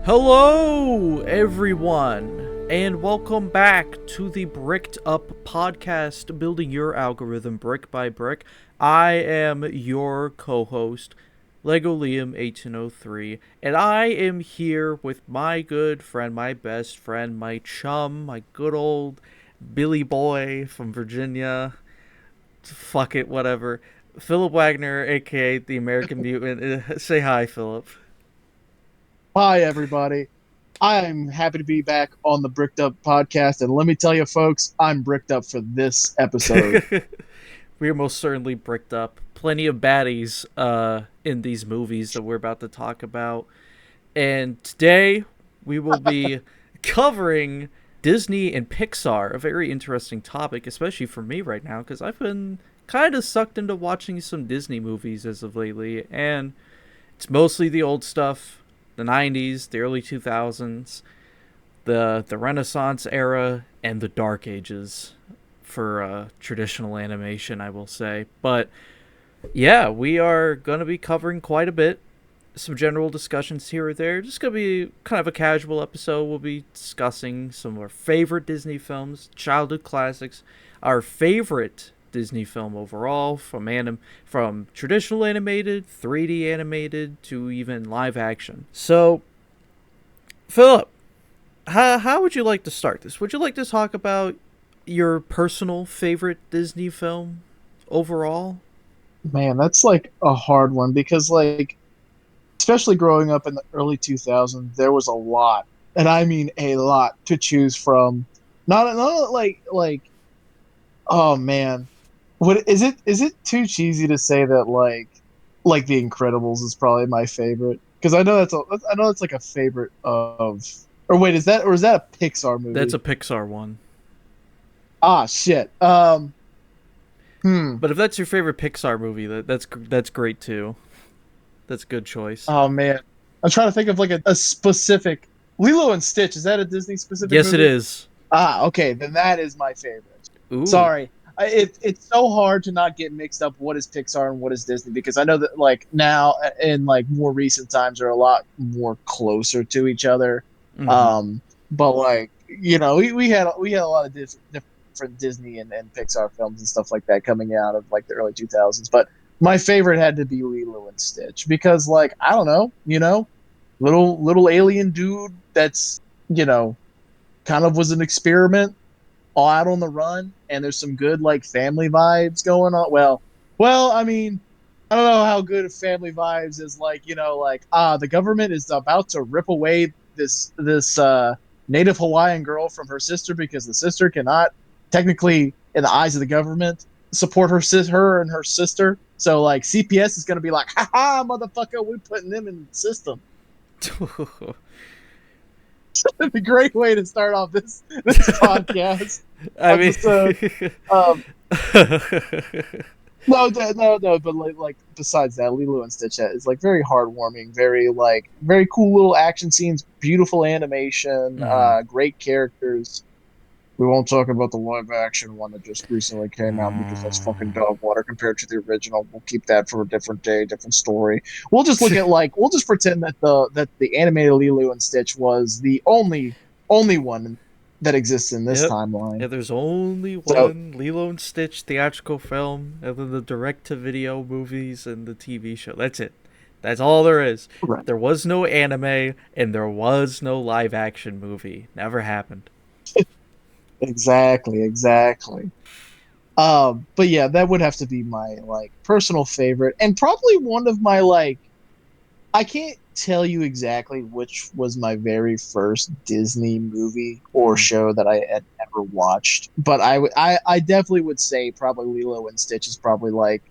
Hello, everyone, and welcome back to the Bricked Up podcast, building your algorithm brick by brick. I am your co-host, Lego Liam 1803, and I am here with my good friend, my best friend, my chum, my good old Billy Boy from Virginia. Fuck it, whatever. Philip Wagner, aka the American Mutant. Say hi, Philip. Hi, everybody. I'm happy to be back on the Bricked Up podcast. And let me tell you, folks, I'm bricked up for this episode. We are most certainly bricked up. Plenty of baddies in these movies that we're about to talk about. And today we will be covering Disney and Pixar, a very interesting topic, especially for me right now, because I've been kind of sucked into watching some Disney movies as of lately, and it's mostly the old stuff, the 90s, the early 2000s, the Renaissance era, and the Dark Ages for traditional animation, I will say. But yeah, we are going to be covering quite a bit. Some general discussions here or there. Just going to be kind of a casual episode. We'll be discussing some of our favorite Disney films, childhood classics, our favorite Disney film overall, from traditional animated, 3D animated, to even live action. So, Philip, how would you like to start this? Would you like to talk about your personal favorite Disney film overall? Man, that's like a hard one because, like, especially growing up in the early 2000s, there was a lot, and I mean a lot, to choose from. Not oh man, what is it? Is it too cheesy to say that like The Incredibles is probably my favorite? Because I know it's like a favorite of. Or wait, is that a Pixar That's movie? a Pixar one. Ah, shit. Hmm. But if that's your favorite Pixar movie, that's great too. That's a good choice. Oh man, I'm trying to think of like a specific Lilo and Stitch. Is that a Disney specific Yes, it movie? is. Ah, okay, then that is my favorite. Ooh. Sorry, it's so hard to not get mixed up what is Pixar and what is Disney because I know that like now in like more recent times are a lot more closer to each other. Mm-hmm. But like we had a lot of different Disney and Pixar films and stuff like that coming out of like the early 2000s. But my favorite had to be Lilo and Stitch because like I don't know, little alien dude that's you know kind of was an experiment all out on the run, and there's some good like family vibes going on. Well, I mean, I don't know how good family vibes is like like the government is about to rip away this native Hawaiian girl from her sister because the sister cannot technically, in the eyes of the government, support her and her sister. So like CPS is gonna be like, ha ha, motherfucker, we're putting them in the system. It's a great way to start off this podcast I episode. mean, Um, no. But like besides that, Lilo and Stitch is like very heartwarming, very cool little action scenes, beautiful animation, mm, great characters. We won't talk about the live action one that just recently came out because that's fucking dog water compared to the original. We'll keep that for a different day, different story. We'll just pretend that the animated Lilo and Stitch was the only one that exists in this yep. timeline. Yeah, there's only So one Lilo and Stitch theatrical film, and then the direct-to-video movies and the TV show. That's it. That's all there is. right. There was no anime, and there was no live-action movie. Never happened. Exactly. But yeah, that would have to be my like personal favorite, and probably one of my like I can't tell you exactly which was my very first Disney movie or Mm. show that I had ever watched, but I definitely would say probably Lilo and Stitch is probably like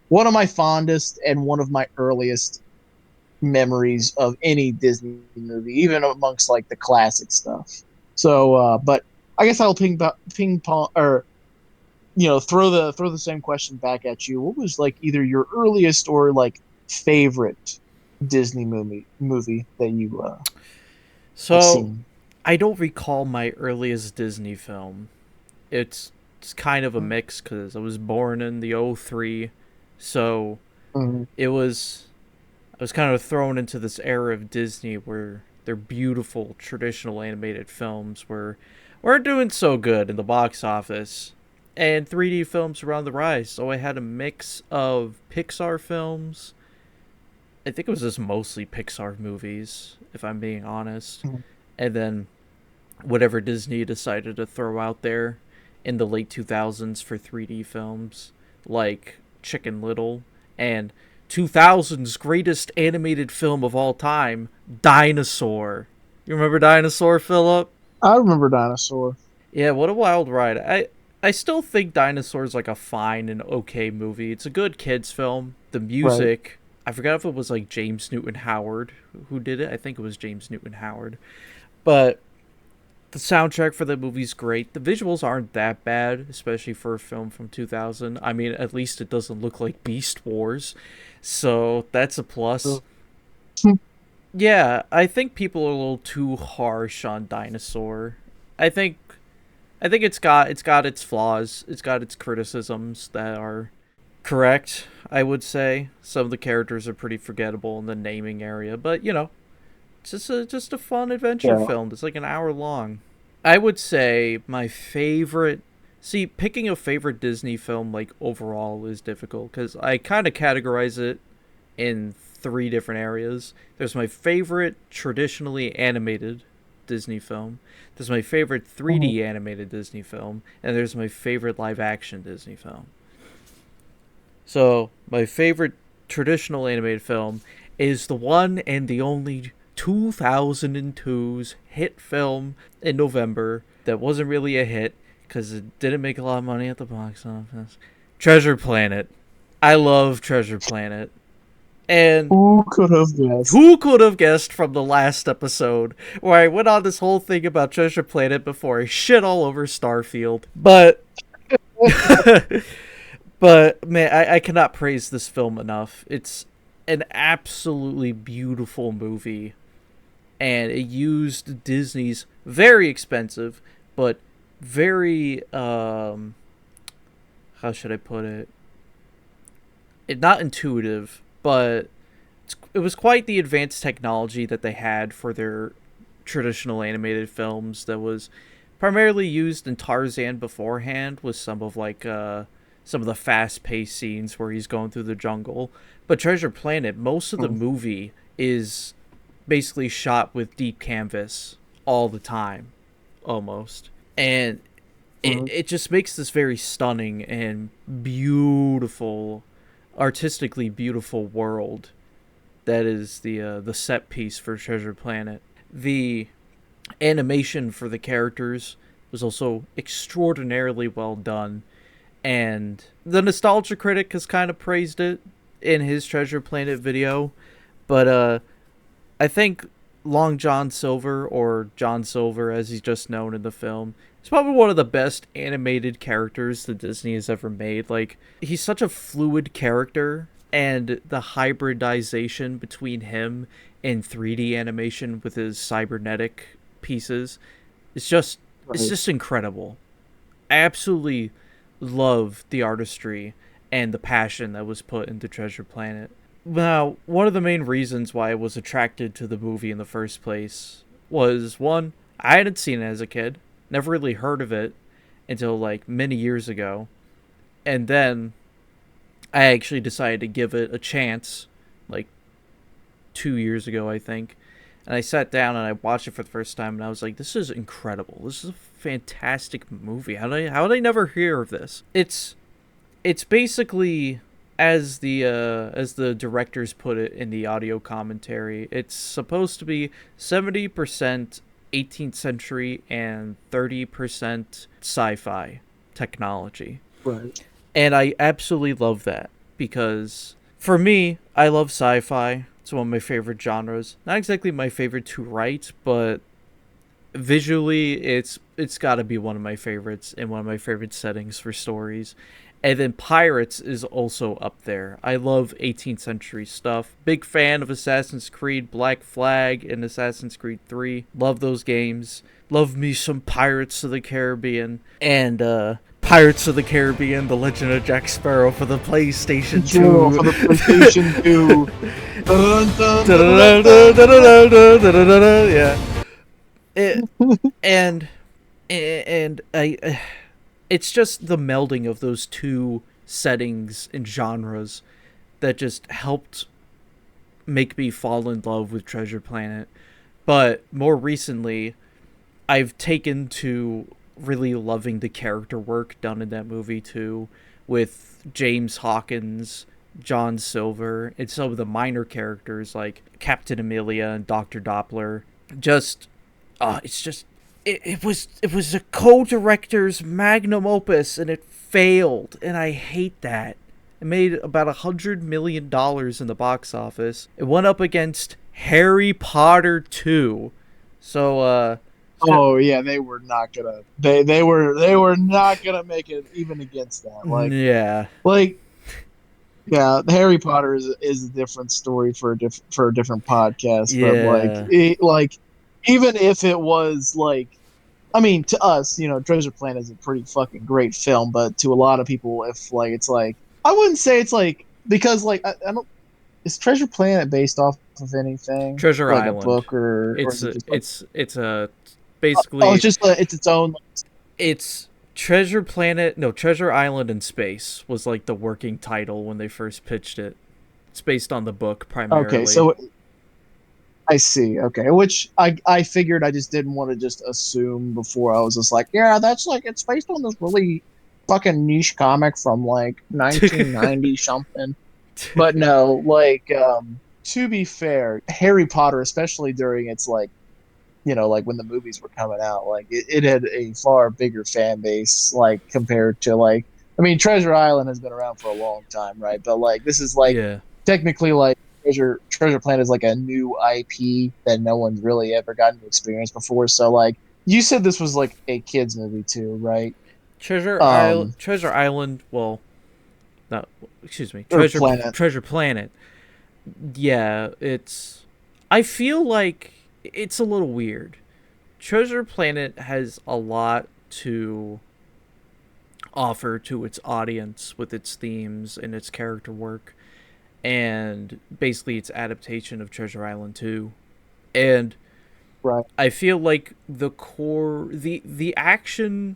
one of my fondest and one of my earliest memories of any Disney movie, even amongst like the classic stuff. So, but I guess I'll ping pong or throw the same question back at you. What was like either your earliest or like favorite Disney movie that you have So, seen? I don't recall my earliest Disney film. It's kind of a mix because I was born in the '03, so Mm-hmm. it was I was kind of thrown into this era of Disney where They're beautiful traditional animated films weren't doing so good in the box office, and 3D films were on the rise. So I had a mix of Pixar films. I think it was just mostly Pixar movies, if I'm being honest, Mhm. and then whatever Disney decided to throw out there in the late 2000s for 3D films, like Chicken Little and 2000's greatest animated film of all time, Dinosaur. You remember Dinosaur, Philip? I remember Dinosaur. Yeah, what a wild ride. I still think Dinosaur's like a fine and okay movie. It's a good kids film. The Right. music, I forgot if it was like James Newton Howard who did it. I think it was James Newton Howard. But the soundtrack for the movie's great. The visuals aren't that bad, especially for a film from 2000. I mean, at least it doesn't look like Beast Wars. So, that's a plus. So, Yeah, I think people are a little too harsh on Dinosaur. I think it's got its flaws. It's got its criticisms that are correct, I would say. Some of the characters are pretty forgettable in the naming area, but it's just a fun adventure yeah. film. It's like an hour long. I would say my favorite. See, picking a favorite Disney film like overall is difficult because I kind of categorize it in three different areas. There's my favorite traditionally animated Disney film. There's my favorite Mhm. 3D animated Disney film, and there's my favorite live action Disney film. So, my favorite traditional animated film is the one and the only 2002's hit film in November that wasn't really a hit because it didn't make a lot of money at the box office. Treasure Planet. I love Treasure Planet. And Who could have guessed? who could have guessed from the last episode where I went on this whole thing about Treasure Planet before I shit all over Starfield? But man, I cannot praise this film enough. It's an absolutely beautiful movie, and it used Disney's very expensive but very how should I put it? It not intuitive, but it was quite the advanced technology that they had for their traditional animated films that was primarily used in Tarzan beforehand with some of the fast-paced scenes where he's going through the jungle. But Treasure Planet, most of the Mhm. movie is basically shot with deep canvas all the time, almost. And Mhm. it just makes this very stunning and beautiful, artistically beautiful world that is the set piece for Treasure Planet. The animation for the characters was also extraordinarily well done, and the Nostalgia Critic has kind of praised it in his Treasure Planet video, but I think Long John Silver, or John Silver as he's just known in the film, is probably one of the best animated characters that Disney has ever made. Like, he's such a fluid character, and the hybridization between him and 3D animation with his cybernetic pieces it's Right. just incredible. I absolutely love the artistry and the passion that was put into Treasure Planet. Now, one of the main reasons why I was attracted to the movie in the first place was one, I hadn't seen it as a kid, never really heard of it until like many years ago. And then I actually decided to give it a chance like 2 years ago, I think. And I sat down and I watched it for the first time and I was like, this is incredible. This is a fantastic movie. How did I never hear of this? It's basically as the directors put it in the audio commentary, it's supposed to be 70% 18th century and 30% sci-fi technology. Right. And I absolutely love that because for me, I love sci-fi. It's one of my favorite genres. Not exactly my favorite to write, but visually it's got to be one of my favorites and one of my favorite settings for stories. And then Pirates is also up there. I love 18th century stuff. Big fan of Assassin's Creed Black Flag and Assassin's Creed 3. Love those games. Love me some Pirates of the Caribbean and Pirates of the Caribbean: The Legend of Jack Sparrow for the PlayStation Zero for the 2. PlayStation 2. Dun, dun, dun, dun, dun, Yeah. It, and it's just the melding of those two settings and genres that just helped make me fall in love with Treasure Planet. But more recently, I've taken to really loving the character work done in that movie too, with James Hawkins, John Silver, and some of the minor characters like Captain Amelia and Dr. Doppler. Just, it's just, it was a co-director's magnum opus, and it failed, and I hate that. It made about $100 million in the box office. It went up against Harry Potter 2. So, Oh yeah, they were not gonna. They were not gonna make it even against that. yeah. Like yeah, Harry Potter is a different story for a different podcast. But Yeah. even if it was like, I mean, to us, Treasure Planet is a pretty fucking great film. But to a lot of people, if like it's like, I wouldn't say it's like, because like I don't. Is Treasure Planet based off of anything Treasure like a Island. book, or It's is it a, just like, it's a oh, basically it's just it's its own. it's Treasure Planet. No, Treasure Island in Space was like the working title when they first pitched it. It's based on the book Okay, primarily. so I see. Okay, which I figured, I just didn't want to just assume before. I was just like, yeah, that's like, it's based on this really fucking niche comic from like 1990 something. But no, like, to be fair, Harry Potter, especially during its like, like when the movies were coming out, like it had a far bigger fan base, like compared to like, I mean, Treasure Island has been around for a long time, right? But like this is like Yeah. technically like Treasure Planet is like a new IP that no one's really ever gotten to experience before. So like you said, this was like a kids movie too, right? Treasure Island. Well, no, excuse me. Or Planet. Treasure Planet. Yeah, it's. I feel like it's a little weird. Treasure Planet has a lot to offer to its audience with its themes and its character work, and basically its adaptation of Treasure Island 2. And Right. I feel like the action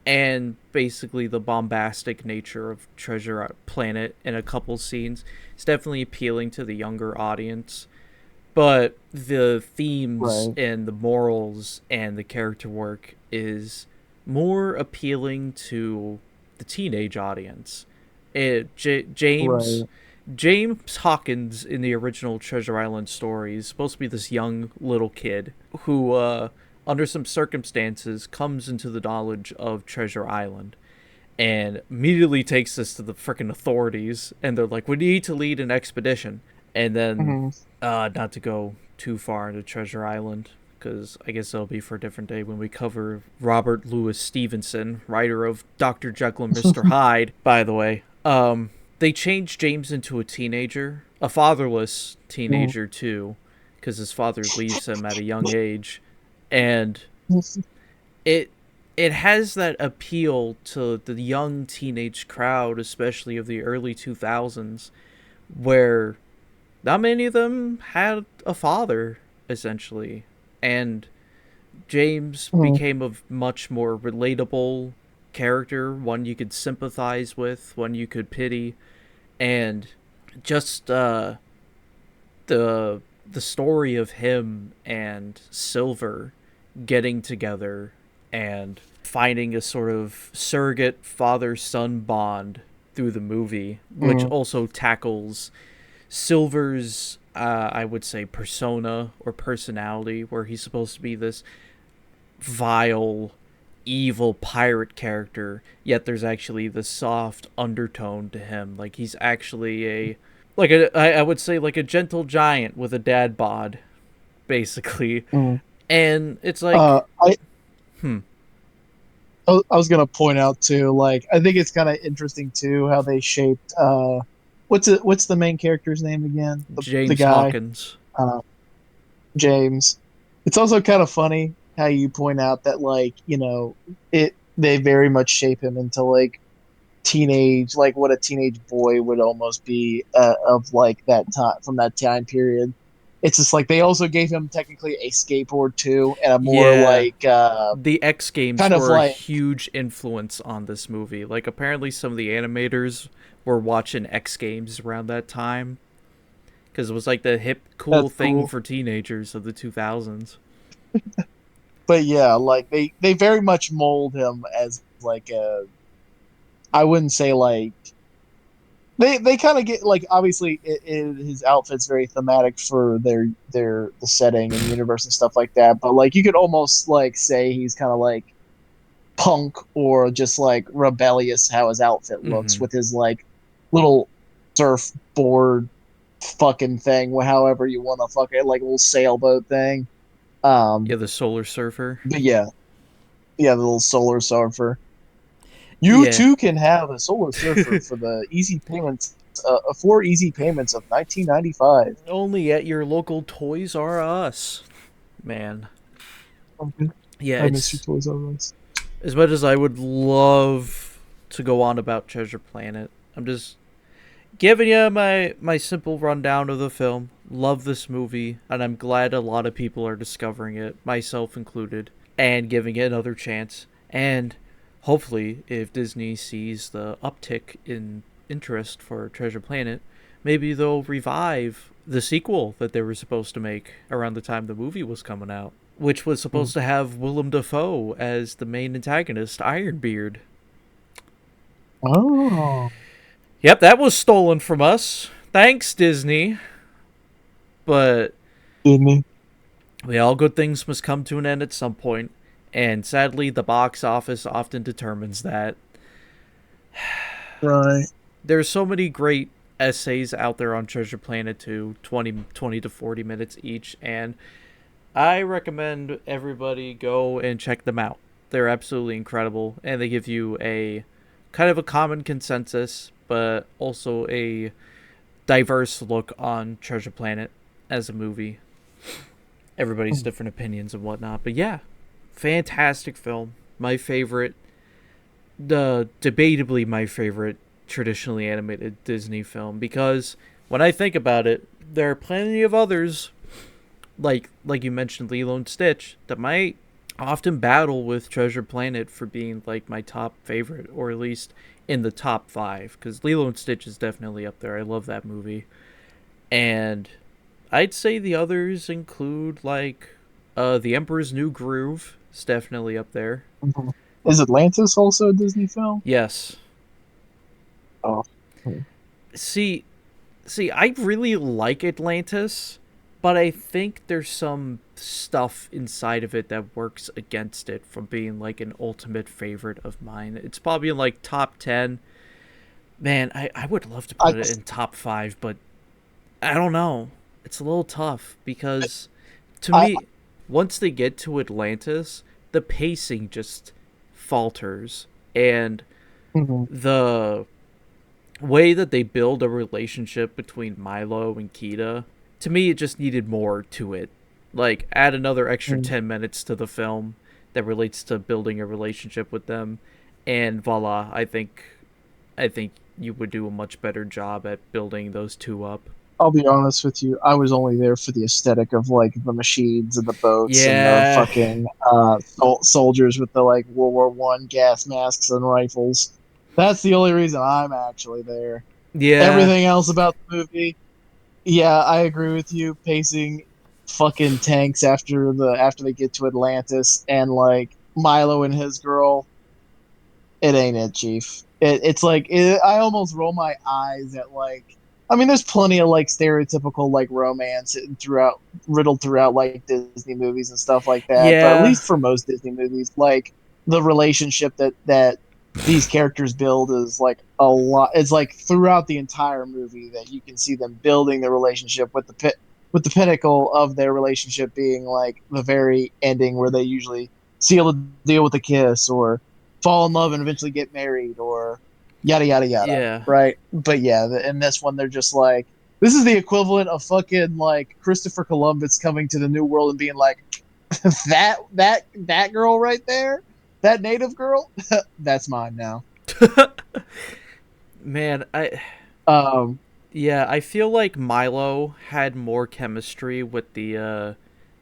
and basically the bombastic nature of Treasure Planet in a couple scenes is definitely appealing to the younger audience. But the themes Right. and the morals and the character work is more appealing to the teenage audience. James Right. James Hawkins in the original Treasure Island story is supposed to be this young little kid who, under some circumstances, comes into the knowledge of Treasure Island and immediately takes this to the frickin' authorities, and they're like, "We need to lead an expedition." And then, Hmm. not to go too far into Treasure Island, because I guess that'll be for a different day when we cover Robert Louis Stevenson, writer of Dr. Jekyll and Mr. Hyde, by the way. They changed James into a teenager, a fatherless teenager too, because his father leaves him at a young age, and it it has that appeal to the young teenage crowd, especially of the early 2000s, where not many of them had a father, essentially. And James Hmm. became a much more relatable character, one you could sympathize with, one you could pity, and just the the story of him and Silver getting together and finding a sort of surrogate father son bond through the movie, which Hmm. also tackles Silver's, I would say, persona or personality, where he's supposed to be this vile, evil pirate character, yet there's actually this soft undertone to him. Like he's actually I would say like a gentle giant with a dad bod, basically. Hmm. And it's Uh, like, I hmm, I was gonna point out too, like I think it's kind of interesting too how they shaped. What's the main character's name again? The James guy, Hawkins. uh, James. It's also kind of funny how you point out that, like, it they very much shape him into like teenage, like what a teenage boy would almost be of like that time from that time period. It's just like they also gave him technically a skateboard too, and a more Yeah, like the X Games kind of were a like huge influence on this movie. Like, apparently, some of the animators were watching X Games around that time because it was like the hip, cool that's thing cool. for teenagers of the 2000s. But yeah, like they very much mold him as like a, I wouldn't say like they kind of get like obviously his outfit's very thematic for their the setting and the universe and stuff like that, but like you could almost like say he's kind of like punk or just like rebellious how his outfit looks Mm-hmm. with his like little surfboard fucking thing, however you want to fuck it, like a little sailboat thing. Yeah, um the Solar Surfer. but yeah, the little solar surfer. You Yeah, too can have a solar surfer for the easy payments, 4 easy payments of 1995. only at your local Toys R Us. Man, Okay. yeah, I miss you, it's Toys R Us. as much as I would love to go on about Treasure Planet. I'm just giving you my simple rundown of the film. Love this movie, and I'm glad a lot of people are discovering it, myself included, and giving it another chance. And hopefully, if Disney sees the uptick in interest for Treasure Planet, maybe they'll revive the sequel that they were supposed to make around the time the movie was coming out, which was Hmm. supposed to have Willem Dafoe as the main antagonist, Ironbeard. Oh, Yep, that was stolen from us. Thanks, Disney. But Disney. all good things must come to an end at some point, and sadly, the box office often determines that. Right. There's so many great essays out there on Treasure Planet 2, 20 to 40 minutes each, and I recommend everybody go and check them out. They're absolutely incredible, and they give you a kind of a common consensus, but also a diverse look on Treasure Planet as a movie. Everybody's Hmm. different opinions and whatnot, but yeah, fantastic film. My favorite, the debatably my favorite traditionally animated Disney film because when I think about it, there are plenty of others like you mentioned Lilo and Stitch that might often battle with Treasure Planet for being like my top favorite or at least in the top 5 cuz Lilo and Stitch is definitely up there. I love that movie. And I'd say the others include like The Emperor's New Groove. It's definitely up there. Mhm. Is Atlantis also a Disney film? Yes. Oh. Hmm. See, I really like Atlantis, but I think there's some stuff inside of it that works against it from being like an ultimate favorite of mine. It's probably in like top 10. Man, I would love to I put it in top 5, but I don't know. It's a little tough because to I me, once they get to Atlantis, the pacing just falters. And mhm. the way that they build a relationship between Milo and Kita, to me, it just needed more to it. Like, add another extra Mhm. 10 minutes to the film that relates to building a relationship with them, and voila, I think you would do a much better job at building those two up. I'll be honest with you. I was only there for the aesthetic of like the machines and the boats and the Yeah, fucking soldiers with the like World War I gas masks and rifles. That's the only reason I'm actually there. yeah, Everything else about the movie, yeah, I agree with you. Pacing fucking tanks after they get to Atlantis and like Milo and his girl. It ain't it, Chief. It's like I almost roll my eyes at like. I mean, there's plenty of like stereotypical like romance throughout riddled throughout like Disney movies and stuff like that. But at yeah, least for most Disney movies, like the relationship that these characters build is like a lot. It's like throughout the entire movie that you can see them building the relationship with the pinnacle of their relationship being like the very ending where they usually seal the deal with a kiss or fall in love and eventually get married or yada yada yada, yeah, right? But yeah, in this one they're just like, this is the equivalent of fucking like Christopher Columbus coming to the New World and being like, that girl right there, that native girl, that's mine now. Man, Um, yeah, I feel like Milo had more chemistry with the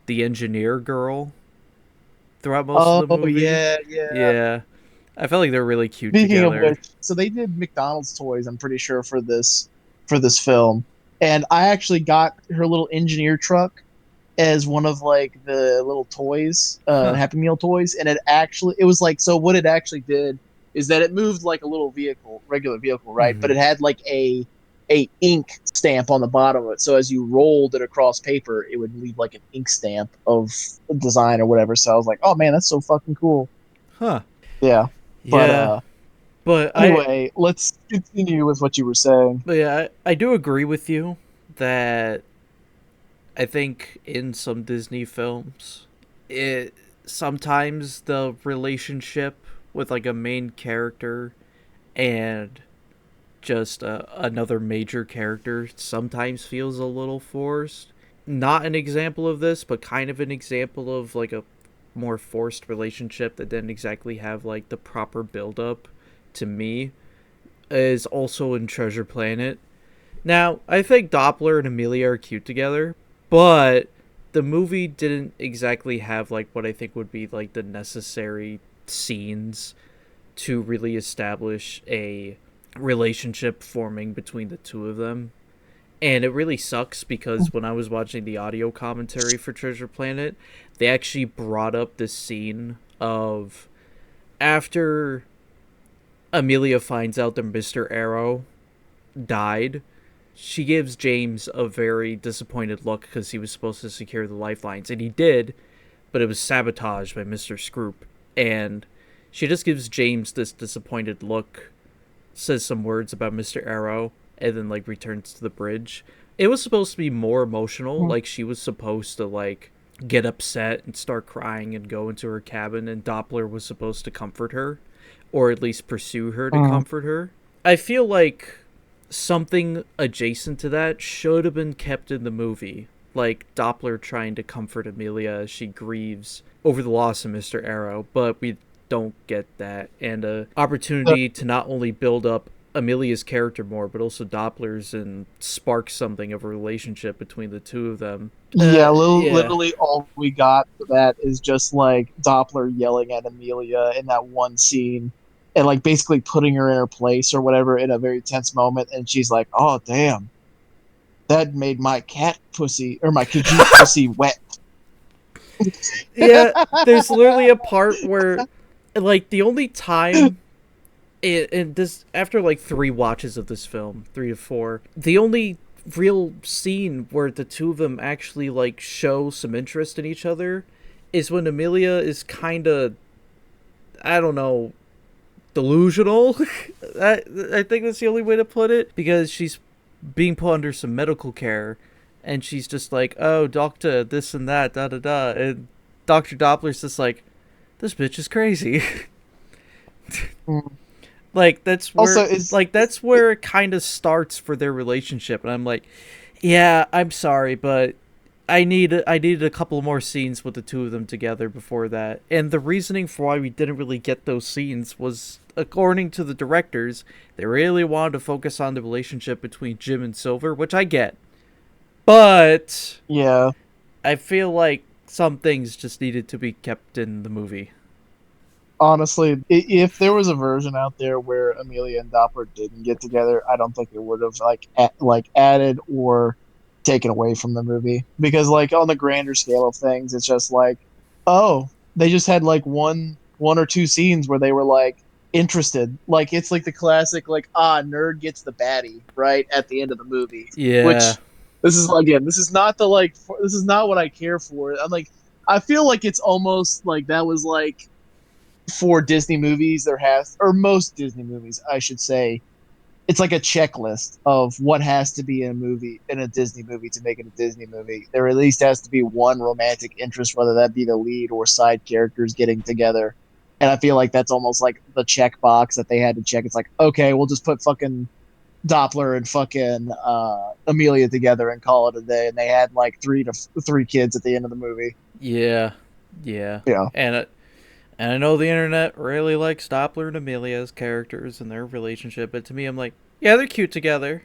engineer girl throughout most of the oh movie. yeah, yeah. Yeah. I felt like they're really cute Speaking of together. which, so they did McDonald's toys, I'm pretty sure, for this film. And I actually got her little engineer truck as one of like the little toys, Huh. Happy Meal toys, and it was like, so what it actually did is that it moved like a little vehicle, regular vehicle, right? But Hmm. it had like a ink stamp on the bottom of it. So as you rolled it across paper, it would leave like an ink stamp of design or whatever. So I was like, oh man, that's so fucking cool. Huh. Yeah. But Yeah. But I anyway, let's continue with what you were saying. but yeah, I do agree with you that I think in some Disney films, it sometimes the relationship with like a main character and just another major character sometimes feels a little forced. Not an example of this, but kind of an example of like a more forced relationship that didn't exactly have like the proper build up to me is also in Treasure Planet. Now, I think Doppler and Amelia are cute together, but the movie didn't exactly have like what I think would be like the necessary scenes to really establish a relationship forming between the two of them. And it really sucks because when I was watching the audio commentary for Treasure Planet, they actually brought up this scene of after Amelia finds out that Mr. Arrow died, she gives James a very disappointed look because he was supposed to secure the lifelines, and he did, but it was sabotaged by Mr. Scroop. And she just gives James this disappointed look, says some words about Mr. Arrow, and then like returns to the bridge. It was supposed to be more emotional, like she was supposed to like get upset and start crying and go into her cabin, and Doppler was supposed to comfort her, or at least pursue her to Mm. comfort her. I feel like something adjacent to that should have been kept in the movie, like Doppler trying to comfort Amelia as she grieves over the loss of Mr. Arrow, but we don't get that. And a opportunity to not only build up Amelia's character more, but also Doppler's and spark something of a relationship between the two of them. Yeah, Yeah. literally all we got for that is just like Doppler yelling at Amelia in that one scene and like basically putting her in her place or whatever in a very tense moment. And she's like, oh, damn, that made my cat pussy or my Khajiit pussy wet. Yeah, there's literally a part where, like, the only time in this after like 3 watches of this film, 3 to 4, the only real scene where the two of them actually like show some interest in each other is when Amelia is kind of, I don't know, delusional. I think that's the only way to put it, because she's being put under some medical care and she's just like, oh, doctor, this and that, da da da. And Dr. Doppler's just like, this bitch is crazy. Mm. Like that's Also, where that's where it kind of starts for their relationship, and I'm like, yeah, I'm sorry, but I needed a couple more scenes with the two of them together before that. And the reasoning for why we didn't really get those scenes was, according to the directors, they really wanted to focus on the relationship between Jim and Silver, which I get. But yeah, I feel like some things just needed to be kept in the movie. honestly, if there was a version out there where Amelia and Doppler didn't get together, I don't think it would have like added or taken away from the movie because like on the grander scale of things, it's just like, oh, they just had like one or two scenes where they were like interested. Like it's like the classic like nerd gets the baddie right at the end of the movie, Yeah. which this is again this is not the like this is not what I care for. I'm like I feel like it's almost like that was like for Disney movies, there has, or most Disney movies, I should say, it's like a checklist of what has to be in a movie, in a Disney movie to make it a Disney movie. There at least has to be one romantic interest, whether that be the lead or side characters getting together. And I feel like that's almost like the checkbox that they had to check. It's like, okay, we'll just put fucking Doppler and fucking Amelia together and call it a day. And they had like three kids at the end of the movie. Yeah. Yeah. Yeah. And And I know the internet really likes Doppler and Amelia as characters and their relationship, but to me, I'm like, yeah, they're cute together.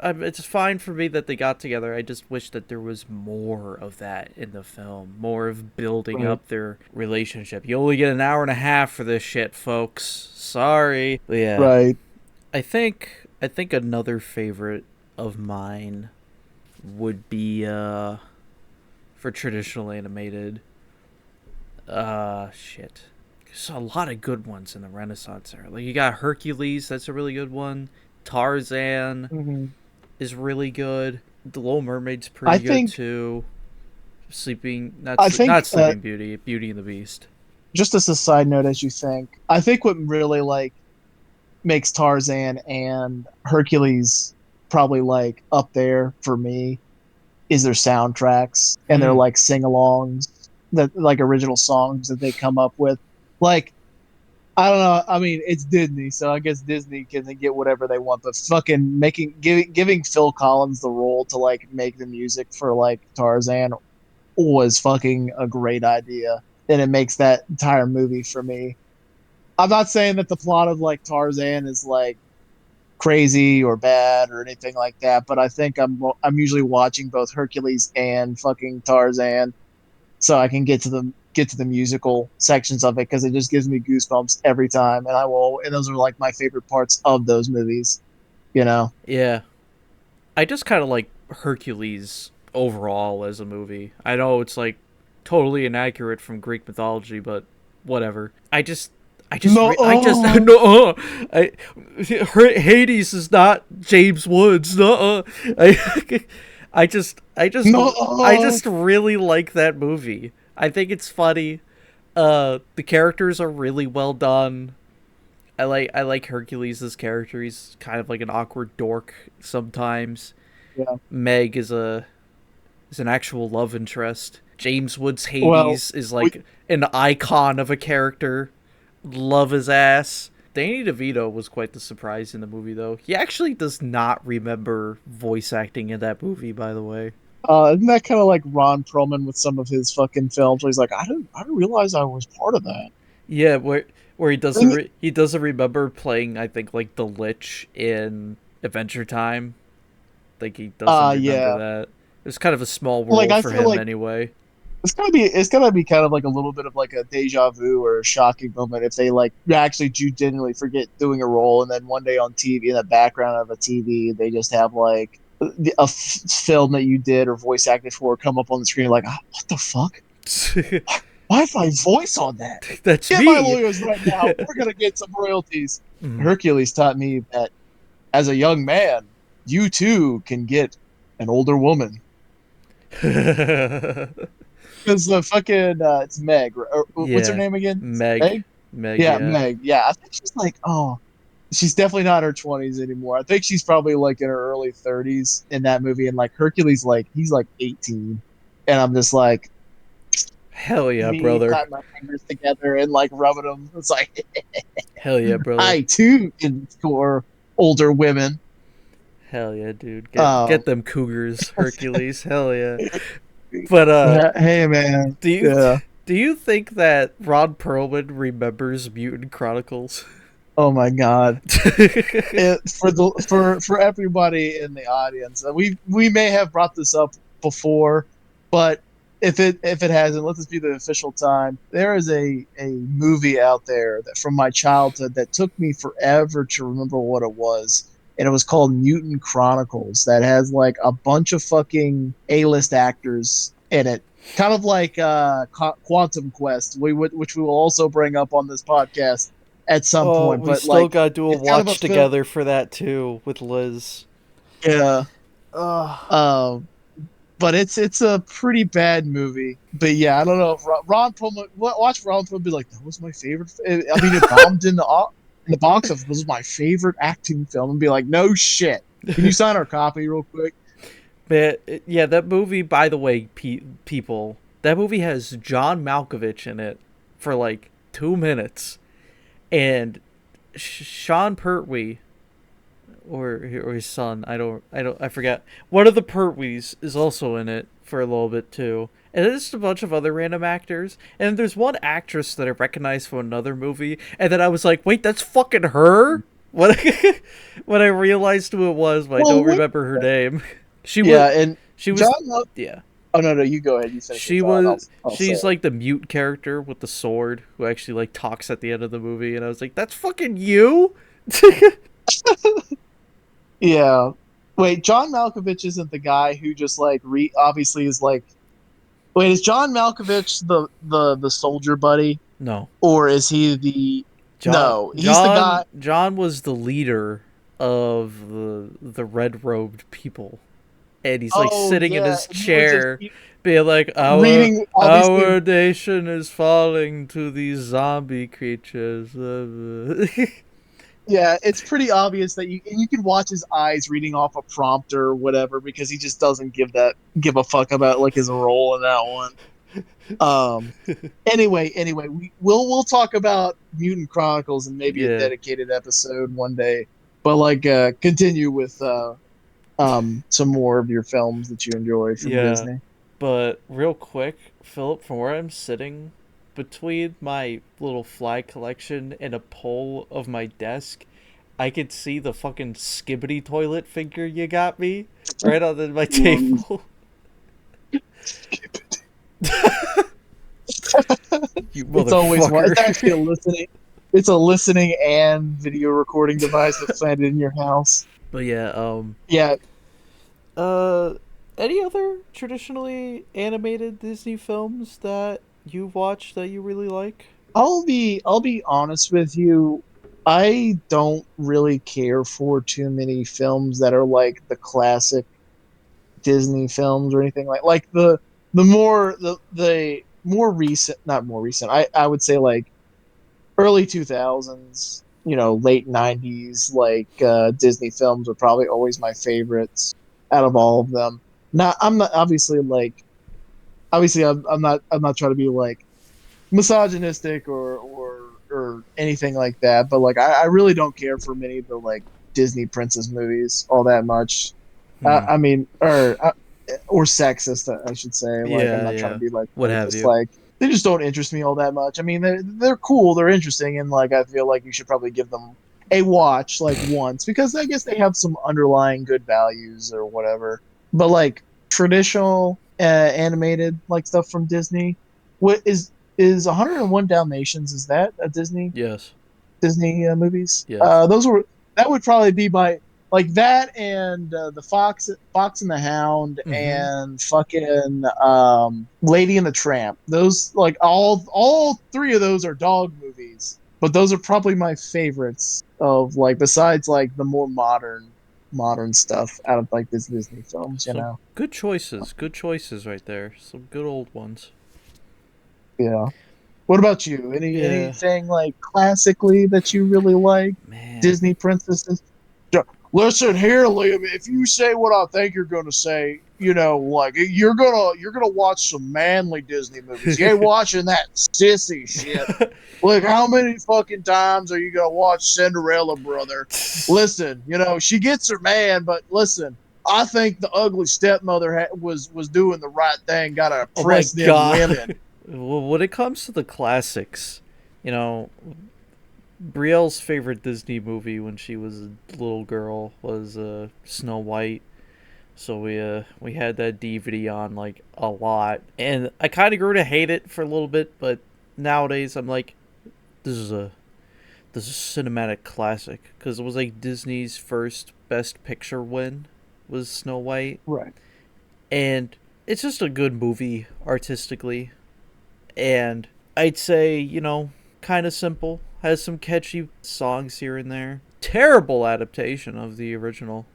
It's fine for me that they got together. I just wish that there was more of that in the film, more of building Right. up their relationship. You only get an hour and a half for this shit, folks. Sorry. But yeah, Right. I think another favorite of mine would be for traditional animated. Shit. There's a lot of good ones in the Renaissance era. Like you got Hercules, that's a really good one. Tarzan Hmm. is really good. The Little Mermaid's I pretty good think too. Sleeping, I not think Sleeping Beauty, Beauty and the Beast. just as a side note, as you think, I think what really like makes Tarzan and Hercules probably like up there for me is their soundtracks and their Hmm. like sing-alongs, that like original songs that they come up with. Like I don't know. I mean, it's Disney, so I guess Disney can get whatever they want. But fucking giving Phil Collins the role to like make the music for like Tarzan was fucking a great idea, and it makes that entire movie for me. I'm not saying that the plot of like Tarzan is like crazy or bad or anything like that, but I think I'm usually watching both Hercules and fucking Tarzan so I can get to the musical sections of it because it just gives me goosebumps every time, and I will, and those are like my favorite parts of those movies. You know? Yeah. I just kind of like Hercules overall as a movie. I know it's like totally inaccurate from Greek mythology, but whatever. No, I just oh, no. I Hades is not James Woods. No, I, no, I oh. just really like that movie. I think it's funny. The characters are really well done. I like Hercules' character. He's kind of like an awkward dork sometimes. Yeah. Meg is an actual love interest. James Woods Well, Hades is we, like an icon of a character. Love his ass. Danny DeVito was quite the surprise in the movie, though. He actually does not remember voice acting in that movie, by the way. isn't that kind of like Ron Perlman with some of his fucking films? Where he's like, I didn't realize I was part of that. Yeah, where And he doesn't remember playing. I think like the Lich in Adventure Time. Like he doesn't remember yeah. that. It's kind of a small Like world I for feel him like anyway. it's gonna be kind of like a little bit of like a deja vu or a shocking moment if they like actually do genuinely forget doing a role and then one day on TV in the background of a TV they just have like film that you did or voice acted for come up on the screen like, "Ah, what the fuck? Why is my voice on that? That's Get my me. lawyers right now. We're gonna get some royalties." Mm. Hercules taught me that as a young man, you too can get an older woman. Because the fucking it's Meg. What's her Yeah, name again? Is it Meg, Meg? Meg. Yeah, Yeah. Meg. Yeah, I think she's like, oh, she's definitely not in her 20s anymore. I think she's probably like in her early 30s in that movie. And like Hercules, like he's like 18, and I'm just like Hell yeah, me brother. clapping my fingers together and like rubbing them. It's like Hell yeah, brother. I too can score older women. Hell yeah, dude. Get Um, them cougars, Hercules. Hell yeah. But hey man, do you yeah. do you think that Ron Perlman remembers Mutant Chronicles? Oh my god. For everybody in the audience. We may have brought this up before, but if it hasn't, let this be the official time. There is a movie out there that from my childhood that took me forever to remember what it was. And it was called Mutant Chronicles that has like a bunch of fucking A-list actors in it. Kind of like Quantum Quest, which we will also bring up on this podcast at some Oh, point. we But still like gotta do a it's kind of a watch film. together for that too with Liz. Yeah. Ugh. Um, but it's a pretty bad movie. But yeah, I don't know if Ron Perlman watch Ron Perlman be like that was my favorite. I mean, it bombed in the box office. This was my favorite acting film, and be like, no shit. Can you sign our copy real quick? Man, yeah, that movie. By the way, people, that movie has John Malkovich in it for like 2 minutes, and Sean Pertwee or his son. I forget. One of the Pertwees is also in it for a little bit too, and then just a bunch of other random actors. And there's one actress that I recognized from another movie, and then I was like, "Wait, that's fucking her." When when I realized who it was, but I Well, don't remember her name. She was yeah, and she John. was yeah. Oh no, no, you go ahead. You finish your She thought. was I'll say she's it. like the mute character with the sword who actually like talks at the end of the movie, and I was like, "That's fucking you." Yeah. Wait, John Malkovich isn't the guy who just like obviously is like. Wait, is John Malkovich the soldier buddy, No. or is he the? John No, he's the John guy. John was the leader of the red robed people, and he's like Oh sitting in yeah, his and he was just chair, being like, reading obviously. our nation is falling to these zombie creatures." Yeah, it's pretty obvious that you can watch his eyes reading off a prompter or whatever because he just doesn't give a fuck about like his role in that one. Um. Anyway, we'll talk about Mutant Chronicles and maybe a Yeah, dedicated episode one day. But like, continue with some more of your films that you enjoy from yeah. Disney. But real quick, Philip, from where I'm sitting, between my little fly collection and a pole of my desk, I could see the fucking skibbity toilet figure you got me right on my Mm. table. You It's always one. It's motherfucker. actually a listening. It's a listening and video recording device that's planted in your house. But yeah, Yeah, uh, any other traditionally animated Disney films that you've watched that you really like? I'll be honest with you. I don't really care for too many films that are like the classic Disney films or anything the more recent, not more recent. I would say like early 2000s, late 90s Disney films are probably always my favorites out of all of them. Not I'm not obviously I'm not trying to be like misogynistic or anything like that. But like, I really don't care for many of the like Disney princess movies all that much. Hmm. I mean, or sexist, I should say. Like, I'm Yeah, not trying to yeah. be like What have just you? like they just don't interest me all that much. I mean, they're cool, they're interesting, and like I feel like you should probably give them a watch like once because I guess they have some underlying good values or whatever. But like traditional animated like stuff from Disney, what is 101 Dalmatians? Is that a Yes. Disney movies? Yes. That would probably be my like that and the Fox and the Hound Mm-hmm. and fucking Lady and the Tramp. Those like all three of those are dog movies, but those are probably my favorites of like besides like the more modern stuff out of like this Disney films. Some good choices. Good choices right there. Some good old ones. Yeah. What about you? Yeah. Anything like classically that you really like? Man. Disney princesses? Listen here, Liam. If you say what I think you're gonna say, like you're gonna watch some manly Disney movies. You ain't watching that sissy shit. Like, how many fucking times are you gonna watch Cinderella, brother? Listen, she gets her man, but listen, I think the ugly stepmother was doing the right thing. Gotta Oh my oppress them god. women. Well, when it comes to the classics, you know, Brielle's favorite Disney movie when she was a little girl was Snow White. So we had that DVD on like a lot, and I kind of grew to hate it for a little bit, but nowadays I'm like, this is a this is a cinematic classic because it was like Disney's first Best Picture win was Snow White, Right. and it's just a good movie artistically, and I'd say kind of simple, has some catchy songs here and there. Terrible adaptation of the original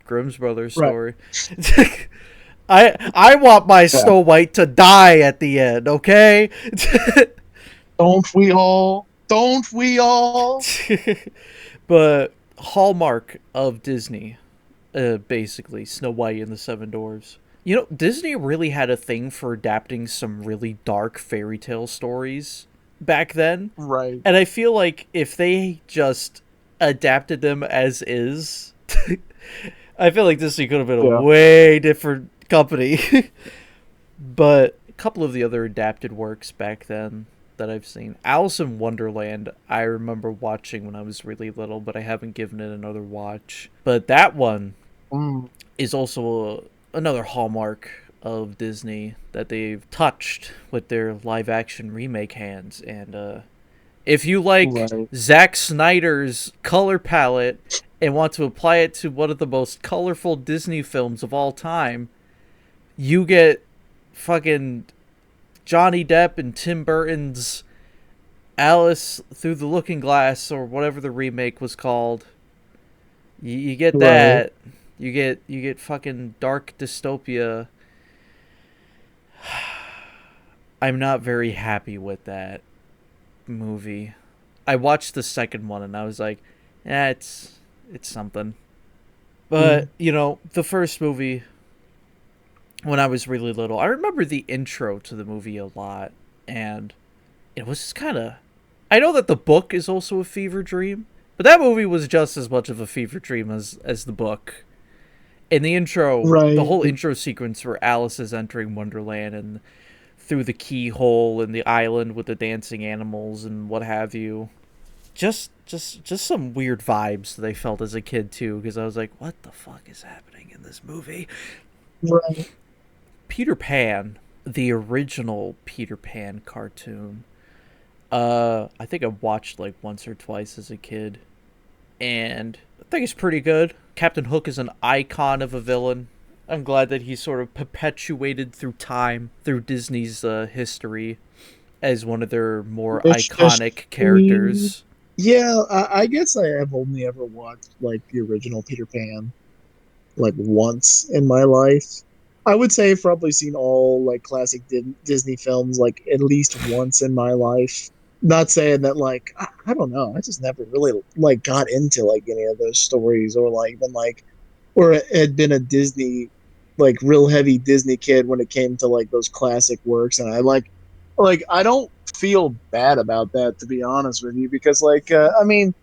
Grimm's Brothers Right. story. I want my Yeah. Snow White to die at the end, okay? Don't we all? Don't we all? But hallmark of Disney, basically Snow White and the Seven Dwarfs. Disney really had a thing for adapting some really dark fairy tale stories back then, Right. and I feel like if they just adapted them as is, I feel like Disney could have been a Yeah. way different company. But a couple of the other adapted works back then that I've seen, Alice in Wonderland, I remember watching when I was really little, but I haven't given it another watch. But that one Mm, is also another hallmark of Disney that they've touched with their live action remake hands. And if you like right. Zack Snyder's color palette and want to apply it to one of the most colorful Disney films of all time, you get fucking Johnny Depp and Tim Burton's Alice Through the Looking Glass, or whatever the remake was called. You get Right. that. You get fucking dark dystopia. I'm not very happy with that movie. I watched the second one and I was like, it's something. But Mm, you know, the first movie, when I was really little, I remember the intro to the movie a lot, and it was just kind of. I know that the book is also a fever dream, but that movie was just as much of a fever dream as the book. In the intro, the right. whole intro sequence where Alice is entering Wonderland and through the keyhole and the island with the dancing animals and what have you. Just some weird vibes that I felt as a kid too, because I was like, what the fuck is happening in this movie? Right. Peter Pan, the original Peter Pan cartoon. I think I watched like once or twice as a kid, and I think it's pretty good. Captain Hook is an icon of a villain. I'm glad that he's sort of perpetuated through time, through Disney's history, as one of their more It's just, iconic I mean, characters. yeah, I guess I have only ever watched like the original Peter Pan like once in my life. I would say I've probably seen all like classic Disney films like at least once in my life. Not saying that like I don't know, I just never really like got into like any of those stories or like even like or had been a Disney like real heavy Disney kid when it came to like those classic works, and I like I don't feel bad about that to be honest with you because like I mean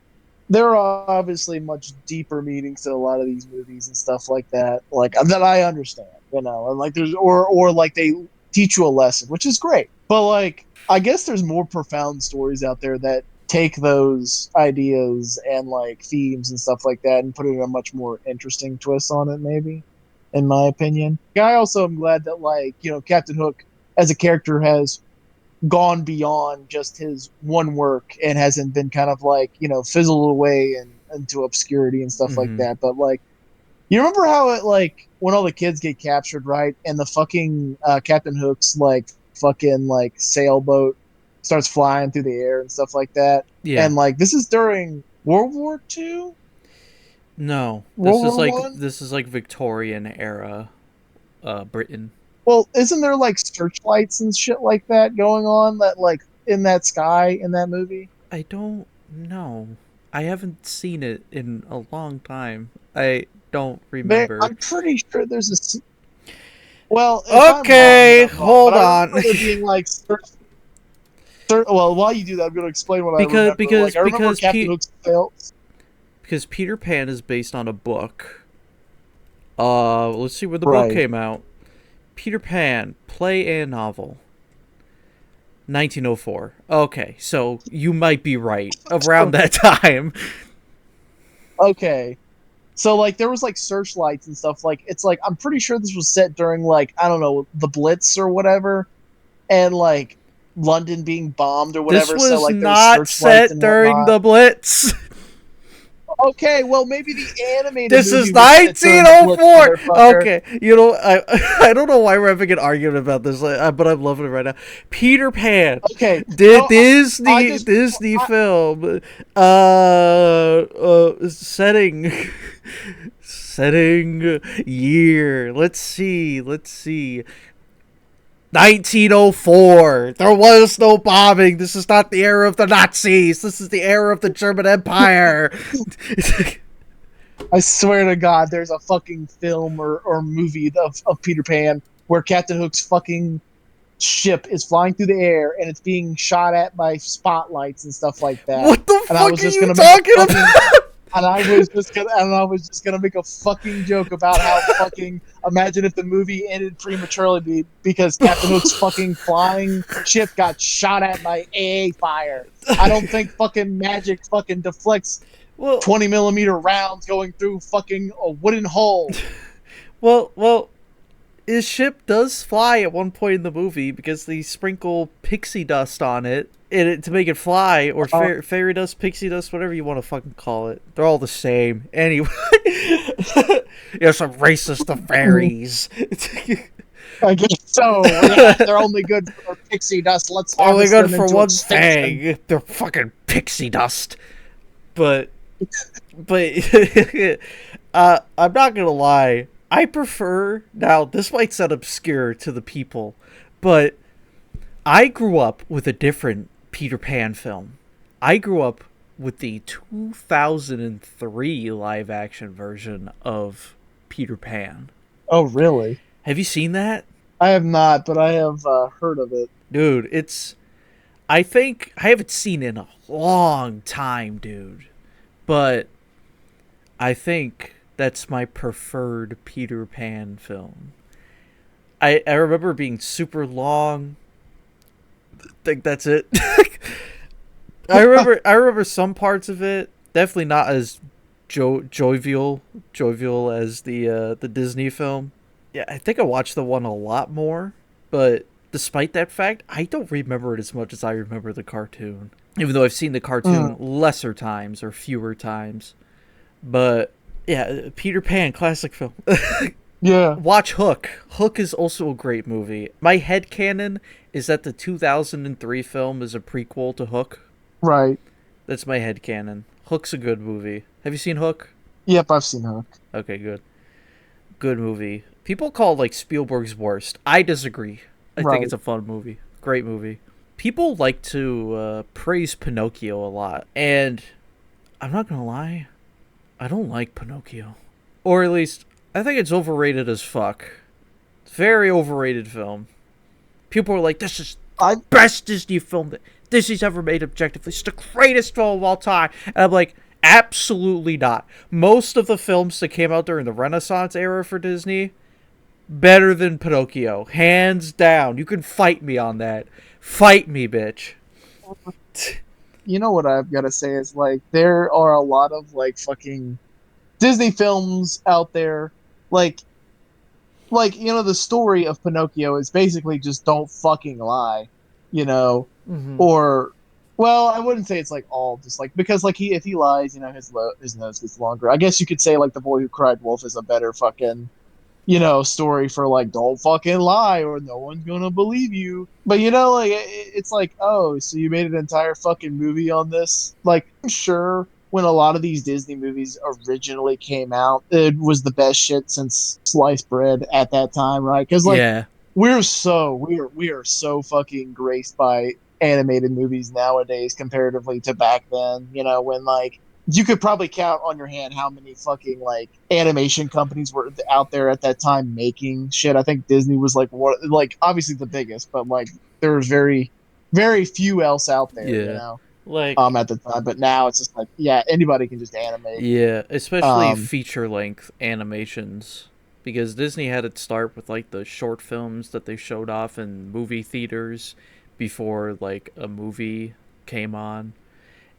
there are obviously much deeper meanings to a lot of these movies and stuff like that, like that I understand, you know, and like there's or like they teach you a lesson, which is great. But like I guess there's more profound stories out there that take those ideas and like themes and stuff like that and put it in a much more interesting twist on it, maybe, in my opinion. I also am glad that like, you know, Captain Hook as a character has gone beyond just his one work and hasn't been kind of like, you know, fizzled away and into obscurity and stuff like Mm-hmm. that. But like, you remember how it like when all the kids get captured, right? And the fucking Captain Hook's like fucking like sailboat starts flying through the air and stuff like that. Yeah. And like this is during World War II, No, World War I. this is like Victorian era, Britain. Well, isn't there like searchlights and shit like that going on that like in that sky in that movie? I don't know. I haven't seen it in a long time. I don't remember. I'm pretty sure there's a. Well, if I'm wrong, then Okay, I'm wrong. But hold I on. remember there being like well, while you do that, I'm going to explain what I because remember. Like because I remember because Captain Pe- Hook's sails. because Peter Pan is based on a book. Let's see when the book Right. came out. Peter Pan, play and novel. 1904. Okay, so you might be right around that time. Okay. So like there was like searchlights and stuff. Like it's like I'm pretty sure this was set during like I don't know the Blitz or whatever, and like London being bombed or This whatever. So was like there was not searchlights set and during whatnot. the Blitz. Okay, well maybe the animated This movie is was set during the Blitz, 1904. motherfucker. Okay, you know I don't know why we're having an argument about this, but I'm loving it right now. Peter Pan, Okay, no, I just Disney I, film, setting, setting year. Let's see. 1904. There was no bombing. This is not the era of the Nazis. This is the era of the German Empire. I swear to God, there's a fucking film or movie of Peter Pan where Captain Hook's fucking ship is flying through the air and it's being shot at by spotlights and stuff like that. What the And I fuck was are just you gonna make a talking fucking about? I was just gonna make a fucking joke about how fucking imagine if the movie ended prematurely because Captain Hook's fucking flying ship got shot at by AA fire. I don't think fucking magic fucking deflects Well, 20 millimeter rounds going through fucking a wooden hull. well, his ship does fly at one point in the movie because they sprinkle pixie dust on it to make it fly, or Uh, fairy dust, pixie dust, whatever you want to fucking call it. They're all the same. Anyway, you're some racist to fairies. I guess so. Yeah, they're only good for pixie dust. Let's Only harvest good them for into one extinction. thing. They're fucking pixie dust. But, but, I'm not gonna lie. I prefer, now this might sound obscure to the people, but I grew up with a different Peter Pan film. I grew up with the 2003 live action version of Peter Pan. Oh, really? Have you seen that? I have not, but I have heard of it. Dude, I think I haven't seen it in a long time, dude. But I think that's my preferred Peter Pan film. I remember being super long. I think that's it. I remember some parts of it. Definitely not as jovial as the Disney film. Yeah, I think I watched the one a lot more, but despite that fact, I don't remember it as much as I remember the cartoon. Even though I've seen the cartoon Mm, lesser times or fewer times. But yeah, Peter Pan, classic film. yeah, Watch Hook. Hook is also a great movie. My headcanon is that the 2003 film is a prequel to Hook. right. That's my headcanon. Hook's a good movie. Have you seen Hook? Yep, I've seen Hook. Okay, good. Good movie. People call it like Spielberg's worst. I disagree. I think Right. it's a fun movie. Great movie. People like to praise Pinocchio a lot. And I'm not going to lie, I don't like Pinocchio. Or at least, I think it's overrated as fuck. It's a very overrated film. People are like, this is I best Disney film that Disney's ever made objectively. It's the greatest film of all time. And I'm like, absolutely not. Most of the films that came out during the Renaissance era for Disney, better than Pinocchio. Hands down. You can fight me on that. Fight me, bitch. you know what I've got to say is like there are a lot of like fucking Disney films out there like the story of Pinocchio is basically just don't fucking lie, you know, Mm-hmm. or well, I wouldn't say it's like all just like because like he if he lies, his nose gets longer. I guess you could say like The Boy Who Cried Wolf is a better fucking story for like don't fucking lie or no one's gonna believe you. But like it's like, oh, so you made an entire fucking movie on this? Like, I'm sure when a lot of these Disney movies originally came out, it was the best shit since sliced bread at that time, right? Because like Yeah. we are so fucking graced by animated movies nowadays comparatively to back then. When like you could probably count on your hand how many fucking like animation companies were out there at that time making shit. I think Disney was like what like obviously the biggest, but like there's very few else out there, Yeah. Like, at the time. But now it's just like yeah, anybody can just animate. yeah, especially Um, feature length animations. Because Disney had it start with like the short films that they showed off in movie theaters before like a movie came on.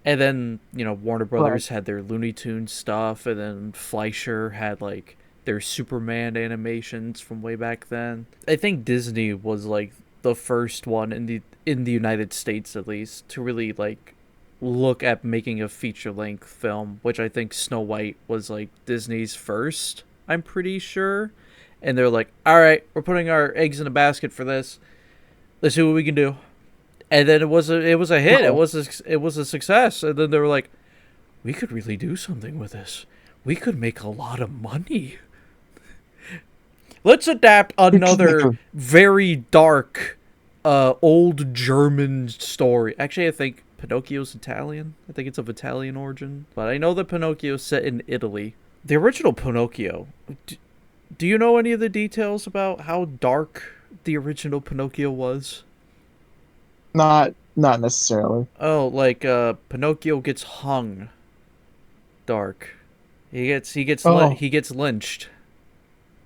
And then, Warner right. Brothers had their Looney Tunes stuff, and then Fleischer had like their Superman animations from way back then. I think Disney was like the first one in the United States at least to really like look at making a feature length film, which I think Snow White was like Disney's first, I'm pretty sure. And they're like, "All right, we're putting our eggs in a basket for this. Let's see what we can do." And then it was a hit. It Right. was a success. And then they were like, we could really do something with this. We could make a lot of money. Let's adapt We could make another a very dark, old German story. Actually, I think Pinocchio's Italian. I think it's of Italian origin. But I know that Pinocchio's set in Italy. The original Pinocchio. Do you know any of the details about how dark the original Pinocchio was? not necessarily. Oh, like Pinocchio gets hung. dark. Oh, He gets lynched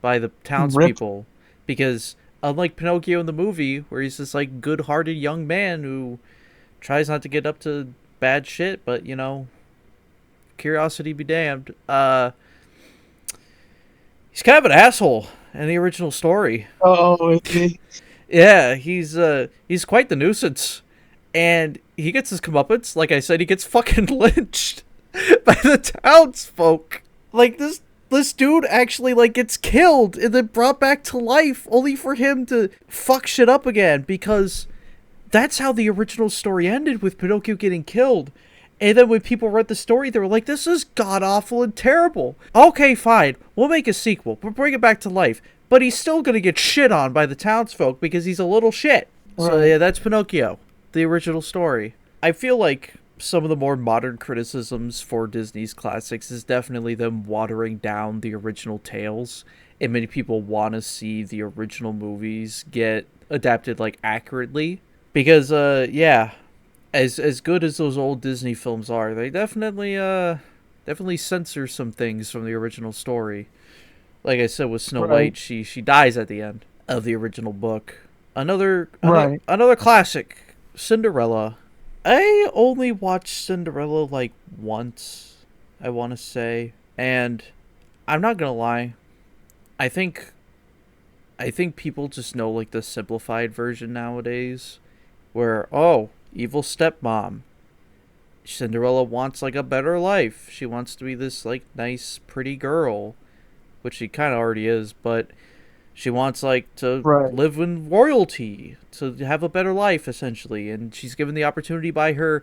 by the rip. townspeople because unlike Pinocchio in the movie, where he's this like good-hearted young man who tries not to get up to bad shit, but you know, curiosity be damned. He's kind of an asshole in the original story. Oh, Yeah, he's quite the nuisance, and he gets his comeuppance. Like I said, he gets fucking lynched by the townsfolk. Like this dude actually like gets killed and then brought back to life, only for him to fuck shit up again because that's how the original story ended with Pinocchio getting killed. And then when people read the story, they were like, this is god awful and terrible. Okay, fine. We'll make a sequel. We'll bring it back to life. But he's still going to get shit on by the townsfolk because he's a little shit. So, right. yeah, that's Pinocchio, the original story. I feel like some of the more modern criticisms for Disney's classics is definitely them watering down the original tales. And many people want to see the original movies get adapted, like, accurately. Because, yeah, as good as those old Disney films are, they definitely censor some things from the original story. Like I said with Snow Right. White, she dies at the end of the original book. Right. Another classic, Cinderella. I only watched Cinderella like once, I want to say, and I'm not gonna lie. I think I think people just know like the simplified version nowadays, where evil stepmom, Cinderella wants like a better life. She wants to be this like nice, pretty girl, which she kind of already is, but she wants like to Right. live in royalty, to have a better life essentially, and she's given the opportunity by her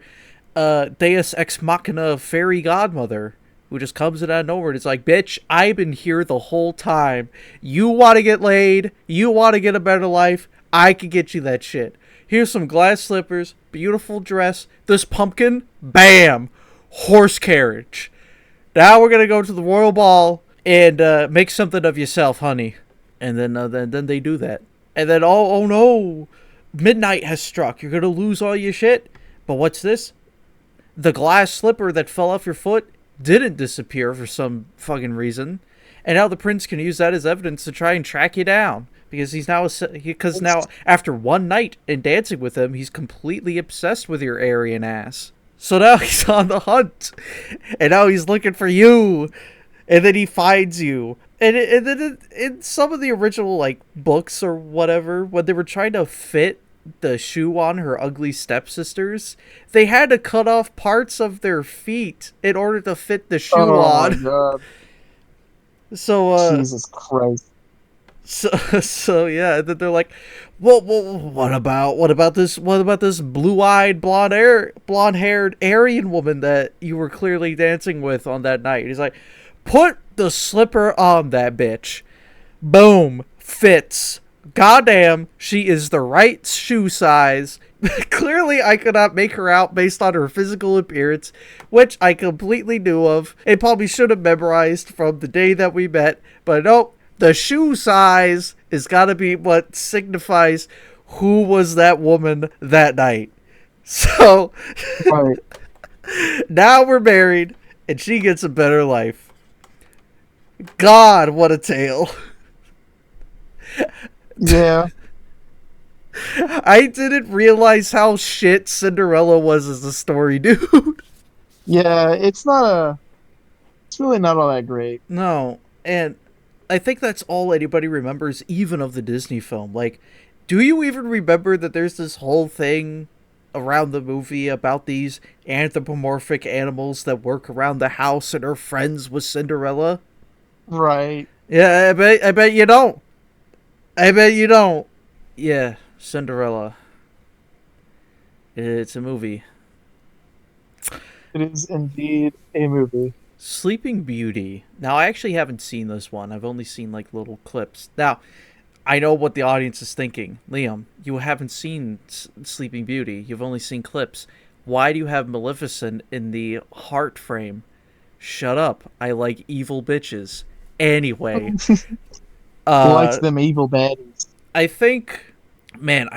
Deus ex machina fairy godmother, who just comes in out of nowhere and it's like, bitch, I've been here the whole time. You want to get laid? You want to get a better life? I can get you that shit. Here's some glass slippers, beautiful dress, this pumpkin, bam, horse carriage. Now we're gonna go to the royal ball and make something of yourself, honey. And then they do that. And then oh no, midnight has struck. You're gonna lose all your shit. But what's this? The glass slipper that fell off your foot didn't disappear for some fucking reason, and now the prince can use that as evidence to try and track you down because because now after one night in dancing with him, he's completely obsessed with your Aryan ass. So now he's on the hunt, and now he's looking for you, and then he finds you. And then in some of the original like books or whatever, when they were trying to fit the shoe on her ugly stepsisters, they had to cut off parts of their feet in order to fit the shoe Oh my on. God. So Jesus Christ. so so yeah, that they're like, well, what about this blue-eyed blonde haired Aryan woman that you were clearly dancing with on that night? He's like, put the slipper on that bitch. Boom, fits. Goddamn, she is the right shoe size. Clearly, I could not make her out based on her physical appearance, which I completely knew of and probably should have memorized from the day that we met. But nope, the shoe size is gotta be what signifies who was that woman that night. So Right. now we're married, and she gets a better life. God, what a tale. Yeah. I didn't realize how shit Cinderella was as a story, dude. Yeah. It's really not all that great. No, and I think that's all anybody remembers, even of the Disney film. Like, do you even remember that there's this whole thing around the movie about these anthropomorphic animals that work around the house and are friends with Cinderella? Right. Yeah, I bet you don't. I bet you don't. Yeah, Cinderella. It's a movie. It is indeed a movie. Sleeping Beauty. Now, I actually haven't seen this one. I've only seen like little clips. Now, I know what the audience is thinking. Liam, you haven't seen Sleeping Beauty. You've only seen clips. Why do you have Maleficent in the heart frame? Shut up. I like evil bitches. Anyway, Likes uh, them evil baddies. I think, man,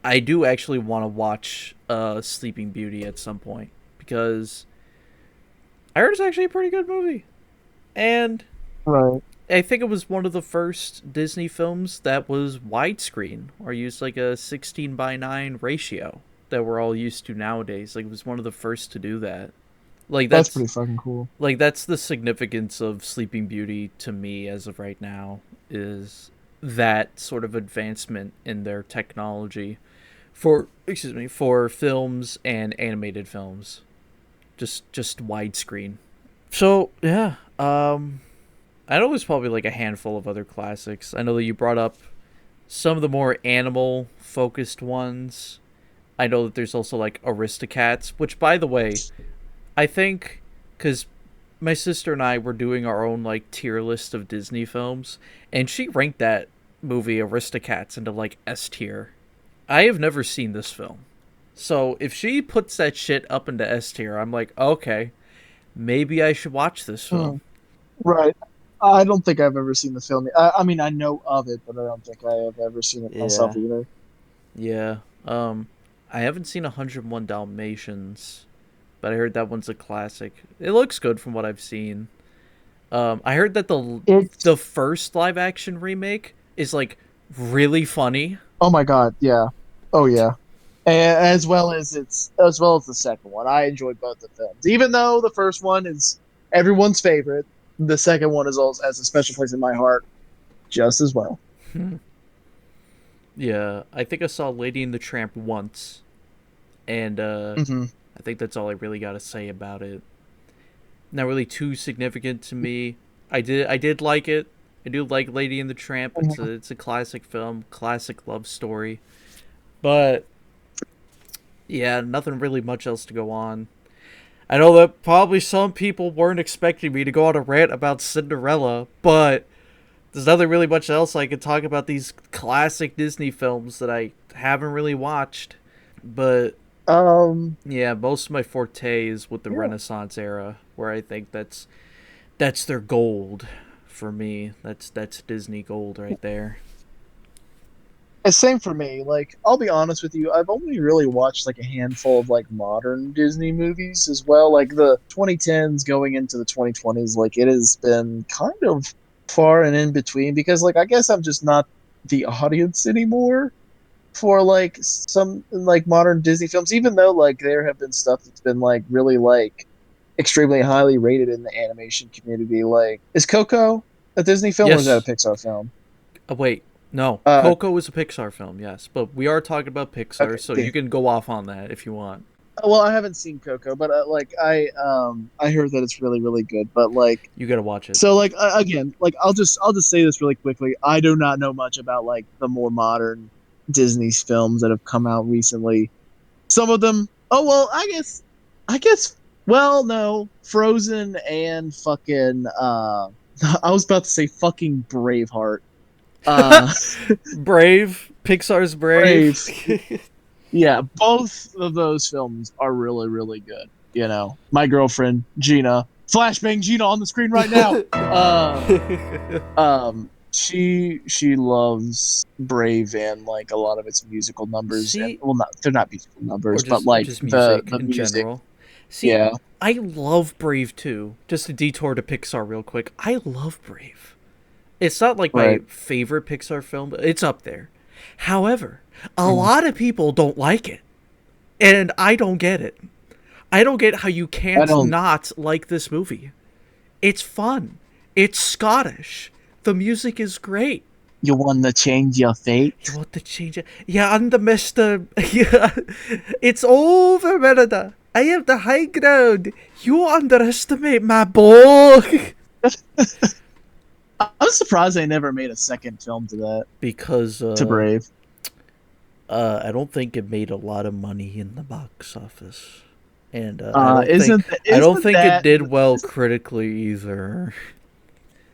I do actually want to watch Sleeping Beauty at some point because I heard it's actually a pretty good movie, and Right. I think it was one of the first Disney films that was widescreen or used like a 16:9 ratio that we're all used to nowadays. Like it was one of the first to do that. Like That's that's pretty fucking cool. like that's the significance of Sleeping Beauty to me as of right now is that sort of advancement in their technology for films and animated films. Just widescreen. So, yeah, I know there's probably like a handful of other classics. I know that you brought up some of the more animal focused ones. I know that there's also like Aristocats, which by the way, I think cuz my sister and I were doing our own like tier list of Disney films and she ranked that movie Aristocats into like S tier. I have never seen this film. So if she puts that shit up into S tier, I'm like, okay, maybe I should watch this Hmm. film. Right. I don't think I've ever seen the film. I mean, I know of it, but I don't think I have ever seen it myself Yeah. either. Yeah. I haven't seen 101 Dalmatians, but I heard that one's a classic. It looks good from what I've seen. I heard that It's the first live action remake is like really funny. oh my god, yeah, oh yeah, as well as the second one. I enjoyed both the films, even though the first one is everyone's favorite. The second one is also has a special place in my heart, just as well. Yeah, I think I saw Lady and the Tramp once, and Hmm. I think that's all I really got to say about it. Not really too significant to me. I did like it. I do like Lady and the Tramp. It's a classic film, classic love story. But yeah, nothing really much else to go on. I know that probably some people weren't expecting me to go on a rant about Cinderella, but there's nothing really much else I could talk about these classic Disney films that I haven't really watched. But yeah, most of my forte is with the Yeah. Renaissance era, where I think that's their gold for me. That's Disney gold right there. It's same for me. Like, I'll be honest with you, I've only really watched like a handful of like modern Disney movies as well. Like the 2010s going into the 2020s, like it has been kind of far and in between because like I guess I'm just not the audience anymore for like some like modern Disney films, even though like there have been stuff that's been like really like extremely highly rated in the animation community. Like, is Coco a Disney film or is that a Yes. Pixar film? Wait. No, Uh, Coco is a Pixar film, yes, but we are talking about Pixar, so okay. you can go off on that if you want. Well, I haven't seen Coco, but like I heard that it's really really good. But like You gotta watch it. so like again like I'll just say this really quickly. I do not know much about like the more modern Disney films that have come out recently. Some of them. Oh well, I guess. Well, no, Frozen and fucking. I was about to say fucking Braveheart. Uh, Brave, Pixar's Brave. Brave. Yeah, both of those films are really, really good. You know, my girlfriend Gina, flashbang Gina on the screen right now. She loves Brave and like a lot of its musical numbers, and See, well, not they're not musical or numbers, but just like music the in music. general. See, Yeah, I love Brave too. Just a detour to Pixar real quick. I love Brave. It's not like my right. favorite Pixar film, but it's up there. However, a Mm. lot of people don't like it, and I don't get it. I don't get how you I can't don't. not like this movie. It's fun. It's Scottish. The music is great. You want to change your You fate? want to change it? Yeah, I'm the Mister. Yeah, it's over, Merida. I have the high ground. You underestimate my boy. I'm surprised they never made a second film to that Because to Brave. I don't think it made a lot of money in the box office, and I don't think I don't Isn't think it that did well critically either.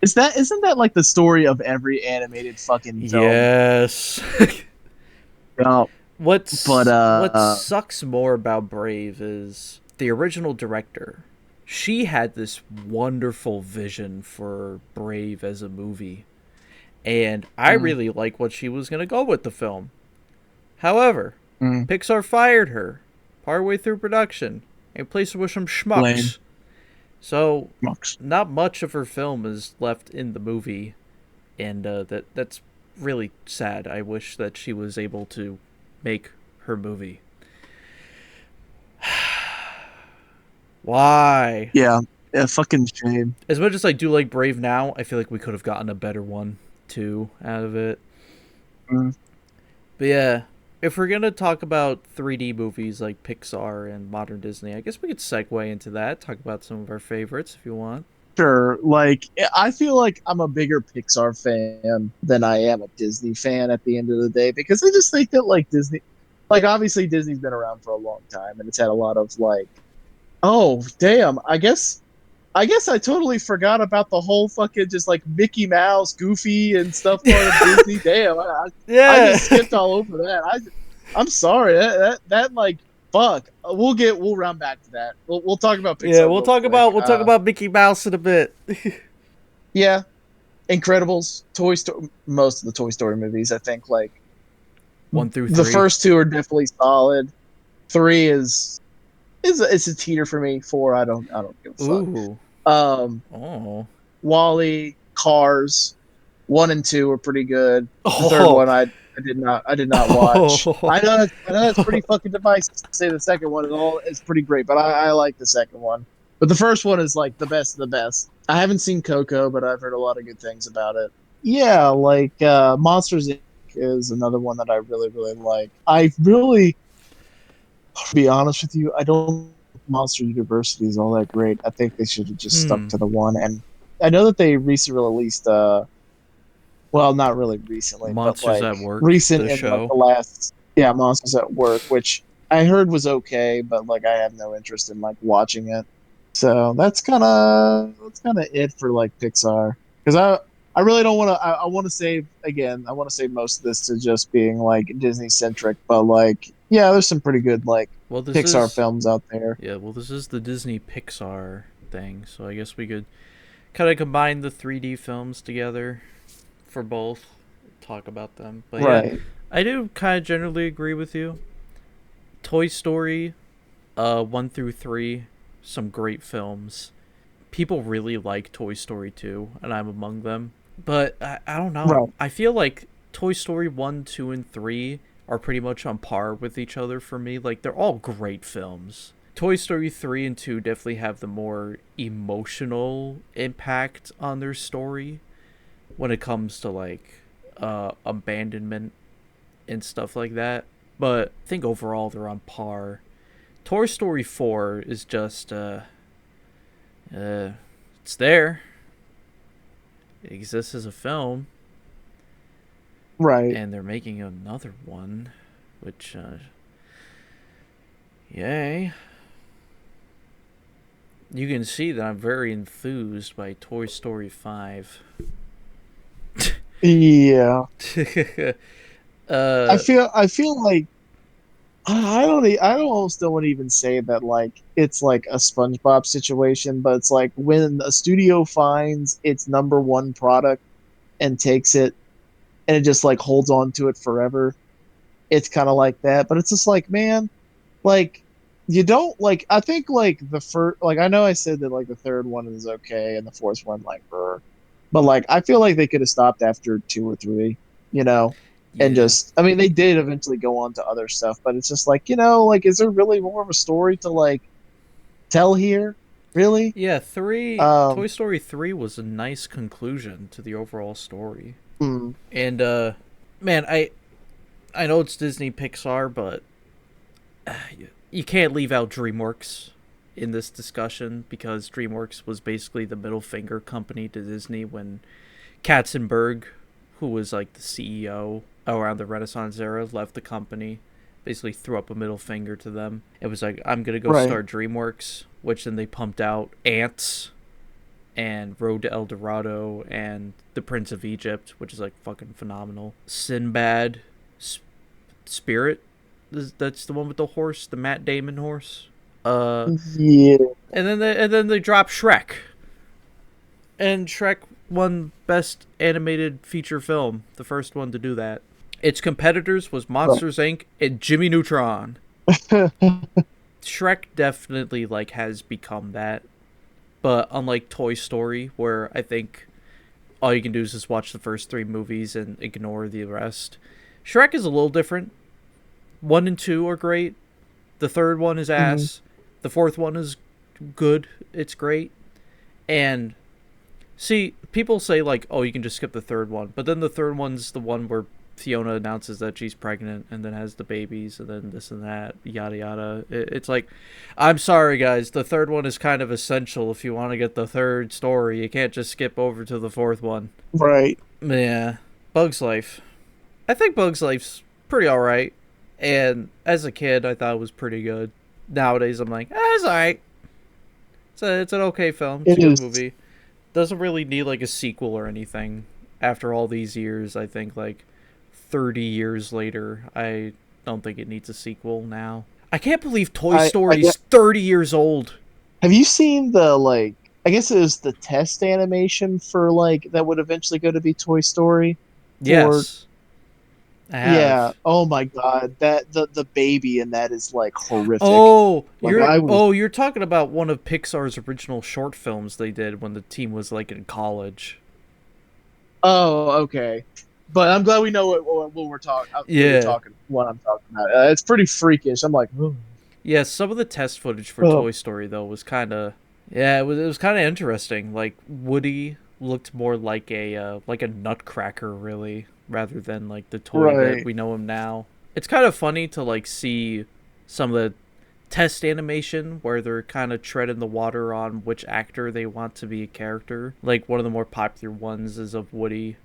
isn't that like the story of every animated fucking film? Yes. Yeah, but What sucks more about Brave is the original director. She had this wonderful vision for Brave as a movie, and I mm, really like what she was gonna go with the film. However, mm, Pixar fired her partway through production and replaced her with some lame. schmucks. So, Much. not much of her film is left in the movie, and that's really sad. I wish that she was able to make her movie. Why? Yeah, yeah, fucking shame. As much as I do like Brave now, I feel like we could have gotten a better one too out of it. Mm. But yeah, if we're gonna talk about 3D movies like Pixar and modern Disney, I guess we could segue into that. Talk about some of our favorites if you want. Sure. Like, I feel like I'm a bigger Pixar fan than I am a Disney fan at the end of the day because I just think that like Disney, like obviously Disney's been around for a long time and it's had a lot of like, oh damn, I guess I totally forgot about the whole fucking just like Mickey Mouse, Goofy, and stuff part of Disney. Damn, I Yeah. just skipped all over that. I'm sorry. That like fuck. We'll round back to that. We'll talk about Yeah, Pixar real quick. we'll talk about Mickey Mouse in a bit. Yeah, Incredibles, Toy Story. Most of the Toy Story movies, I think, like One through the three. first two are definitely solid. Three is it's a teeter for me. Four, I don't give a fuck. Ooh. Um, Oh. Wally, Cars, one and two are pretty good. The third Oh. one I did not watch. Oh. I know that's pretty fucking divisive to say the second one is pretty great, but I like the second one. But the first one is like the best of the best. I haven't seen Coco, but I've heard a lot of good things about it. Yeah, like Monsters Inc. is another one that I really, really like. I really, to be honest with you, I don't think Monster University is all that great. I think they should have just stuck Hmm. to the one. And I know that they recently released well, not really recently, but Monsters like at Work, recent the in like the show. last, yeah, Monsters at Work, which I heard was okay, but like I have no interest in like watching it. So that's kind of it for like Pixar because I really don't want to. I want to save again. I want to save most of this to just being like Disney centric, but like yeah, there's some pretty good like Well, this Pixar is films out there. yeah. Well, this is the Disney Pixar thing, so I guess we could kind of combine the 3D films together for both. Talk about them, but yeah, Right. I do kind of generally agree with you. Toy Story, 1 through 3, some great films. People really like Toy Story 2, and I'm among them. But I don't know. Right. I feel like Toy Story 1, 2, and 3 are pretty much on par with each other for me. Like, they're all great films. Toy Story 3 and 2 definitely have the more emotional impact on their story when it comes to, like, abandonment and stuff like that. But I think overall they're on par. Toy Story 4 is just, it's there. It exists as a film, Right. and they're making another one, which, yay. You can see that I'm very enthused by Toy Story 5. Yeah. I uh, feel I feel like I almost don't want to even say that like it's like a SpongeBob situation, but it's like when a studio finds its number one product and takes it and it just like holds on to it forever. It's kind of like that, but it's just like, man, like you don't like I think like the first like I know I said that like the third one is okay and the fourth one like but like I feel like they could have stopped after two or three, you know, and yeah. just I mean they did eventually go on to other stuff, but it's just like, like is there really more of a story to like tell here? Really? Yeah, 3. Um Toy Story 3 was a nice conclusion to the overall story. mm, And, man, I know it's Disney Pixar, but you can't leave out DreamWorks in this discussion because DreamWorks was basically the middle finger company to Disney when Katzenberg, who was like the CEO around the Renaissance era, left the company. Basically threw up a middle finger to them. It was like, I'm gonna go right. start DreamWorks, which then they pumped out Ants and Road to El Dorado and The Prince of Egypt, which is like fucking phenomenal. Sinbad, Spirit, that's the one with the horse, the Matt Damon horse. Uh, Yeah. and then they dropped Shrek, and Shrek won Best Animated Feature Film, the first one to do that. Its competitors was Monsters Inc. and Jimmy Neutron. Shrek definitely like has become that. but unlike Toy Story, where I think all you can do is just watch the first three movies and ignore the rest, Shrek is a little different. 1 and 2 are great. The third one is Hmm. ass. The fourth one is good. It's great. And see, people say like, "Oh, you can just skip the third one," but then the third one's the one where Fiona announces that she's pregnant and then has the babies and then this and that, yada yada. It's like, I'm sorry guys, the third one is kind of essential if you want to get the third story. You can't just skip over to the fourth one. Right. Yeah, Bug's Life. I think Bug's Life's pretty all right, and as a kid, I thought it was pretty good. Nowadays, I'm like, it's all right. It's an okay film. It's a It good is. movie. Doesn't really need like a sequel or anything. After all these years, I think like 30 years later, I don't think it needs a sequel now. I can't believe Toy I Story's get. 30 years old. Have you seen the like? I guess it was the test animation for like that would eventually go to be Toy Story. For Yes, I yeah. have. Oh my God, that the baby in that is like horrific. Oh, Like I was. you're talking about one of Pixar's original short films they did when the team was like in college. Oh, okay. But I'm glad we know what we're talking. What you're Yeah. talking. What I'm talking about. It's pretty freakish. I'm like, oh, Yeah, some of the test footage for oh, Toy Story though was kind of yeah, it was kind of interesting. Like Woody looked more like a nutcracker really rather than like the toy that right. we know him now. It's kind of funny to like see some of the test animation where they're kind of treading the water on which actor they want to be a character. Like one of the more popular ones is of Woody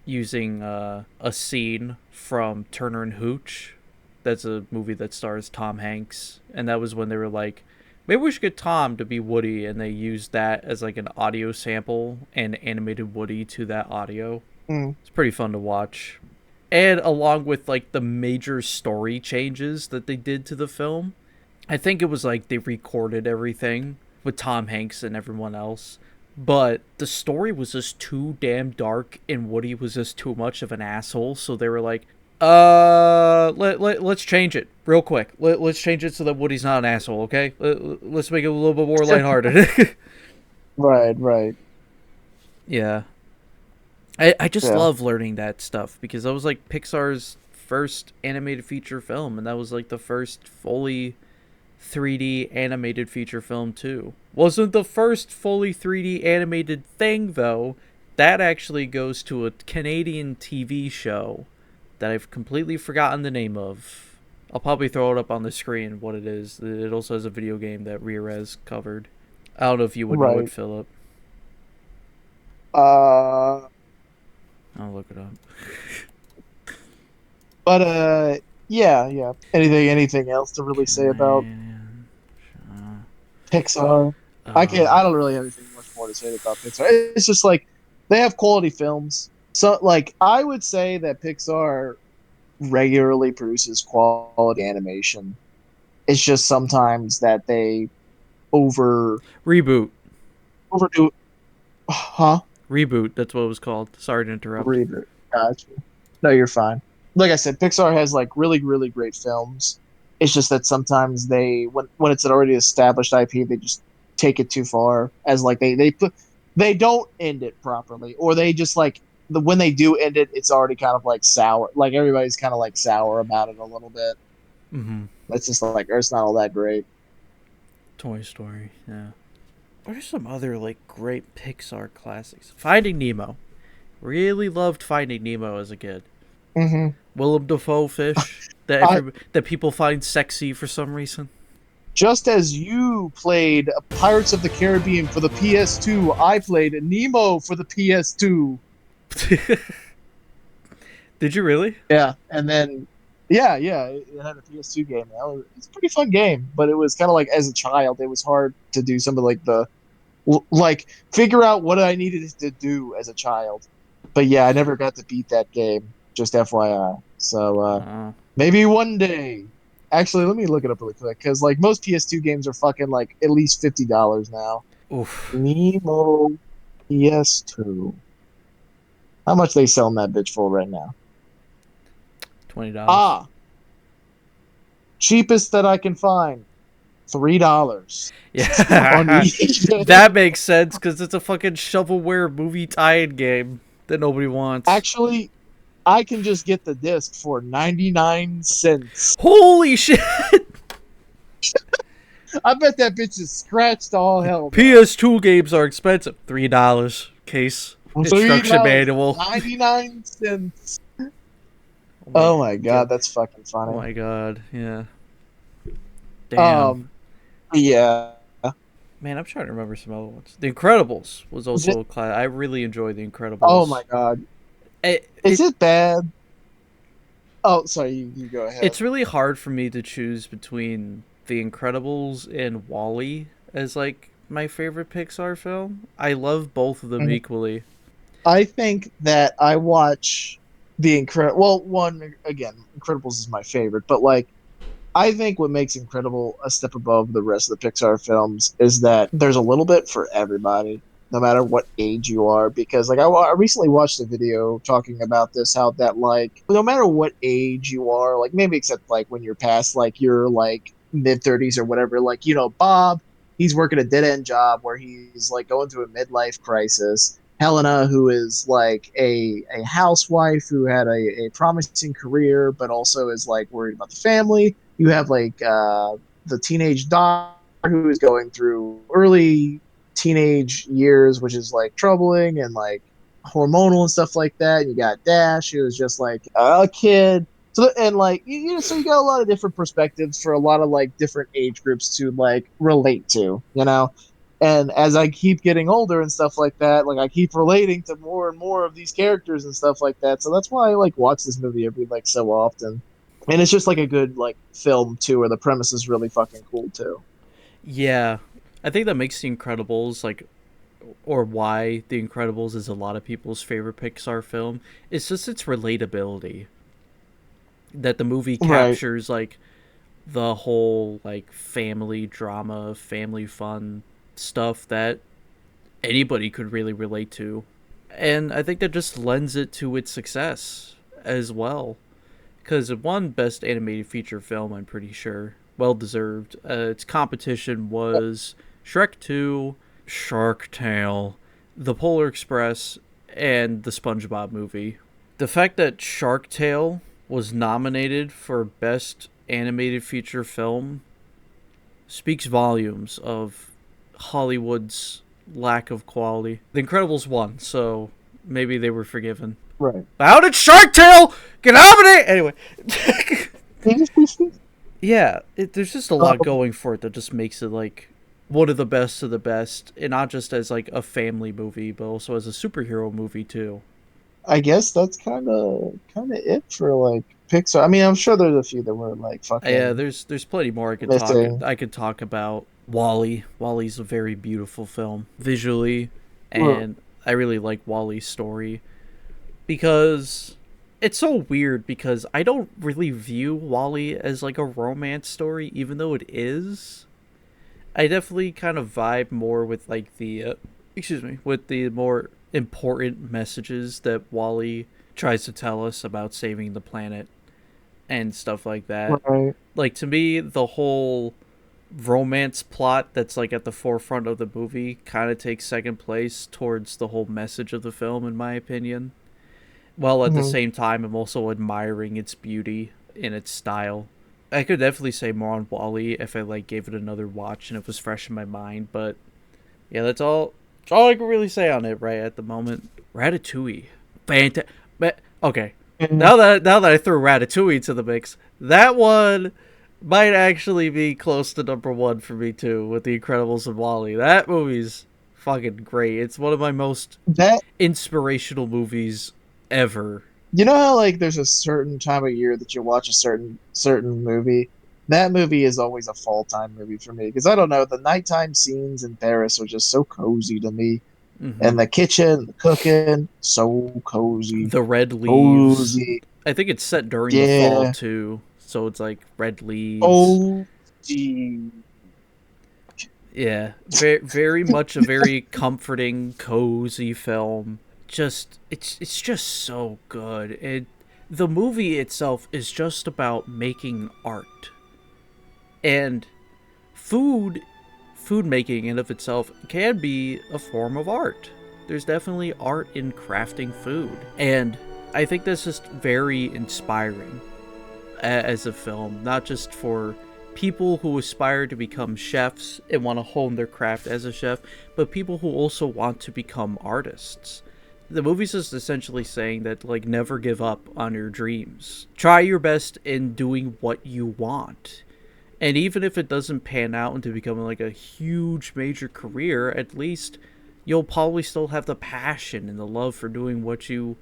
using a scene from Turner and Hooch. That's a movie that stars Tom Hanks, and that was when they were like, maybe we should get Tom to be Woody, and they used that as like an audio sample and animated Woody to that audio. Mm, It's pretty fun to watch. And along with like the major story changes that they did to the film, I think it was like they recorded everything with Tom Hanks and everyone else. But the story was just too damn dark and Woody was just too much of an asshole, so they were like, let's change it real quick. Let's change it so that Woody's not an asshole, okay? Let's make it a little bit more lighthearted. right. Right. Yeah. I just Yeah. love learning that stuff because that was like Pixar's first animated feature film, and that was like the first fully 3D animated feature film too. Wasn't the first fully 3D animated thing though. That actually goes to a Canadian TV show that I've completely forgotten the name of. I'll probably throw it up on the screen what it is. It also has a video game that Rearez covered. I don't know if you would know it, Right. Philip. Uh. I'll look it up. But yeah, yeah. Anything else to really say about Canadian. Pixar? I can't. Uh, I don't really have anything much more to say about Pixar. It's just like they have quality films. So like I would say that Pixar regularly produces quality animation. It's just sometimes that they over Reboot. overdo. Huh? Reboot. That's what it was called. Sorry to interrupt. Reboot. Gotcha. No, you're fine. Like I said, Pixar has like really great films. It's just that sometimes they when it's an already established IP, they just take it too far. As like they don't end it properly, or they just like when they do end it, it's already kind of like sour. Like everybody's kind of like sour about it a little bit. Mm-hmm. It's just like it's not all that great. Toy Story. Yeah. What are some other like great Pixar classics? Finding Nemo. Really loved Finding Nemo as a kid. Hmm. Willem Dafoe fish I that people find sexy for some reason. just as you played Pirates of the Caribbean for the PS2, I played Nemo for the PS2. Did you really? Yeah, and then yeah, it had a PS2 game. It's a pretty fun game, but it was kind of like as a child, it was hard to do some of like the like figure out what I needed to do as a child. But yeah, I never got to beat that game. Just FYI. So Uh, maybe one day. Actually, let me look it up really quick because like most PS2 games are fucking like at least $50 now. oof. Nemo PS2. How much they selling that bitch for right now? $20. Ah, cheapest that I can find. $3 on Yeah, eBay. that makes sense because it's a fucking shovelware movie tie-in game that nobody wants. Actually, I can just get the disc for 99 cents. Holy shit! I bet that bitch is scratched to all hell, bro. PS2 games are expensive. $3 case instruction $3, manual. 99 cents. Oh my Oh my god. god, that's fucking Oh funny. my god. Yeah. Damn. Um, yeah. Man, I'm trying to remember some other ones. The Incredibles was Is it? also a class. I really enjoy The Oh my Incredibles. god. Is It it bad? Oh, sorry. You go ahead. it's really hard for me to choose between The Incredibles and Wall-E as like my favorite Pixar film. I love both of them Mhm. equally. I think that I watch the Incredible. Well, one again, Incredibles is my favorite, but like I think what makes Incredible a step above the rest of the Pixar films is that there's a little bit for everybody, no matter what age you are. Because like I recently watched a video talking about this, how that like no matter what age you are, like maybe except like when you're past like your like mid 30s or whatever, like Bob, he's working a dead end job where he's like going through a midlife crisis. Helena, who is like a housewife who had a promising career, but also is like worried about the family. You have like the teenage daughter who is going through early teenage years, which is like troubling and like hormonal and stuff like that. And you got Dash, who is just like a kid. So and like so you got a lot of different perspectives for a lot of like different age groups to like relate to, And as I keep getting older and stuff like that, like I keep relating to more and more of these characters and stuff like that. So that's why I like watch this movie every like so often. And it's just like a good like film too, where the premise is really fucking cool too. Yeah. I think that makes The Incredibles like or why The Incredibles is a lot of people's favorite Pixar film. It's just its relatability. That the movie Right. captures like the whole like family drama, family fun stuff that anybody could really relate to. And I think that just lends it to its success as well. Because it won Best Animated Feature Film, I'm pretty sure. Well deserved. Its competition was Shrek 2, Shark Tale, The Polar Express, and the SpongeBob movie. The fact that Shark Tale was nominated for Best Animated Feature Film speaks volumes of Hollywood's lack of quality. The Incredibles won, so maybe they were forgiven. Right. How did Shark Tale get nominated? Anyway. Yeah, there's just a lot um, going for it that just makes it like one of the best of the best, and not just as like a family movie, but also as a superhero movie too. I guess that's kind of it for like Pixar. I mean, I'm sure there's a few that were like Yeah, fucking there's plenty more I could talk. missing. I could talk about Wally. Wally's a very beautiful film visually, Well, and I really like Wally's story because it's so weird because I don't really view Wally as like a romance story, even though it is. I definitely kind of vibe more with like the with the more important messages that Wally tries to tell us about saving the planet and stuff like that. right. Like to me, the whole romance plot that's like at the forefront of the movie kind of takes second place towards the whole message of the film, in my opinion. While at the Mhm. same time, I'm also admiring its beauty and its style. I could definitely say more on Wally if I like gave it another watch and it was fresh in my mind, but yeah, that's all I can really say on it right at the moment. Ratatouille, fantastic. But okay, Yeah. now that I threw Ratatouille to the mix, that one might actually be close to number one for me too, with The Incredibles and Wally. That movie's fucking great. It's one of my most That inspirational movies ever. how like there's a certain time of year that you watch a certain movie. That movie is always a fall time movie for me because I don't know, the nighttime scenes in Paris are just so cozy to me. Mm-hmm. And the kitchen, the cooking, so cozy, The red leaves. cozy. I think it's set during the fall Yeah, too, so it's like red leaves. cozy. Yeah, very much a very comforting, cozy film. Just it's just so good. The movie itself is just about making art. And food making in of itself can be a form of art. There's definitely art in crafting food, and I think that's just very inspiring as a film, not just for people who aspire to become chefs and want to hone their craft as a chef, but people who also want to become artists. The movie's just essentially saying that, like, never give up on your dreams. Try your best in doing what you want. And even if it doesn't pan out into becoming like a huge major career, at least you'll probably still have the passion and the love for doing what you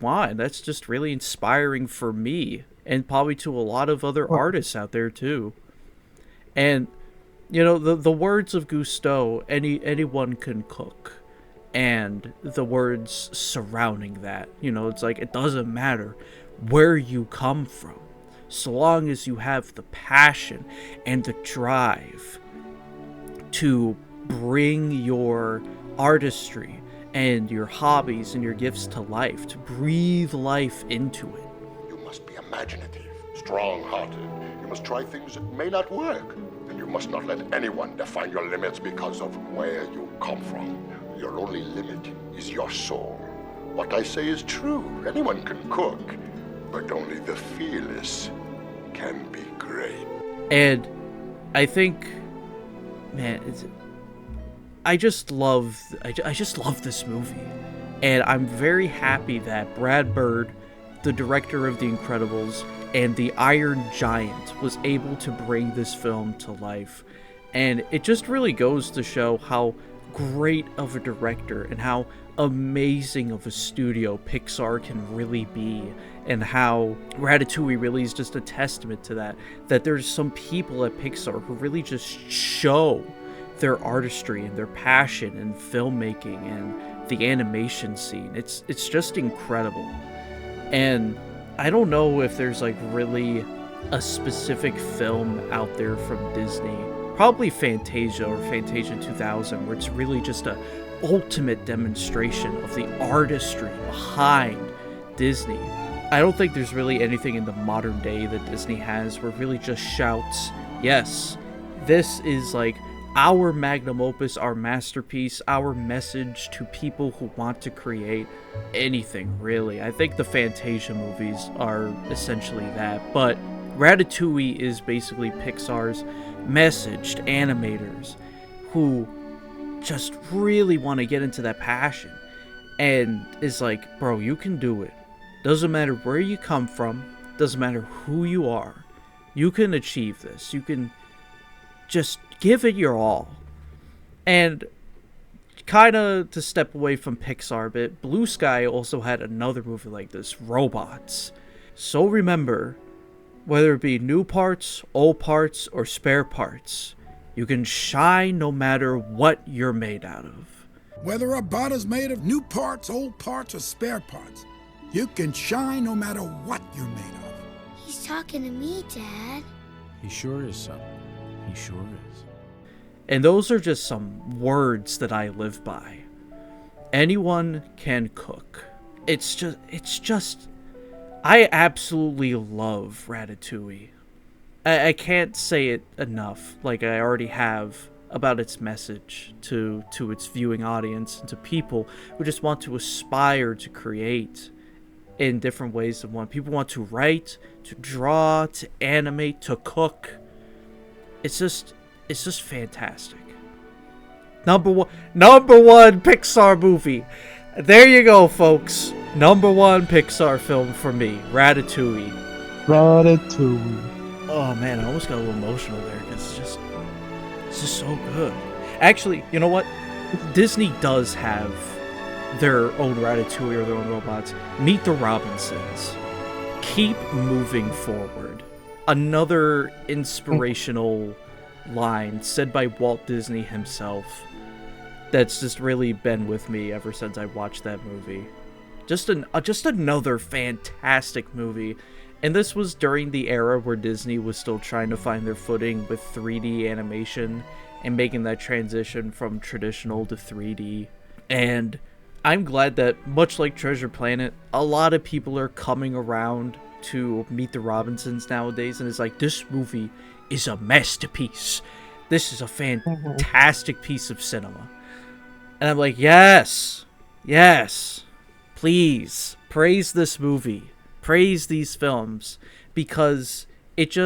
want. And that's just really inspiring for me, and probably to a lot of other artists out there too. And the words of Gusteau, anyone can cook, and the words surrounding that, it's like, it doesn't matter where you come from, so long as you have the passion and the drive to bring your artistry and your hobbies and your gifts to life, to breathe life into it. You must be imaginative, strong-hearted. You must try things that may not work. And you must not let anyone define your limits because of where you come from. Your only limit is your soul. What I say is true. Anyone can cook, but only the fearless can be great. And I think, man, I just love this movie, and I'm very happy that Brad Bird, the director of The Incredibles, and the Iron Giant, was able to bring this film to life. And it just really goes to show how great of a director and how amazing of a studio Pixar can really be, and how Ratatouille really is just a testament to that there's some people at Pixar who really just show their artistry and their passion in filmmaking and the animation scene. It's just incredible. And I don't know if there's like really a specific film out there from Disney, probably Fantasia or Fantasia 2000, where it's really just a ultimate demonstration of the artistry behind Disney. I don't think there's really anything in the modern day that Disney has where it really just shouts, yes, this is like our magnum opus, our masterpiece, our message to people who want to create anything, really. I think the Fantasia movies are essentially that, but Ratatouille is basically Pixar's message to animators who just really want to get into that passion, and is like, bro, you can do it. Doesn't matter where you come from, doesn't matter who you are, you can achieve this. You can just give it your all. And kind of to step away from Pixar a bit, Blue Sky also had another movie like this, Robots. So remember, whether it be new parts, old parts, or spare parts, you can shine no matter what you're made out of. Whether a bot is made of new parts, old parts, or spare parts, you can shine no matter what you're made of. He's talking to me, Dad. He sure is, son. He sure is. And those are just some words that I live by. Anyone can cook. It's just, I absolutely love Ratatouille. I can't say it enough, like I already have, about its message to its viewing audience and to people who just want to aspire to create in different ways than one. People want to write, to draw, to animate, to cook. It's just fantastic. Number one Pixar movie. There you go, folks. Number one Pixar film for me, Ratatouille. Ratatouille. Oh man, I almost got a little emotional there because it's just so good. Actually, you know what? Disney does have their own Ratatouille or their own robots. Meet the Robinsons. Keep moving forward. Another inspirational line said by Walt Disney himself that's just really been with me ever since I watched that movie. Just another fantastic movie. And this was during the era where Disney was still trying to find their footing with 3D animation and making that transition from traditional to 3D. And I'm glad that, much like Treasure Planet, a lot of people are coming around to Meet the Robinsons nowadays, and it's like, this movie is a masterpiece. This is a fantastic piece of cinema. And I'm like, yes, please praise this movie, praise these films, because it's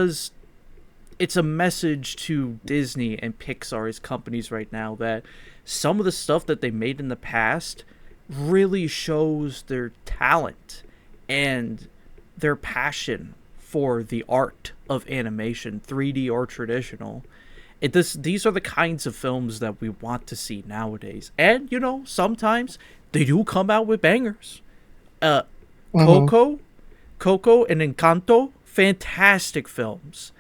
a message to Disney and Pixar as companies right now that some of the stuff that they made in the past really shows their talent and their passion for the art of animation, 3D or traditional. These are the kinds of films that we want to see nowadays. And, sometimes they do come out with bangers. Coco and Encanto, fantastic films.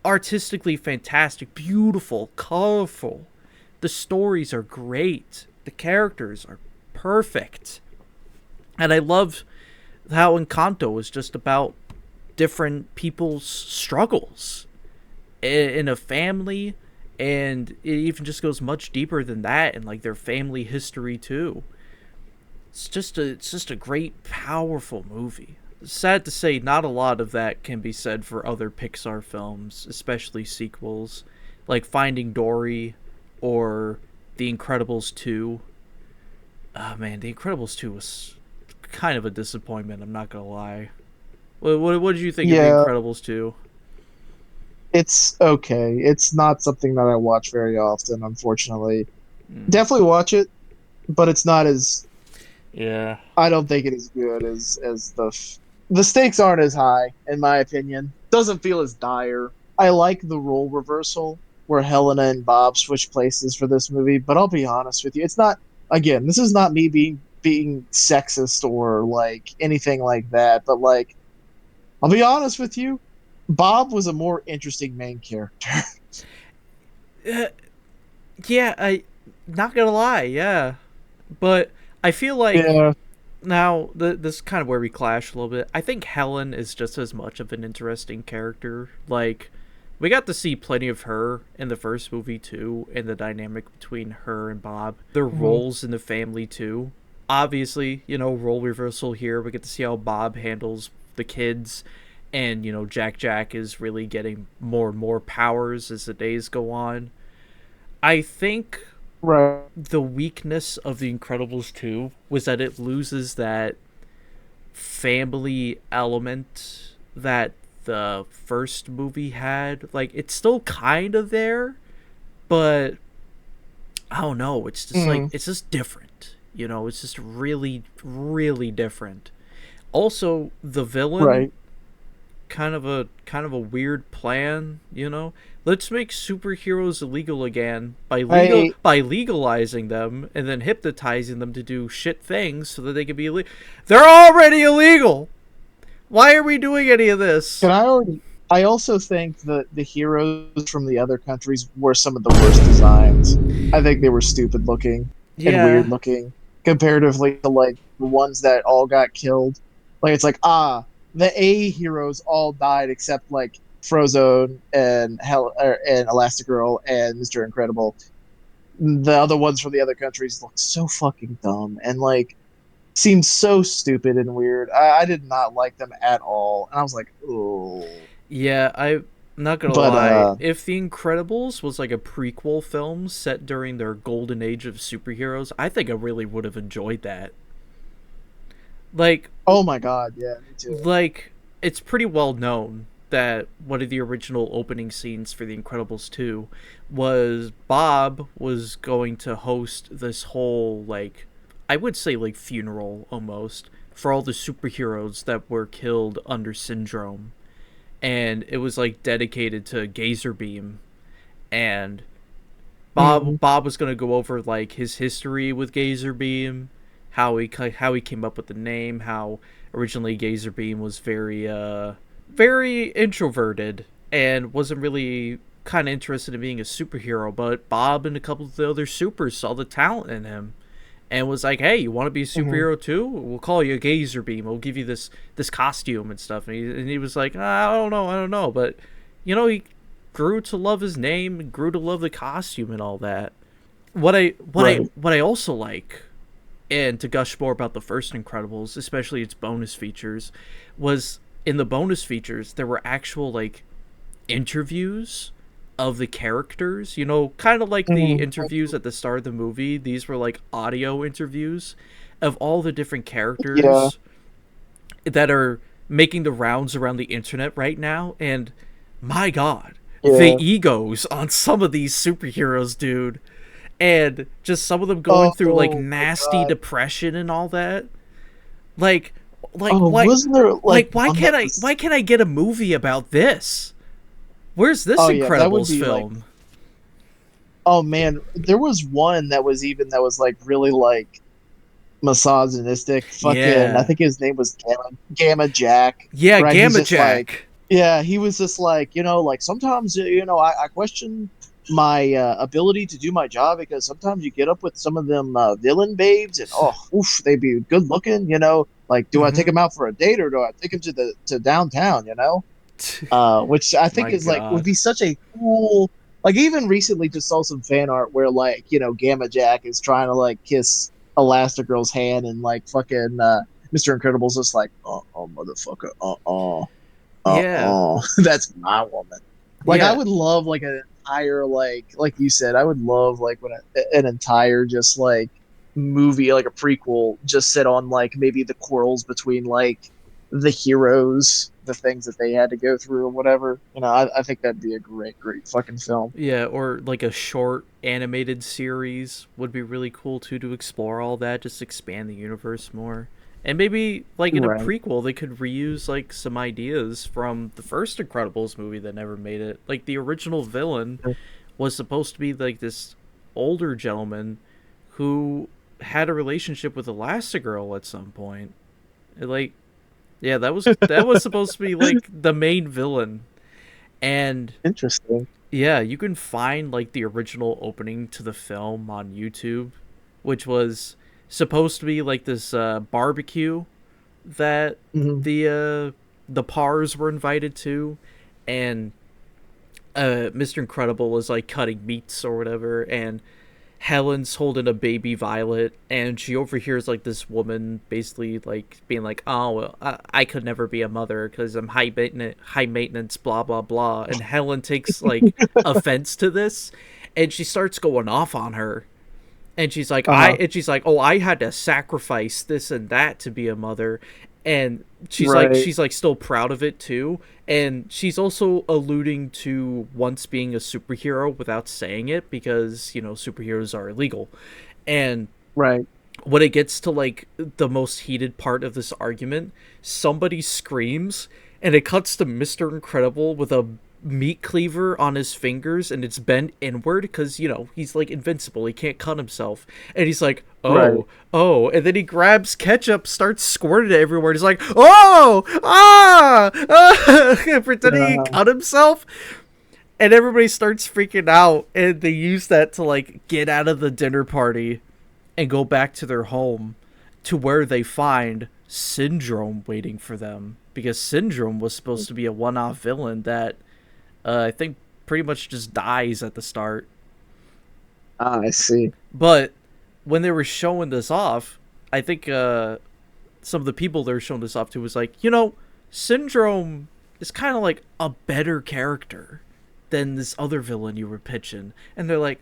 Artistically fantastic, beautiful, colorful. The stories are great. The characters are perfect. And I love how Encanto is just about different people's struggles in a family, and it even just goes much deeper than that, and like their family history too. It's just a great, powerful movie. Sad to say, not a lot of that can be said for other Pixar films, especially sequels, like Finding Dory or The Incredibles 2. Oh man, The Incredibles 2 was kind of a disappointment, I'm not gonna lie. What did you think of The Incredibles 2? It's okay. It's not something that I watch very often, unfortunately. Definitely watch it, but it's not as... Yeah. I don't think it is good as the stakes aren't as high, in my opinion. Doesn't feel as dire. I like the role reversal where Helena and Bob switch places for this movie, but I'll be honest with you, it's not... Again, this is not me being sexist or like anything like that, but like, I'll be honest with you, Bob was a more interesting main character. Yeah, I not gonna lie, yeah, but I feel like now this is kind of where we clash a little bit. I think Helen is just as much of an interesting character. Like, we got to see plenty of her in the first movie too, and the dynamic between her and Bob, their roles in the family too. Obviously, role reversal here. We get to see how Bob handles the kids. And, Jack is really getting more and more powers as the days go on. I think the weakness of The Incredibles 2 was that it loses that family element that the first movie had. Like, it's still kind of there, but I don't know. It's just it's just different. It's just really, really different. Also, the villain... Right. Kind of a weird plan, Let's make superheroes illegal again by legalizing them and then hypnotizing them to do shit things so that they can be illegal. They're already illegal. Why are we doing any of this? I also think that the heroes from the other countries were some of the worst designs. I think they were stupid looking and weird looking comparatively to like the ones that all got killed. Like, it's like, the A heroes all died except like Frozone and Elastigirl and Mr. Incredible. The other ones from the other countries look so fucking dumb and like seemed so stupid and weird. I did not like them at all, and I was like, oh. Yeah, I'm not gonna lie. If The Incredibles was like a prequel film set during their golden age of superheroes, I think I really would have enjoyed that. Like, oh my god, yeah, me too. Like, it's pretty well known that one of the original opening scenes for The Incredibles 2 was Bob was going to host this whole, like, I would say, like, funeral, almost, for all the superheroes that were killed under Syndrome. And it was, like, dedicated to Gazer Beam. And Bob was going to go over, like, his history with Gazer Beam, how he came up with the name, how originally Gazer Beam was very introverted and wasn't really kind of interested in being a superhero, but Bob and a couple of the other supers saw the talent in him and was like, hey, you want to be a superhero too? We'll call you a Gazer Beam. We'll give you this costume and stuff. And he was like, I don't know. But, he grew to love his name and grew to love the costume and all that. What I also like, and to gush more about the first Incredibles, especially its bonus features, was in the bonus features, there were actual, like, interviews of the characters, you know, kind of like the interviews at the start of the movie. These were like audio interviews of all the different characters that are making the rounds around the internet right now. And my God, the egos on some of these superheroes, dude. And just some of them going through like nasty depression and all that. Like why wasn't there why can't I get a movie about this? Where's this Incredibles film? Oh man, there was one that was like really like misogynistic. Fucking, I think his name was Gamma Jack. Yeah, right? Gamma Jack. Like, he was just like, like sometimes I question my ability to do my job because sometimes you get up with some of them villain babes and they be good looking. Like do I take them out for a date or do I take them to downtown? Which I think is like would be such a cool. Like even recently, just saw some fan art where like Gamma Jack is trying to like kiss Elastigirl's hand and like fucking Mr. Incredible's just like motherfucker that's my woman. Like I would love like an entire like you said I would love like when an entire just like movie like a prequel just set on like maybe the quarrels between like the heroes, the things that they had to go through or whatever. I think that'd be a great fucking film. Yeah, or like a short animated series would be really cool too, to explore all that, just expand the universe more. And maybe like in a prequel they could reuse like some ideas from the first Incredibles movie that never made it. Like the original villain was supposed to be like this older gentleman who had a relationship with Elastigirl at some point. That was supposed to be like the main villain. And interesting. Yeah, you can find like the original opening to the film on YouTube, which was supposed to be like this barbecue that the Pars were invited to, and Mr. Incredible was like cutting meats or whatever, and Helen's holding a baby Violet, and she overhears like this woman basically like being like, "Oh, well, I could never be a mother because I'm high maintenance, blah blah blah." And Helen takes like offense to this, and she starts going off on her, and she's like, "Oh, I had to sacrifice this and that to be a mother," and she's like still proud of it too. And she's also alluding to once being a superhero without saying it because, superheroes are illegal. And when it gets to like the most heated part of this argument, somebody screams and it cuts to Mr. Incredible with a meat cleaver on his fingers and it's bent inward because he's like invincible, he can't cut himself, and he's like and then he grabs ketchup, starts squirting it everywhere, he's like pretending he cut himself, and everybody starts freaking out, and they use that to like get out of the dinner party and go back to their home, to where they find Syndrome waiting for them, because Syndrome was supposed to be a one-off villain that I think pretty much just dies at the start. I see. But when they were showing this off, I think some of the people they were showing this off to was like, Syndrome is kind of like a better character than this other villain you were pitching. And they're like,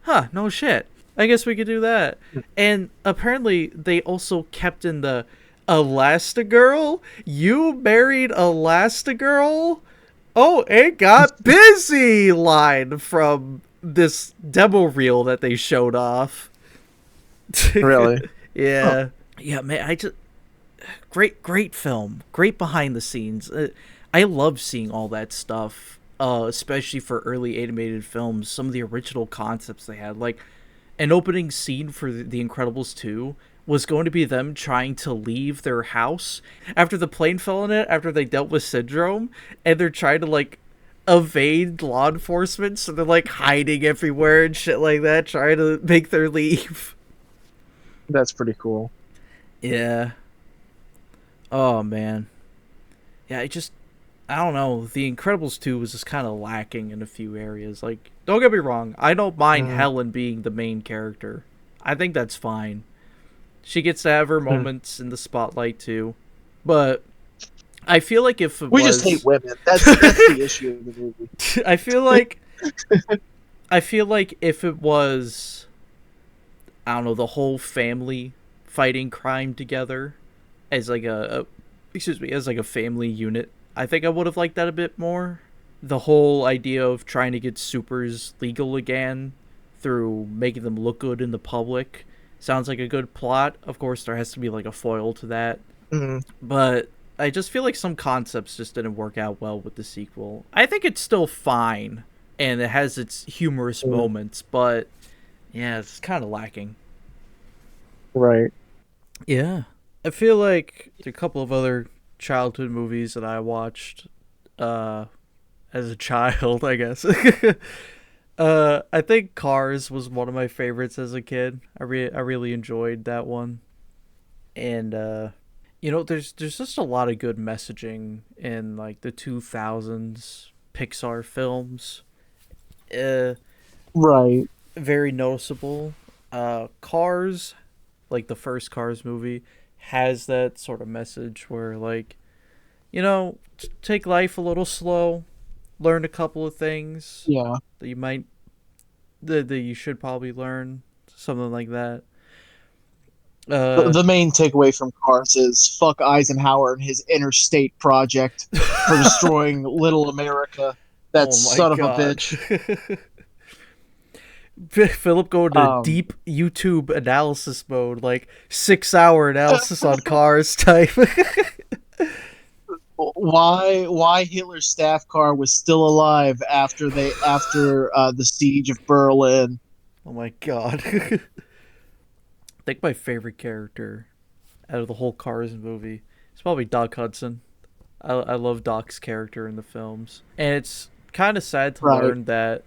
huh, no shit. I guess we could do that. And apparently they also kept in the Elastigirl? You married Elastigirl? Oh, it got busy line from this demo reel that they showed off. Really? Yeah. Yeah, man, great film. Great behind the scenes. I love seeing all that stuff, especially for early animated films. Some of the original concepts they had, like an opening scene for The Incredibles 2 was going to be them trying to leave their house after the plane fell in it, after they dealt with Syndrome, and they're trying to like evade law enforcement, so they're like hiding everywhere and shit like that, trying to make their leave. That's pretty cool. Yeah. Oh man. Yeah, I don't know, The Incredibles 2 was just kind of lacking in a few areas. Like, don't get me wrong, I don't mind Helen being the main character. I think that's fine. She gets to have her moments in the spotlight too, but I feel like if we just hate women, that's the issue of the movie. I feel like I feel like if it was, I don't know, the whole family fighting crime together as like as like a family unit, I think I would have liked that a bit more. The whole idea of trying to get supers legal again through making them look good in the public sounds like a good plot. Of course, there has to be like a foil to that, Mhm. but I just feel like some concepts just didn't work out well with the sequel. I think it's still fine and it has its humorous moments, but yeah, it's kind of lacking. Right. Yeah. I feel like a couple of other childhood movies that I watched uh as a child, I guess. I think Cars was one of my favorites as a kid. I really enjoyed that one. And there's just a lot of good messaging in like the 2000s Pixar films. Uh Right. Very noticeable. Cars, like the first Cars movie, has that sort of message where like, take life a little slow, learn a couple of things Yeah. that you might that you should probably learn, something like that. Uh The main takeaway from Cars is fuck Eisenhower and his interstate project for destroying Little America. That oh my son of a god. bitch. Philip going to Um, deep YouTube analysis mode, like 6 hour analysis on Cars type. why Hitler's staff car was still alive after the siege of Berlin. Oh my god. I think my favorite character out of the whole Cars movie is probably Doc Hudson. I love Doc's character in the films. And it's kind of sad to Right. learn that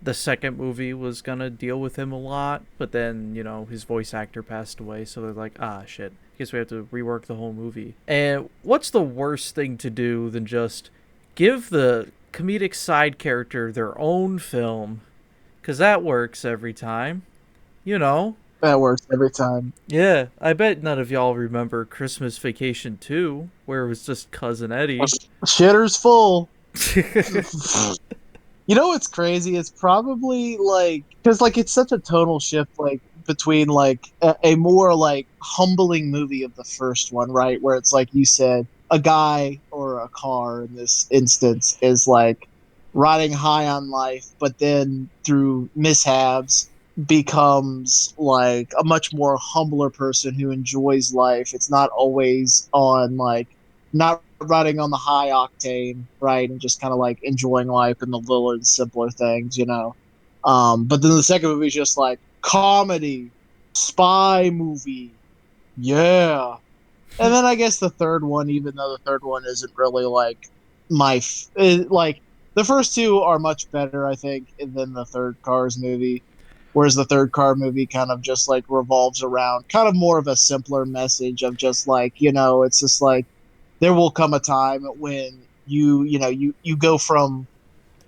the second movie was going to deal with him a lot, but then, his voice actor passed away, so they're like, shit. I guess we have to rework the whole movie. And what's the worst thing to do than just give the comedic side character their own film? Because that works every time. You know? That works every time. Yeah, I bet none of y'all remember Christmas Vacation 2, where it was just Cousin Eddie. Shitter's full. You know what's crazy? It's probably like because like it's such a tonal shift like between like a more like humbling movie of the first one, right? Where it's like you said, a guy or a car in this instance is like riding high on life, but then through mishaps becomes like a much more humbler person who enjoys life. It's not always on like not riding on the high octane, right, and just kind of like enjoying life and the little and simpler things, you know. But then the second movie is just like comedy, spy movie, yeah. And then I guess the third one, even though the third one isn't really like like the first two are much better, I think, than the third Cars movie. Whereas the third car movie kind of just like revolves around kind of more of a simpler message of just like, it's just like there will come a time when you go from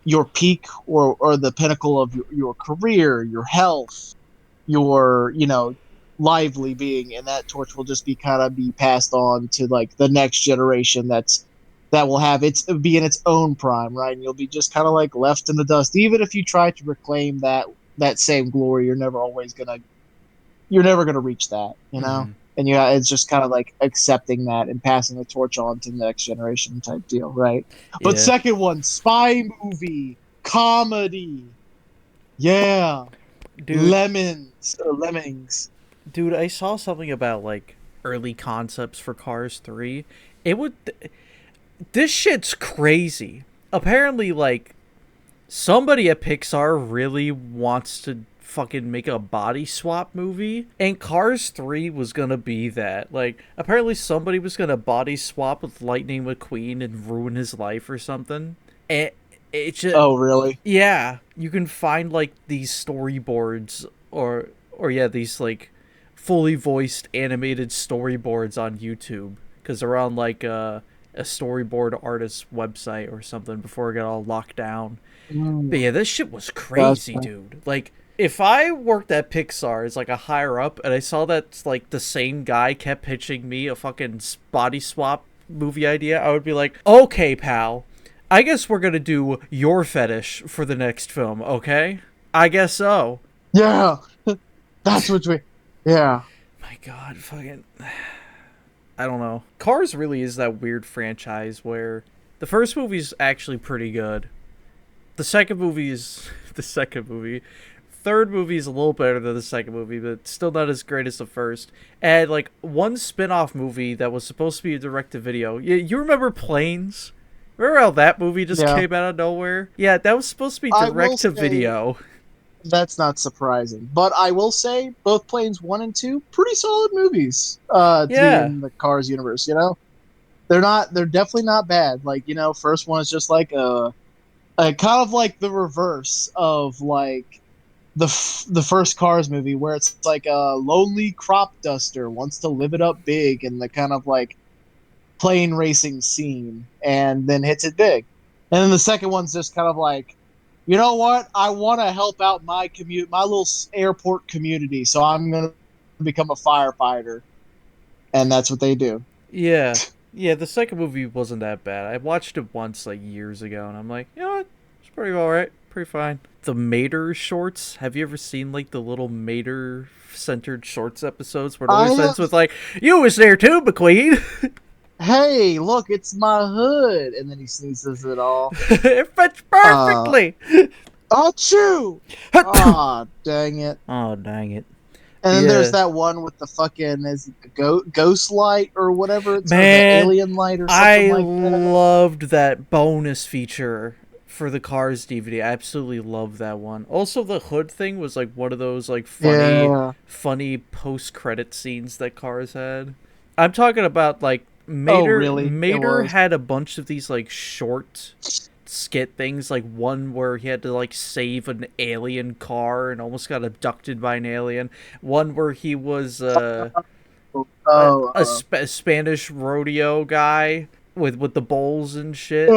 your peak or the pinnacle of your career, your health, your lively being, and that torch will just be passed on to like the next generation that will have be in its own prime, right? And you'll be just kind of like left in the dust. Even if you try to reclaim that same glory, you're never gonna reach that, you know. Mhm. And yeah, it's just kind of like accepting that and passing the torch on to the next generation type deal, right? But Yeah. second one, spy movie, comedy, yeah, Dude, lemmings. dude, I saw something about like early concepts for Cars 3. It would This shit's crazy. Apparently like somebody at Pixar really wants to fucking make a body swap movie, and Cars 3 was gonna be that. Like, apparently somebody was gonna body swap with Lightning McQueen and ruin his life or something. And it just, Oh, really? yeah, you can find like these storyboards or yeah, these like fully voiced animated storyboards on YouTube because they're on like a storyboard artist's website or something before it got all locked down. But yeah, this shit was crazy, Gotcha. dude. Like, if I worked at Pixar as like a higher up and I saw that like the same guy kept pitching me a fucking body swap movie idea, I would be like, okay, pal, I guess we're gonna do your fetish for the next film, okay? I guess so. Yeah, that's what we. Yeah. My God, fucking. I don't know. Cars really is that weird franchise where the first movie's actually pretty good. The second movie is the second movie. Third movie is a little better than the second movie, but still not as great as the first. And like one spin-off movie that was supposed to be a direct-to-video. You remember Planes? Remember how that movie just came out of nowhere? Yeah, that was supposed to be direct-to-video. That's not surprising, but I will say both Planes 1 and 2 pretty solid movies. To be in the Cars universe, they're definitely not bad. Like first one is just like a kind of like the reverse of like the first Cars movie, where it's like a lonely crop duster wants to live it up big in the kind of like plane racing scene, and then hits it big. And then the second one's just kind of like, you know what? I want to help out my little airport community, so I'm gonna become a firefighter, and that's what they do. Yeah, the second movie wasn't that bad. I watched it once like years ago, and I'm like, you know what? It's pretty alright, pretty fine. The Mater shorts. Have you ever seen like the little Mater centered shorts episodes where it always ends with like, "You was there too, McQueen." Hey, look, it's my hood, and then he sneezes it all. It fits perfectly. Achoo! Aw, dang it. Oh, dang it. And then there's that one with the fucking ghost light or whatever. It's the alien light or something like that. I loved that bonus feature for the Cars DVD. I absolutely loved that one. Also, the hood thing was like one of those like funny post-credit scenes that Cars had. I'm talking about like Mater had a bunch of these like short skit things, like one where he had to like save an alien car and almost got abducted by an alien. One where he was a Spanish rodeo guy with the bowls and shit.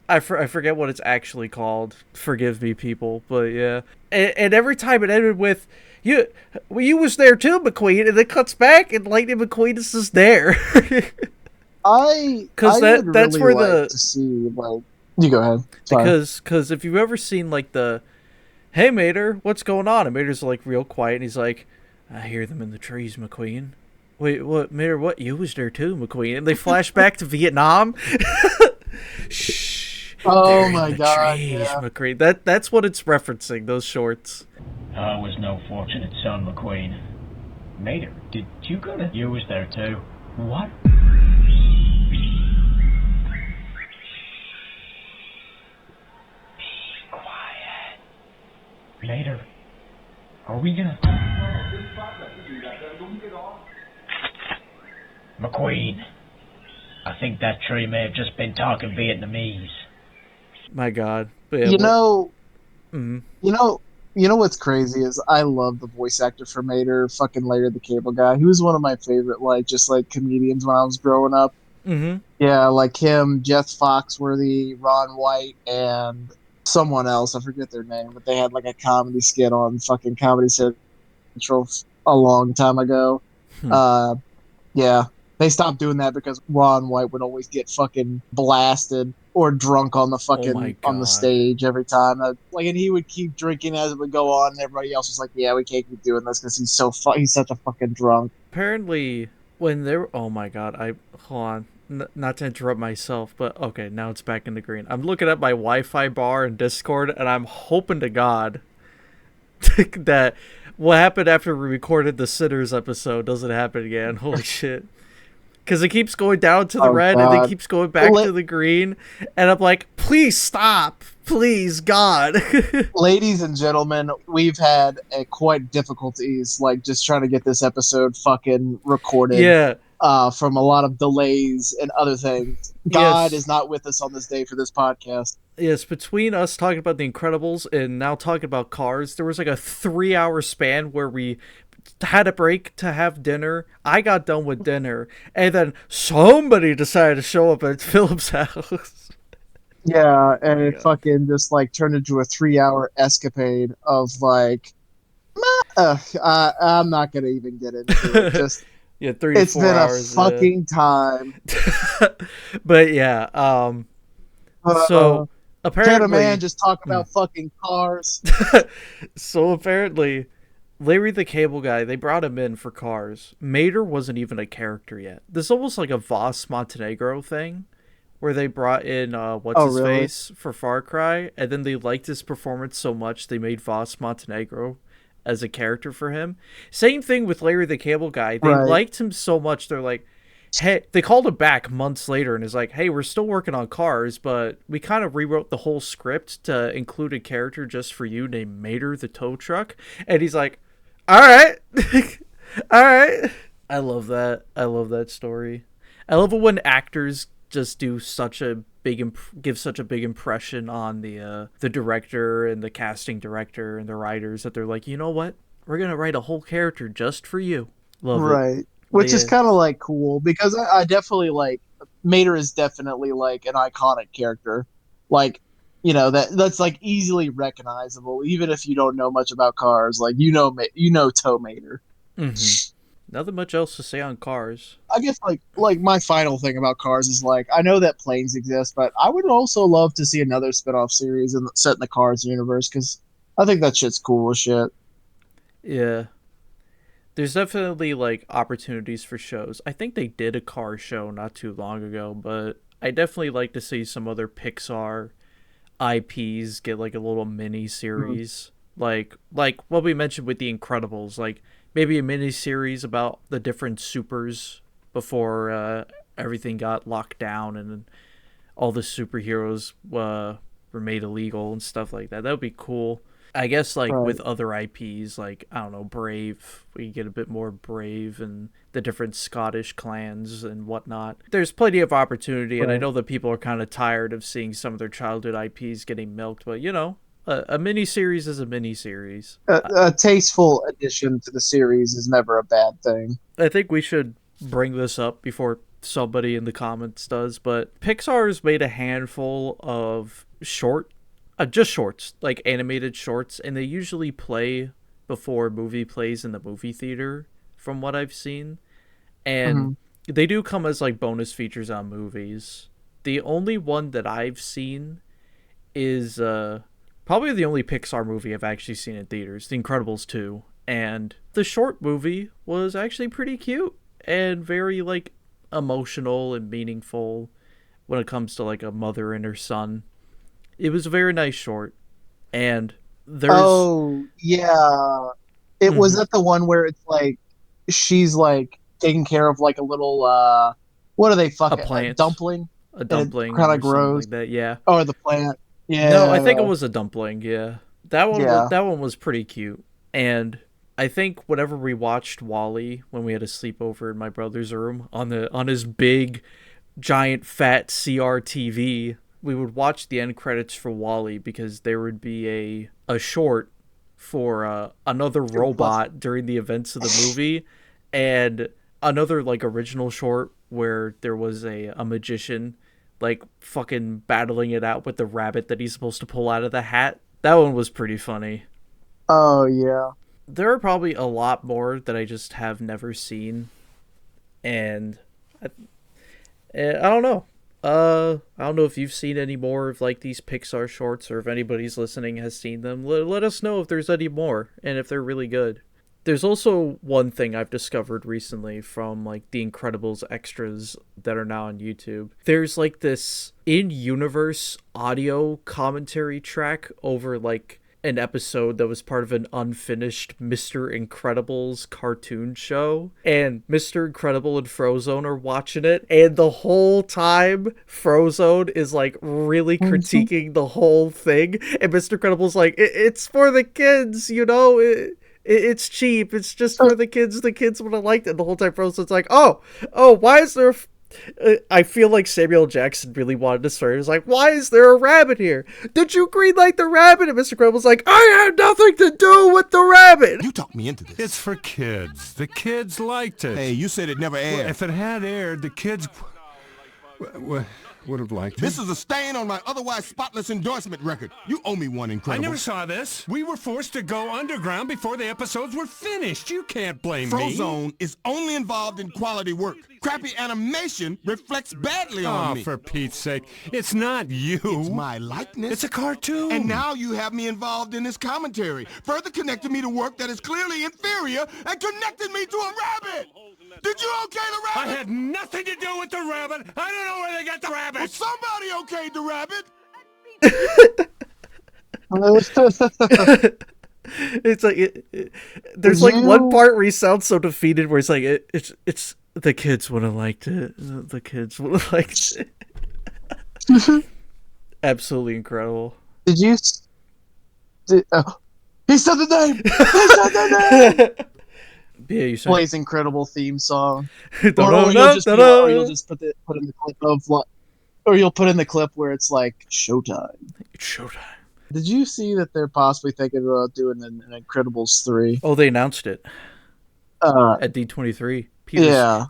I forget what it's actually called. Forgive me, people, but yeah. And every time it ended with, you was there too, McQueen, and it cuts back and Lightning McQueen is just there. Because that's really where to see, like, you go ahead. Because if you've ever seen like the, "Hey Mater, what's going on?" and Mater's like real quiet and he's like, "I hear them in the trees, McQueen." "Wait, what, Mater? What? You was there too, McQueen?" And they flash back to Vietnam. Shh. Oh my God! Trees, McQueen. That's what it's referencing. Those shorts. I was no fortunate son, McQueen. Mater, did you go to... You was there too. What? Quiet. Mater, are we gonna... McQueen, I think that tree may have just been talking Vietnamese. My God. But yeah, you know what's crazy is I love the voice actor for Mater, fucking Larry the Cable Guy. He was one of my favorite, like, just like comedians when I was growing up. Mm-hmm. Yeah, like him, Jeff Foxworthy, Ron White, and someone else. I forget their name, but they had like a comedy skit on fucking Comedy Central a long time ago. Yeah. They stopped doing that because Ron White would always get fucking blasted or drunk on the fucking on the stage every time. And he would keep drinking as it would go on, and everybody else was like, "Yeah, we can't keep doing this because he's such a fucking drunk." Apparently, when they were, oh my God, hold on, not to interrupt myself, but okay, now it's back in the green. I'm looking at my Wi-Fi bar in Discord, and I'm hoping to God that what happened after we recorded the Sinners episode doesn't happen again. Holy shit. Because it keeps going down to the red, and then keeps going back to the green. And I'm like, please stop. Please, God. Ladies and gentlemen, we've had quite difficulties, like, just trying to get this episode fucking recorded. Yeah. From a lot of delays and other things. God is not with us on this day for this podcast. Yes, between us talking about The Incredibles and now talking about Cars, there was like a 3-hour span where we had a break to have dinner. I got done with dinner, and then somebody decided to show up at Philip's house. Yeah, and it fucking just like turned into a 3-hour escapade of like, I'm not gonna even get into it. Just 3 to 4 hours. It's been a fucking time. But yeah, So Can a man apparently, just talk about fucking cars? so apparently, Larry the Cable Guy, they brought him in for Cars. Mater wasn't even a character yet. This is almost like a Voss Montenegro thing, where they brought in what's Oh, his really? face for Far Cry, and then they liked his performance so much they made Voss Montenegro as a character for him. Same thing with Larry the Cable Guy. They Right. liked him so much they're like, hey, they called him back months later and is like, hey, we're still working on Cars, but we kind of rewrote the whole script to include a character just for you named Mater the tow truck. And he's like, all right, all right. I love that. I love that story. I love it when actors just do such a give such a big impression on the director and the casting director and the writers that they're like, you know what, we're gonna write a whole character just for you. Love it. Right. Which is Yeah. kind of like cool because I definitely like Mater is definitely like an iconic character. Like, that's like easily recognizable, even if you don't know much about cars. Like, Tow Mater. Nothing much else to say on Cars. I guess like my final thing about cars is like I know that planes exist, but I would also love to see another spin-off series set in the Cars universe because I think that shit's cool as shit. Yeah. There's definitely like opportunities for shows. I think they did a car show not too long ago, but I definitely like to see some other Pixar IPs get like a little mini series. Like what we mentioned with The Incredibles, like maybe a mini series about the different supers before everything got locked down and all the superheroes were made illegal and stuff like that. That would be cool. I guess like Right. with other IPs, like I don't know, Brave, we get a bit more Brave and the different Scottish clans and whatnot. There's plenty of opportunity, and I Right. know that people are kind of tired of seeing some of their childhood IPs getting milked, but a mini series is a mini series. A tasteful addition to the series is never a bad thing. I think we should bring this up before somebody in the comments does, but Pixar's made a handful of just shorts, like animated shorts, and they usually play before movie plays in the movie theater, from what I've seen. And Mhm. they do come as like bonus features on movies. The only one that I've seen is probably the only Pixar movie I've actually seen in theaters, The Incredibles 2. And the short movie was actually pretty cute and very like emotional and meaningful when it comes to like a mother and her son. It was a very nice short, and there's Oh yeah, it was Mhm. that the one where it's like she's like taking care of like a little what are they a fucking a plant, dumpling a and it dumpling kind or of something grows. like that. Yeah. Oh, the plant. No, I think it Yeah, was a dumpling. Yeah, that one was pretty cute, and I think whenever we watched Wally when we had a sleepover in my brother's room on his big, giant, fat CRTV, we would watch the end credits for Wally because there would be a short for another robot during the events of the movie, and another like original short where there was a magician like fucking battling it out with the rabbit that he's supposed to pull out of the hat. That one was pretty funny. Oh yeah. There are probably a lot more that I just have never seen, and I don't know. I don't know if you've seen any more of like these Pixar shorts, or if anybody's listening has seen them. Let us know if there's any more and if they're really good. There's also one thing I've discovered recently from like the Incredibles extras that are now on YouTube. There's like this in-universe audio commentary track over like an episode that was part of an unfinished Mr. Incredibles cartoon show, and Mr. Incredible and Frozone are watching it, and the whole time Frozone is like really critiquing the whole thing, and Mr. Incredible's like, it's for the kids, it's cheap. It's just for the kids. The kids would have liked it. The whole time Frozen's like, oh, why is there? I feel like Samuel Jackson really wanted to start. He was like, why is there a rabbit here? Did you greenlight the rabbit? And Mr. Incredible's like, I had nothing to do with the rabbit. You talked me into this. It's for kids. The kids liked it. Hey, you said it never aired. Well, if it had aired, the kids... Would have liked This is a stain on my otherwise spotless endorsement record. You owe me one, Incredible. I never saw this. We were forced to go underground before the episodes were finished. You can't blame me. Frozone is only involved in quality work. Crappy animation reflects badly on me. Oh, for Pete's sake. It's not you. It's my likeness. It's a cartoon. And now you have me involved in this commentary, further connecting me to work that is clearly inferior and connected me to a rabbit. Did you okay the rabbit? I had nothing to do with the rabbit. I don't know where they got the rabbit. Well, somebody okayed the rabbit. It's like there's like one part where he sounds so defeated, where it's like it's the kids would have liked it. The kids would have liked it. Absolutely incredible. Did you? He said the name. He said the name. Yeah, you plays incredible theme song. Or you'll just put in the clip of what, or you'll put in the clip where it's like showtime. It's showtime. Did you see that they're possibly thinking about doing an Incredibles 3? Oh, they announced it at D23.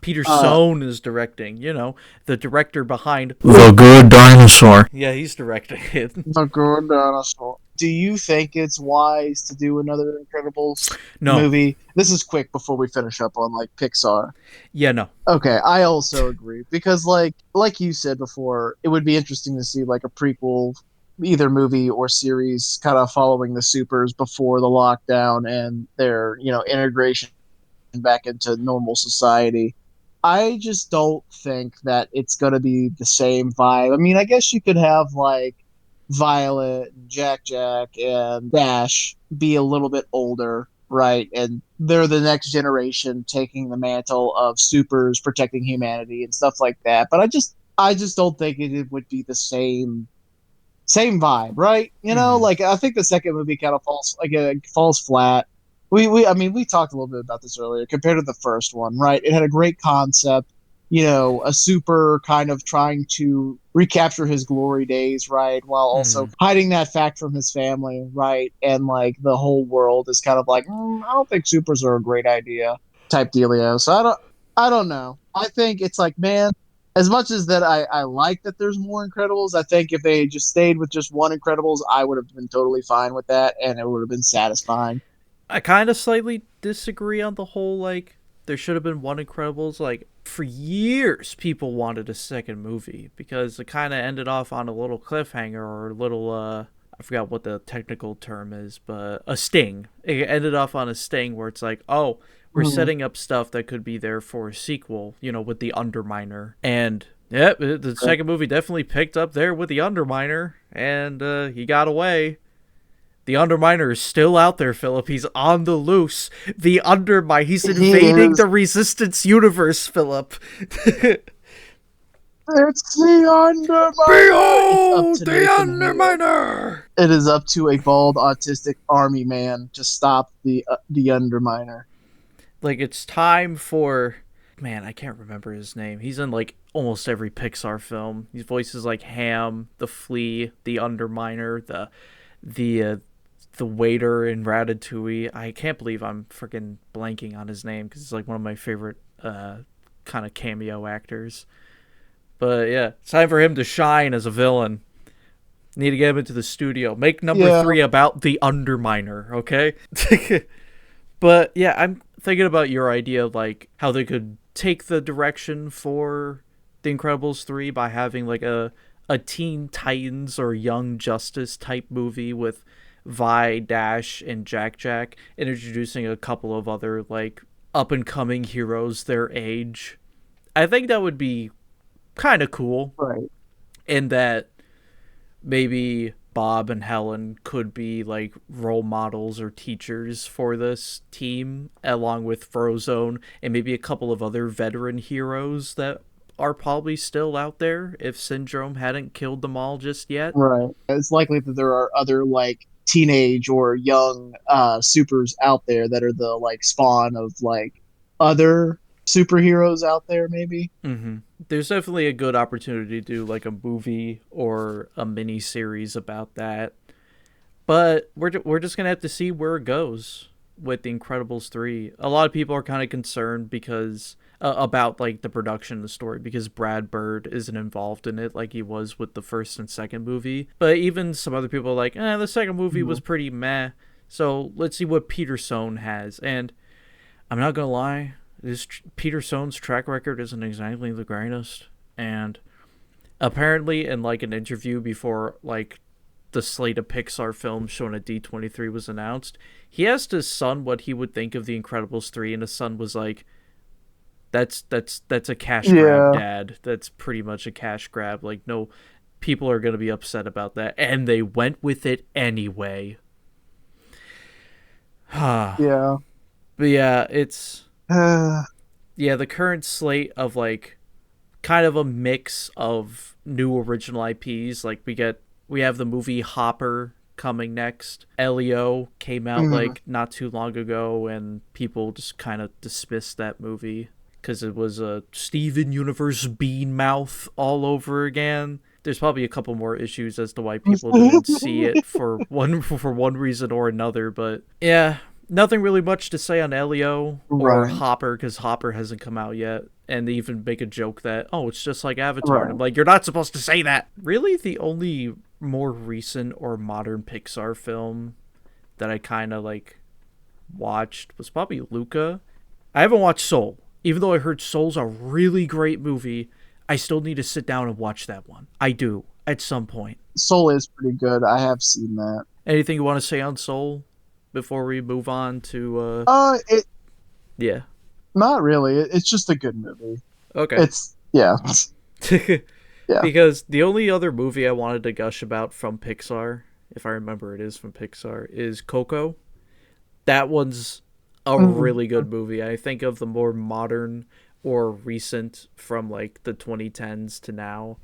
Peter Sohn is directing. You know, the director behind The Good Dinosaur. Yeah, he's directing it. The Good Dinosaur. Do you think it's wise to do another Incredibles movie? This is quick before we finish up on like Pixar. Yeah, no. Okay, I also agree because like you said before, it would be interesting to see like a prequel, either movie or series, kind of following the supers before the lockdown and their integration back into normal society. I just don't think that it's going to be the same vibe. I mean, I guess you could have like Violet, and Jack and Dash be a little bit older, right? And they're the next generation taking the mantle of supers, protecting humanity and stuff like that. But I just don't think it would be the same vibe, right? Like I think the second movie kind of falls flat. We talked a little bit about this earlier compared to the first one, right? It had a great concept, a super kind of trying to recapture his glory days, right? While also hiding that fact from his family, right? And like the whole world is kind of like, I don't think supers are a great idea type dealio. So I don't know. I think it's like, man, as much as that I like that there's more Incredibles, I think if they just stayed with just one Incredibles, I would have been totally fine with that, and it would have been satisfying. I kind of slightly disagree on the whole, like, there should have been one Incredibles. Like, for years, people wanted a second movie because it kind of ended off on a little cliffhanger or a little, I forgot what the technical term is, but a sting. It ended off on a sting where it's like, oh, we're setting up stuff that could be there for a sequel, with the Underminer. And, yeah, the second movie definitely picked up there with the Underminer, and he got away. The Underminer is still out there, Philip. He's on the loose. The Underminer. He's invading the Resistance universe, Philip. It's the Underminer. Behold, the Underminer. It is up to a bald, autistic army man to stop the Underminer. Like, it's time for... Man, I can't remember his name. He's in, like, almost every Pixar film. He voices, like, Ham, the Flea, the Underminer, the waiter in Ratatouille. I can't believe I'm freaking blanking on his name because he's like one of my favorite kind of cameo actors. But yeah, it's time for him to shine as a villain. Need to get him into the studio. Make number 3 about the Underminer, okay? But yeah, I'm thinking about your idea, like how they could take the direction for The Incredibles 3 by having like a Teen Titans or Young Justice type movie with Vi, Dash, and Jack, and introducing a couple of other like up-and-coming heroes their age. I think that would be kind of cool. Right. In that maybe Bob and Helen could be like role models or teachers for this team, along with Frozone and maybe a couple of other veteran heroes that are probably still out there if Syndrome hadn't killed them all just yet. Right. It's likely that there are other like teenage or young supers out there that are the like spawn of like other superheroes out there maybe. There's definitely a good opportunity to do like a movie or a mini series about that, but we're just gonna have to see where it goes. with The Incredibles 3. A lot of people are kind of concerned because about like the production of the story because Brad Bird isn't involved in it like he was with the first and second movie. But even some other people are like, the second movie was pretty meh. So let's see what Peter Sohn has. And I'm not gonna lie, Peter Sohn's track record isn't exactly the greatest. And apparently, in like an interview before like the slate of Pixar films shown at D23 was announced, he asked his son what he would think of The Incredibles 3, and his son was like, "That's a cash grab, Dad. That's pretty much a cash grab. Like, no, people are gonna be upset about that," and they went with it anyway. Yeah. But yeah, it's the current slate of like kind of a mix of new original IPs. Like we have the movie Hopper coming next. Elio came out like not too long ago, and people just kind of dismissed that movie because it was a Steven Universe bean mouth all over again. There's probably a couple more issues as to why people didn't see it for one reason or another, but yeah. Nothing really much to say on Elio or Hopper because Hopper hasn't come out yet. And they even make a joke that, it's just like Avatar. And I'm like, you're not supposed to say that. Really, the only more recent or modern Pixar film that I kind of like watched was probably Luca. I haven't watched Soul. Even though I heard Soul's a really great movie, I still need to sit down and watch that one. I do, at some point. Soul is pretty good. I have seen that. Anything you want to say on Soul before we move on to yeah, not really. It's just a good movie. Okay. It's yeah. Because the only other movie I wanted to gush about from Pixar, if I remember it is from Pixar, is Coco. That one's a really good movie. I think of the more modern or recent from like the 2010s to now.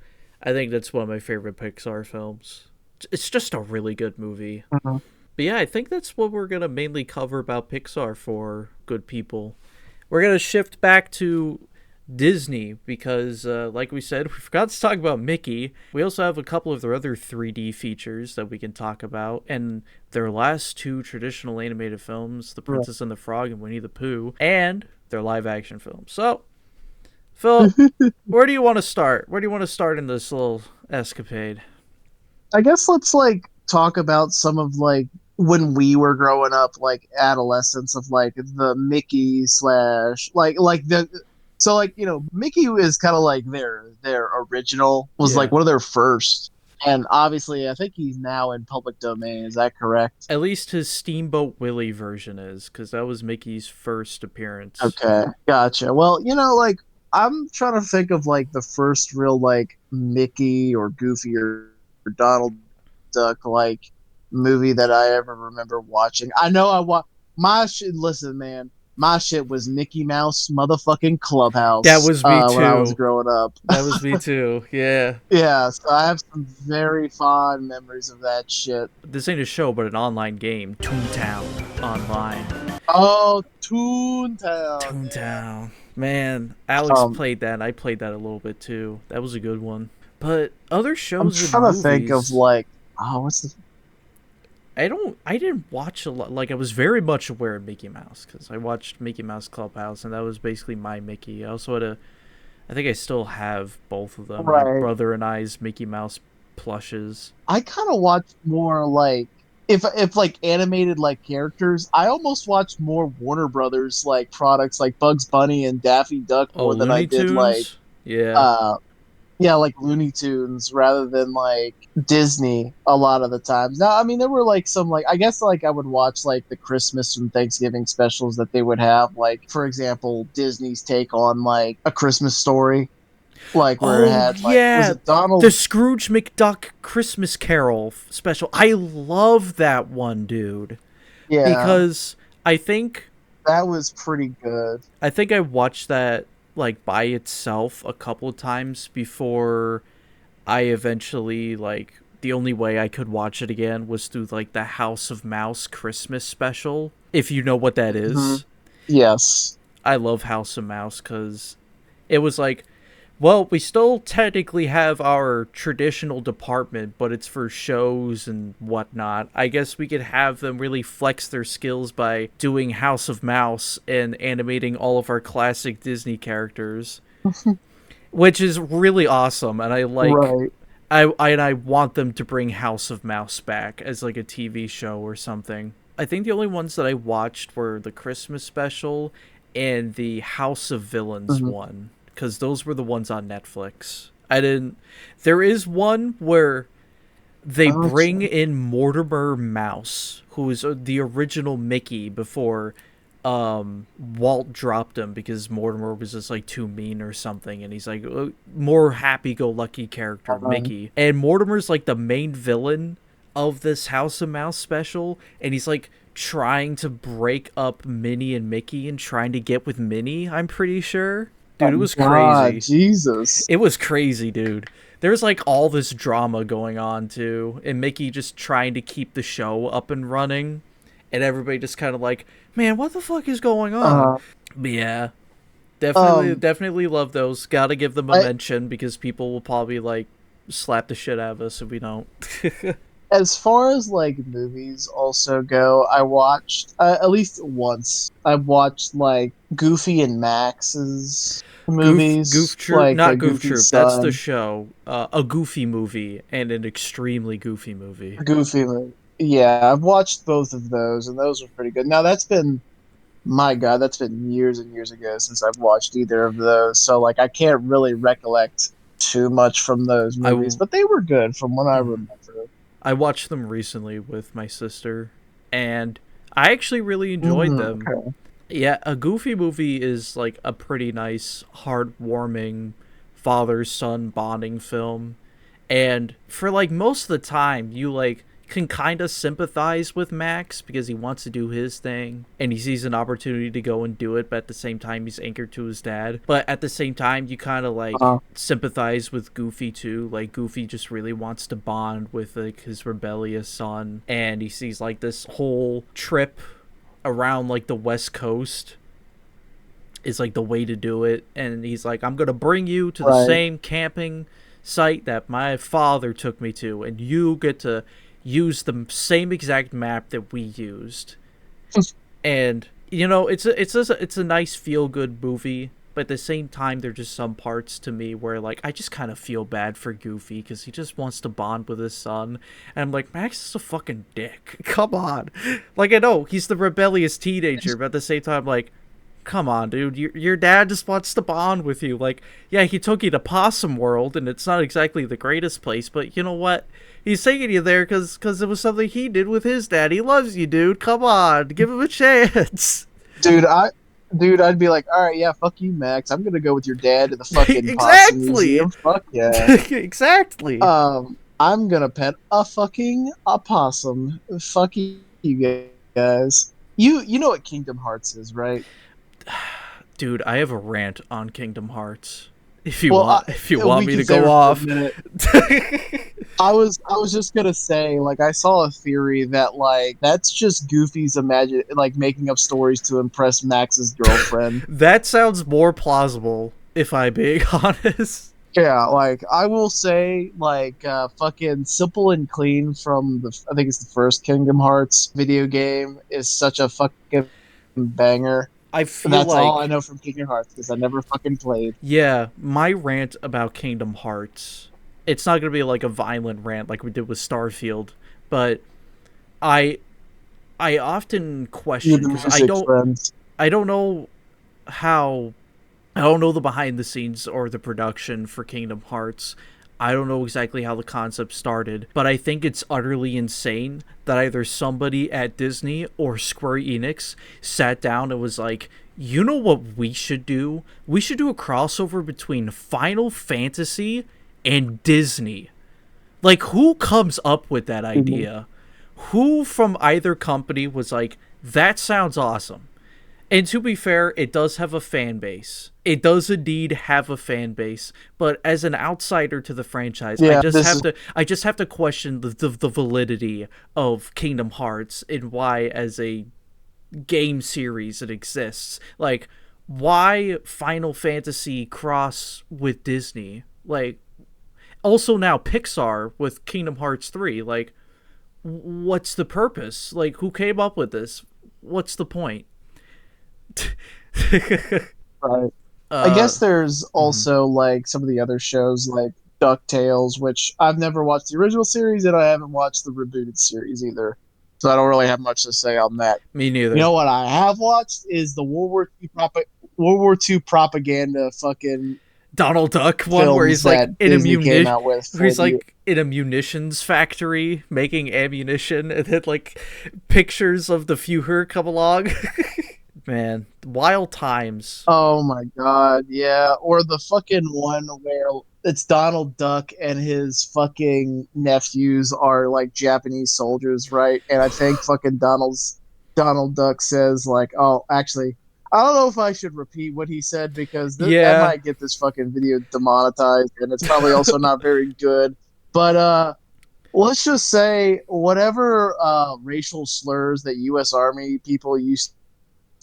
I think that's one of my favorite Pixar films. It's just a really good movie. But yeah, I think that's what we're going to mainly cover about Pixar for good people. We're going to shift back to Disney because, like we said, we forgot to talk about Mickey. We also have a couple of their other 3D features that we can talk about. And their last two traditional animated films, The Princess and the Frog and Winnie the Pooh, and their live-action films. So, Phil, where do you want to start? Where do you want to start in this little escapade? I guess let's, like, talk about some of, like, when we were growing up, like adolescence of like the Mickey slash like the so like Mickey is kind of like their original was like one of their first, and obviously I think he's now in public domain. Is that correct? At least his Steamboat Willie version is, because that was Mickey's first appearance. Okay, gotcha. Well, like I'm trying to think of like the first real like Mickey or Goofy or Donald Duck like movie that I ever remember watching. I know my shit. Listen, man, my shit was Mickey Mouse motherfucking Clubhouse. That was me too. When I was growing up. That was me too. Yeah. Yeah. So I have some very fond memories of that shit. This ain't a show, but an online game, Toontown Online. Oh, Toontown. Toontown. Man, Alex played that. And I played that a little bit too. That was a good one. But other shows. I'm trying to think of like, what's the. I didn't watch a lot. Like, I was very much aware of Mickey Mouse because I watched Mickey Mouse Clubhouse, and that was basically my Mickey. I also had I think I still have both of them. Right. My brother and I's Mickey Mouse plushes. I kind of watched more like if like animated like characters. I almost watched more Warner Brothers like products like Bugs Bunny and Daffy Duck more than I did like like Looney Tunes rather than like Disney a lot of the times. Now, I mean, there were like some like I guess like I would watch like the Christmas and Thanksgiving specials that they would have, like for example, Disney's take on like A Christmas Story, like where it had like was it Donald the Scrooge McDuck Christmas Carol special. I love that one, dude. Yeah, because I think that was pretty good. I think I watched that like by itself a couple of times before I eventually like the only way I could watch it again was through like the House of Mouse Christmas special, if you know what that is. Yes, I love House of Mouse because it was like Well, we still technically have our traditional department, but it's for shows and whatnot. I guess we could have them really flex their skills by doing House of Mouse and animating all of our classic Disney characters, which is really awesome. And I like, Right. I want them to bring House of Mouse back as like a TV show or something. I think the only ones that I watched were the Christmas special and the House of Villains one, because those were the ones on Netflix. I didn't. There is one where they bring in Mortimer Mouse, who is the original Mickey before Walt dropped him because Mortimer was just like too mean or something, and he's like a more happy-go-lucky character, Mickey. And Mortimer's like the main villain of this House of Mouse special, and he's like trying to break up Minnie and Mickey and trying to get with Minnie, I'm pretty sure. Dude, it was crazy. Jesus. It was crazy, dude. There's like all this drama going on too, and Mickey just trying to keep the show up and running, and everybody just kind of like, man, what the fuck is going on? But yeah, definitely love those. Gotta give them a mention because people will probably like slap the shit out of us if we don't. As far as like movies also go, I watched at least once. I've watched like Goofy and Max's movies. Goof Troop, like not Goof Goofy's Troop. That's Son. the show. A Goofy movie and an extremely goofy movie. Goofy movie. Yeah, I've watched both of those, and those were pretty good. Now that's been, my God, that's been years and years ago since I've watched either of those. So like, I can't really recollect too much from those movies, but they were good from what I remember. I watched them recently with my sister, and I actually really enjoyed them. Okay. Yeah, a Goofy movie is like a pretty nice, heartwarming father-son bonding film. And for like most of the time, you like can kind of sympathize with Max because he wants to do his thing and he sees an opportunity to go and do it, but at the same time he's anchored to his dad. But at the same time, you kind of like sympathize with Goofy too. Like Goofy just really wants to bond with like his rebellious son, and he sees like this whole trip around like the West Coast is like the way to do it, and he's like, I'm gonna bring you to the same camping site that my father took me to, and you get to use the same exact map that we used. And you know, it's a nice feel good movie, but at the same time there are just some parts to me where like I just kind of feel bad for Goofy because he just wants to bond with his son, and I'm like, Max is a fucking dick. Come on. Like, I know he's the rebellious teenager, but at the same time, like, come on, dude, your dad just wants to bond with you. Like, yeah, he took you to Possum World, and it's not exactly the greatest place, but you know what? He's taking you there because it was something he did with his dad. He loves you, dude. Come on, give him a chance. Dude, I'd be like, all right, yeah, fuck you, Max. I'm gonna go with your dad to the fucking Exactly. Possum Museum. Fuck yeah. Exactly. I'm gonna pet a fucking opossum. Fuck you guys. You know what Kingdom Hearts is, right? Dude, I have a rant on Kingdom Hearts. If you want me to go off. I was just gonna say, like, I saw a theory that like that's just Goofy's making up stories to impress Max's girlfriend. That sounds more plausible, if I'm being honest. Yeah, like I will say, like fucking Simple and Clean from I think it's the first Kingdom Hearts video game is such a fucking banger. I feel that's like all I know from Kingdom Hearts because I never fucking played. Yeah, my rant about Kingdom Hearts, it's not gonna be like a violent rant like we did with Starfield, but I often question because I don't know the behind the scenes or the production for Kingdom Hearts. I don't know exactly how the concept started, but I think it's utterly insane that either somebody at Disney or Square Enix sat down and was like, you know what we should do? We should do a crossover between Final Fantasy and Disney. Like, who comes up with that idea? Who from either company was like, that sounds awesome? And to be fair, it does have a fan base. It does indeed have a fan base. But as an outsider to the franchise, I just have to question the validity of Kingdom Hearts and why, as a game series, it exists. Like, why Final Fantasy cross with Disney? Like, also now Pixar with Kingdom Hearts 3. Like, what's the purpose? Like, who came up with this? What's the point? Right. I guess there's also like some of the other shows like DuckTales, which I've never watched the original series and I haven't watched the rebooted series either. So I don't really have much to say on that. Me neither. You know what I have watched is the World War II propaganda fucking Donald Duck one where he's like in a munitions factory making ammunition, and then like pictures of the Führer come along. Man, wild times. Oh my god, yeah. Or the fucking one where it's Donald Duck and his fucking nephews are like Japanese soldiers, right? And I think fucking Donald Duck says like, "Oh, actually, I don't know if I should repeat what he said because that might get this fucking video demonetized, and it's probably also not very good." But let's just say whatever racial slurs that U.S. Army people used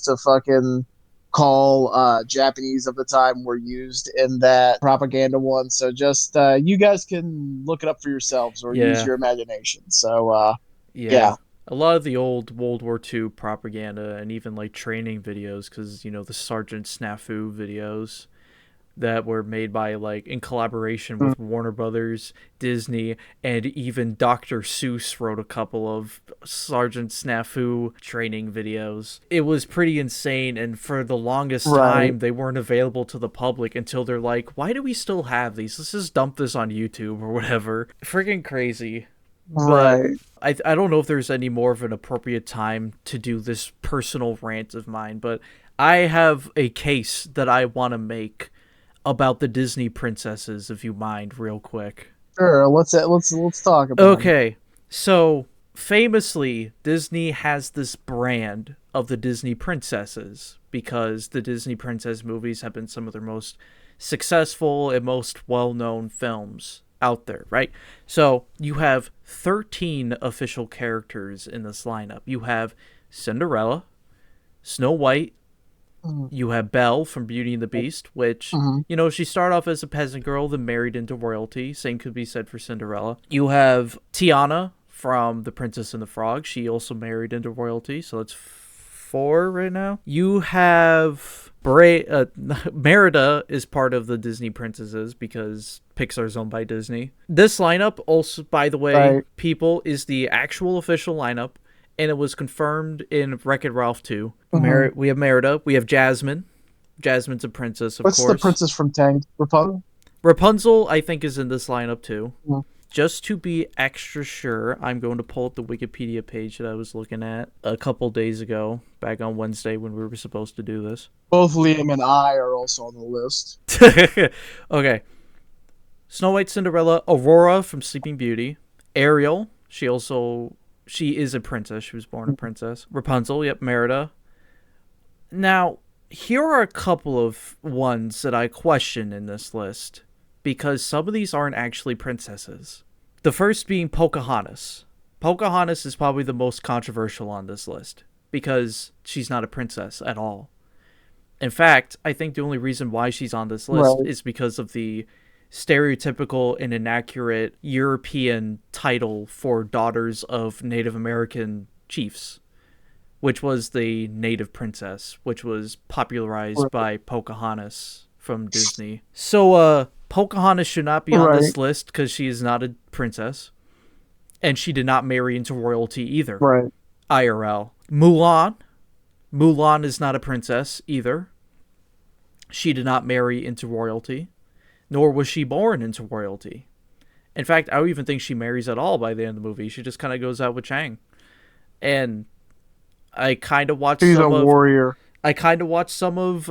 to fucking call Japanese of the time were used in that propaganda one. So just you guys can look it up for yourselves or use your imagination. So yeah. A lot of the old World War II propaganda and even like training videos, because you know the Sergeant Snafu videos that were made by like in collaboration with Warner Brothers, Disney, and even Dr. Seuss wrote a couple of Sergeant Snafu training videos. It was pretty insane, and for the longest time they weren't available to the public until they're like, why do we still have these? Let's just dump this on YouTube or whatever. Freaking crazy. Right. But I don't know if there's any more of an appropriate time to do this personal rant of mine, but I have a case that I want to make about the Disney princesses, if you mind, real quick. Sure, let's talk about Okay, so famously, Disney has this brand of the Disney princesses because the Disney princess movies have been some of their most successful and most well-known films out there, right? So you have 13 official characters in this lineup. You have Cinderella, Snow White, you have Belle from Beauty and the Beast, which, you know, she started off as a peasant girl, then married into royalty. Same could be said for Cinderella. You have Tiana from The Princess and the Frog. She also married into royalty, so that's 4 right now. You have Merida is part of the Disney princesses because Pixar's owned by Disney. This lineup also, by the way, people, is the actual official lineup, and it was confirmed in Wreck-It Ralph 2. We have Merida. We have Jasmine. Jasmine's a princess, of course. What's the princess from Tang? Rapunzel? Rapunzel, I think, is in this lineup, too. Just to be extra sure, I'm going to pull up the Wikipedia page that I was looking at a couple days ago, back on Wednesday when we were supposed to do this. Both Liam and I are also on the list. Okay. Snow White, Cinderella, Aurora from Sleeping Beauty, Ariel, she is a princess. She was born a princess. Rapunzel, yep, Merida. Now, here are a couple of ones that I question in this list, because some of these aren't actually princesses. The first being Pocahontas. Pocahontas is probably the most controversial on this list, because she's not a princess at all. In fact, I think the only reason why she's on this list is because of the stereotypical and inaccurate European title for daughters of Native American chiefs, which was the Native Princess, which was popularized by Pocahontas from Disney. So, Pocahontas should not be on this list because she is not a princess, and she did not marry into royalty either. IRL. Mulan is not a princess either. She did not marry into royalty, nor was she born into royalty. In fact, I don't even think she marries at all by the end of the movie. She just kind of goes out with Chang. And I kind of watched warrior. I kind of watched some of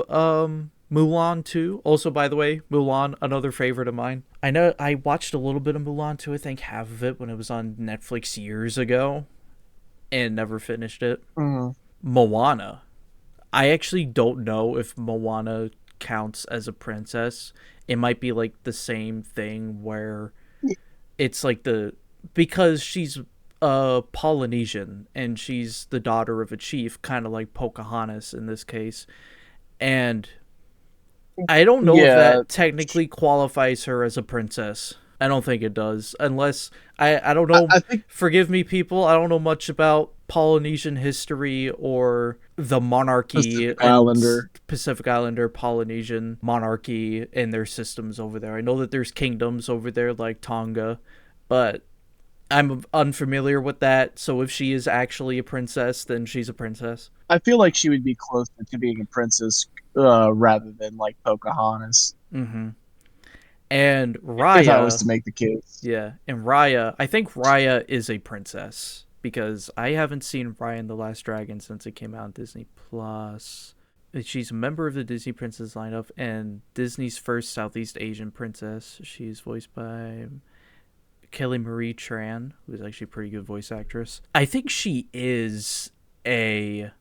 Mulan too. Also, by the way, Mulan, another favorite of mine. I know I watched a little bit of Mulan too. I think half of it when it was on Netflix years ago, and never finished it. Moana. I actually don't know if Moana counts as a princess. It might be like the same thing where it's like because she's Polynesian and she's the daughter of a chief, kind of like Pocahontas in this case. And I don't know if Yeah. that technically qualifies her as a princess. I don't think it does. Unless, I don't know. I think Forgive me, people. I don't know much about Polynesian history or the monarchy Pacific and Islander. Pacific Islander Polynesian monarchy and their systems over there. I know that there's kingdoms over there like Tonga, but I'm unfamiliar with that. So if she is actually a princess, then she's a princess. I feel like she would be closer to being a princess rather than like Pocahontas, Mm-hmm. And if I was Raya, to make the case. yeah, and Raya, I think Raya is a princess because I haven't seen Raya and the Last Dragon since it came out on Disney Plus. She's a member of the Disney Princess lineup and Disney's first Southeast Asian princess. She's voiced by Kelly Marie Tran, who's actually a pretty good voice actress. I think she is the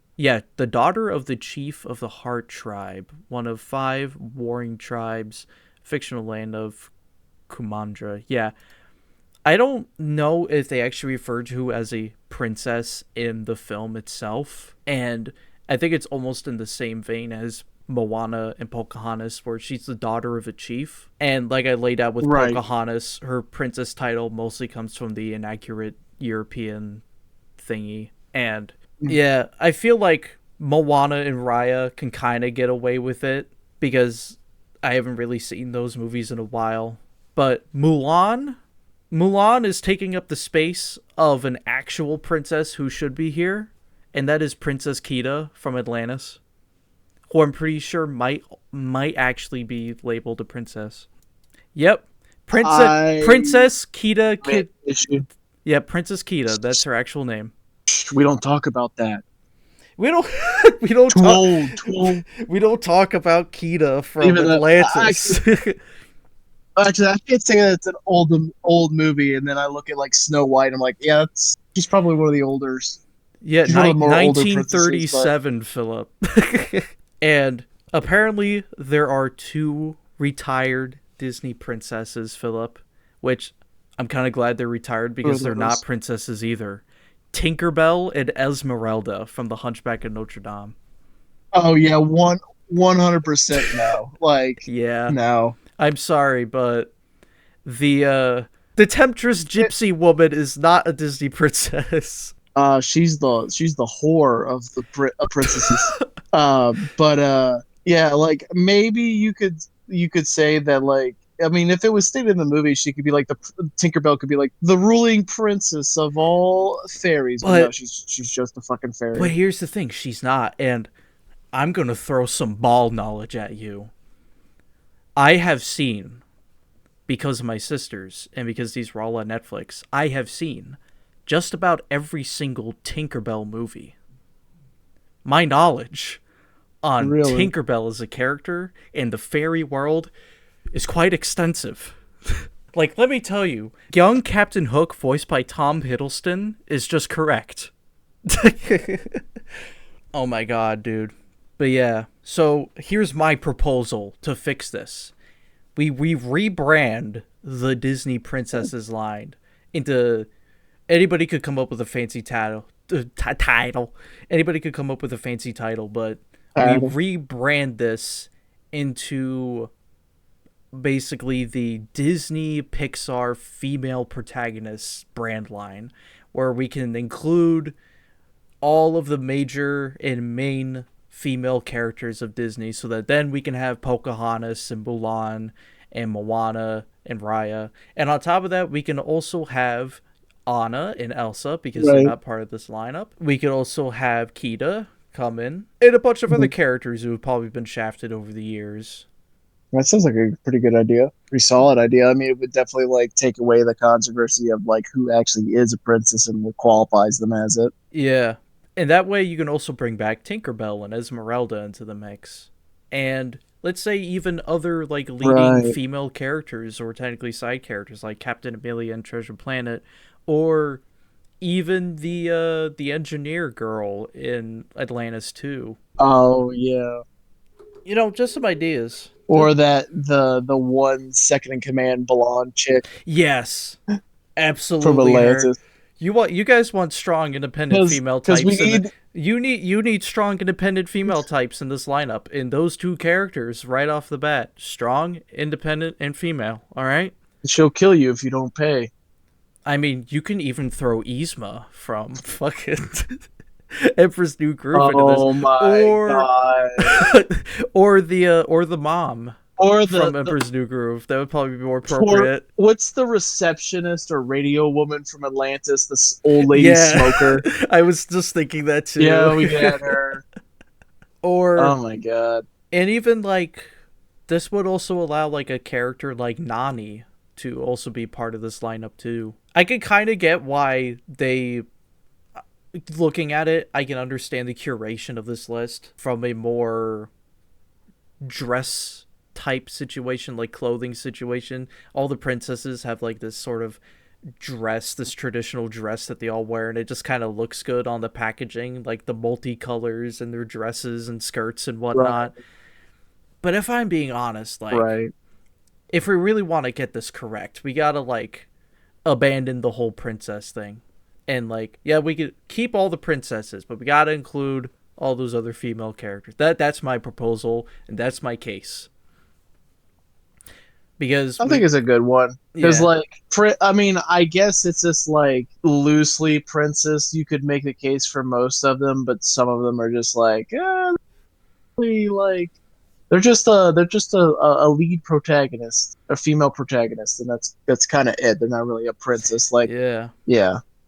daughter of the chief of the Heart tribe, one of 5 warring tribes, fictional land of Kumandra. Yeah. I don't know if they actually referred to her as a princess in the film itself. And I think it's almost in the same vein as Moana and Pocahontas, where she's the daughter of a chief. And like I laid out with Right. Pocahontas, her princess title mostly comes from the inaccurate European thingy. And yeah, I feel like Moana and Raya can kind of get away with it because I haven't really seen those movies in a while. But Mulan is taking up the space of an actual princess who should be here, and that is Princess Kida from Atlantis, who I'm pretty sure might actually be labeled a princess. Yep, Princess Kida. Yeah, Princess Kida. That's her actual name. We don't talk about that. We don't Too old. We don't talk about Kida from Even Atlantis. Actually, I can't say that it's an old movie, and then I look at like Snow White. I'm like, yeah, she's probably one of the olders. Yeah, She's one of the more older princesses, 1937, Philip. And apparently there are 2 retired Disney princesses, Philip, which I'm kind of glad they're retired because they're not princesses either. Tinkerbell and Esmeralda from The Hunchback of Notre Dame. Oh yeah, 100% no. Like, Yeah. no. I'm sorry, but the Temptress Gypsy Woman is not a Disney princess. She's the whore of the princesses. Yeah, like maybe you could say that, like, I mean, if it was stated in the movie, she could be like Tinkerbell could be like the ruling princess of all fairies. But no, she's just a fucking fairy. But here's the thing, she's not, and I'm gonna throw some ball knowledge at you. I have seen, because of my sisters, and because these were all on Netflix, I have seen just about every single Tinkerbell movie. My knowledge on Tinkerbell as a character in the fairy world is quite extensive. Like, let me tell you, young Captain Hook, voiced by Tom Hiddleston, is just correct. Oh my god, dude. But yeah, so here's my proposal to fix this. We rebrand the Disney Princesses line into... Anybody could come up with a fancy title. Anybody could come up with a fancy title, but we rebrand this into basically the Disney Pixar female protagonist brand line, where we can include all of the major and main female characters of Disney, so that then we can have Pocahontas and Mulan and Moana and Raya. And on top of that, we can also have Anna and Elsa, because they're not part of this lineup. We could also have Kida come in, and a bunch of other characters who have probably been shafted over the years. That sounds like a pretty good idea. Pretty solid idea. I mean, it would definitely like take away the controversy of like who actually is a princess and what qualifies them as it. Yeah. And that way you can also bring back Tinkerbell and Esmeralda into the mix. And let's say even other like leading female characters, or technically side characters, like Captain Amelia in Treasure Planet, or even the engineer girl in Atlantis 2. Oh yeah. You know, just some ideas. Or that the one second in command blonde chick. Yes. Absolutely. From Atlantis. You guys want strong independent female types You need strong independent female types in this lineup. In those two characters right off the bat. Strong, independent, and female. All right? She'll kill you if you don't pay. I mean, you can even throw Yzma from fucking Emperor's New Groove into this. Oh my god. or the mom Or from Emperor's New Groove. That would probably be more appropriate. What's the receptionist or radio woman from Atlantis, this old lady smoker? I was just thinking that too. Yeah, we had her. Or oh my god. And even like this would also allow like a character like Nani to also be part of this lineup too. I can kind of get why they, looking at it, I can understand the curation of this list from a more dress type situation, like clothing situation. All the princesses have like this sort of dress, this traditional dress that they all wear, and it just kind of looks good on the packaging, like the multicolors and their dresses and skirts and whatnot. Right. But if I'm being honest, like, if we really want to get this correct, we gotta like abandon the whole princess thing, and like, yeah, we could keep all the princesses, but we gotta include all those other female characters. That's my proposal, and that's my case. Because I think it's a good one. Because, I mean, I guess it's just like loosely princess. You could make the case for most of them, but some of them are just like, they're just a lead protagonist, a female protagonist, and that's kind of it. They're not really a princess. Like, yeah.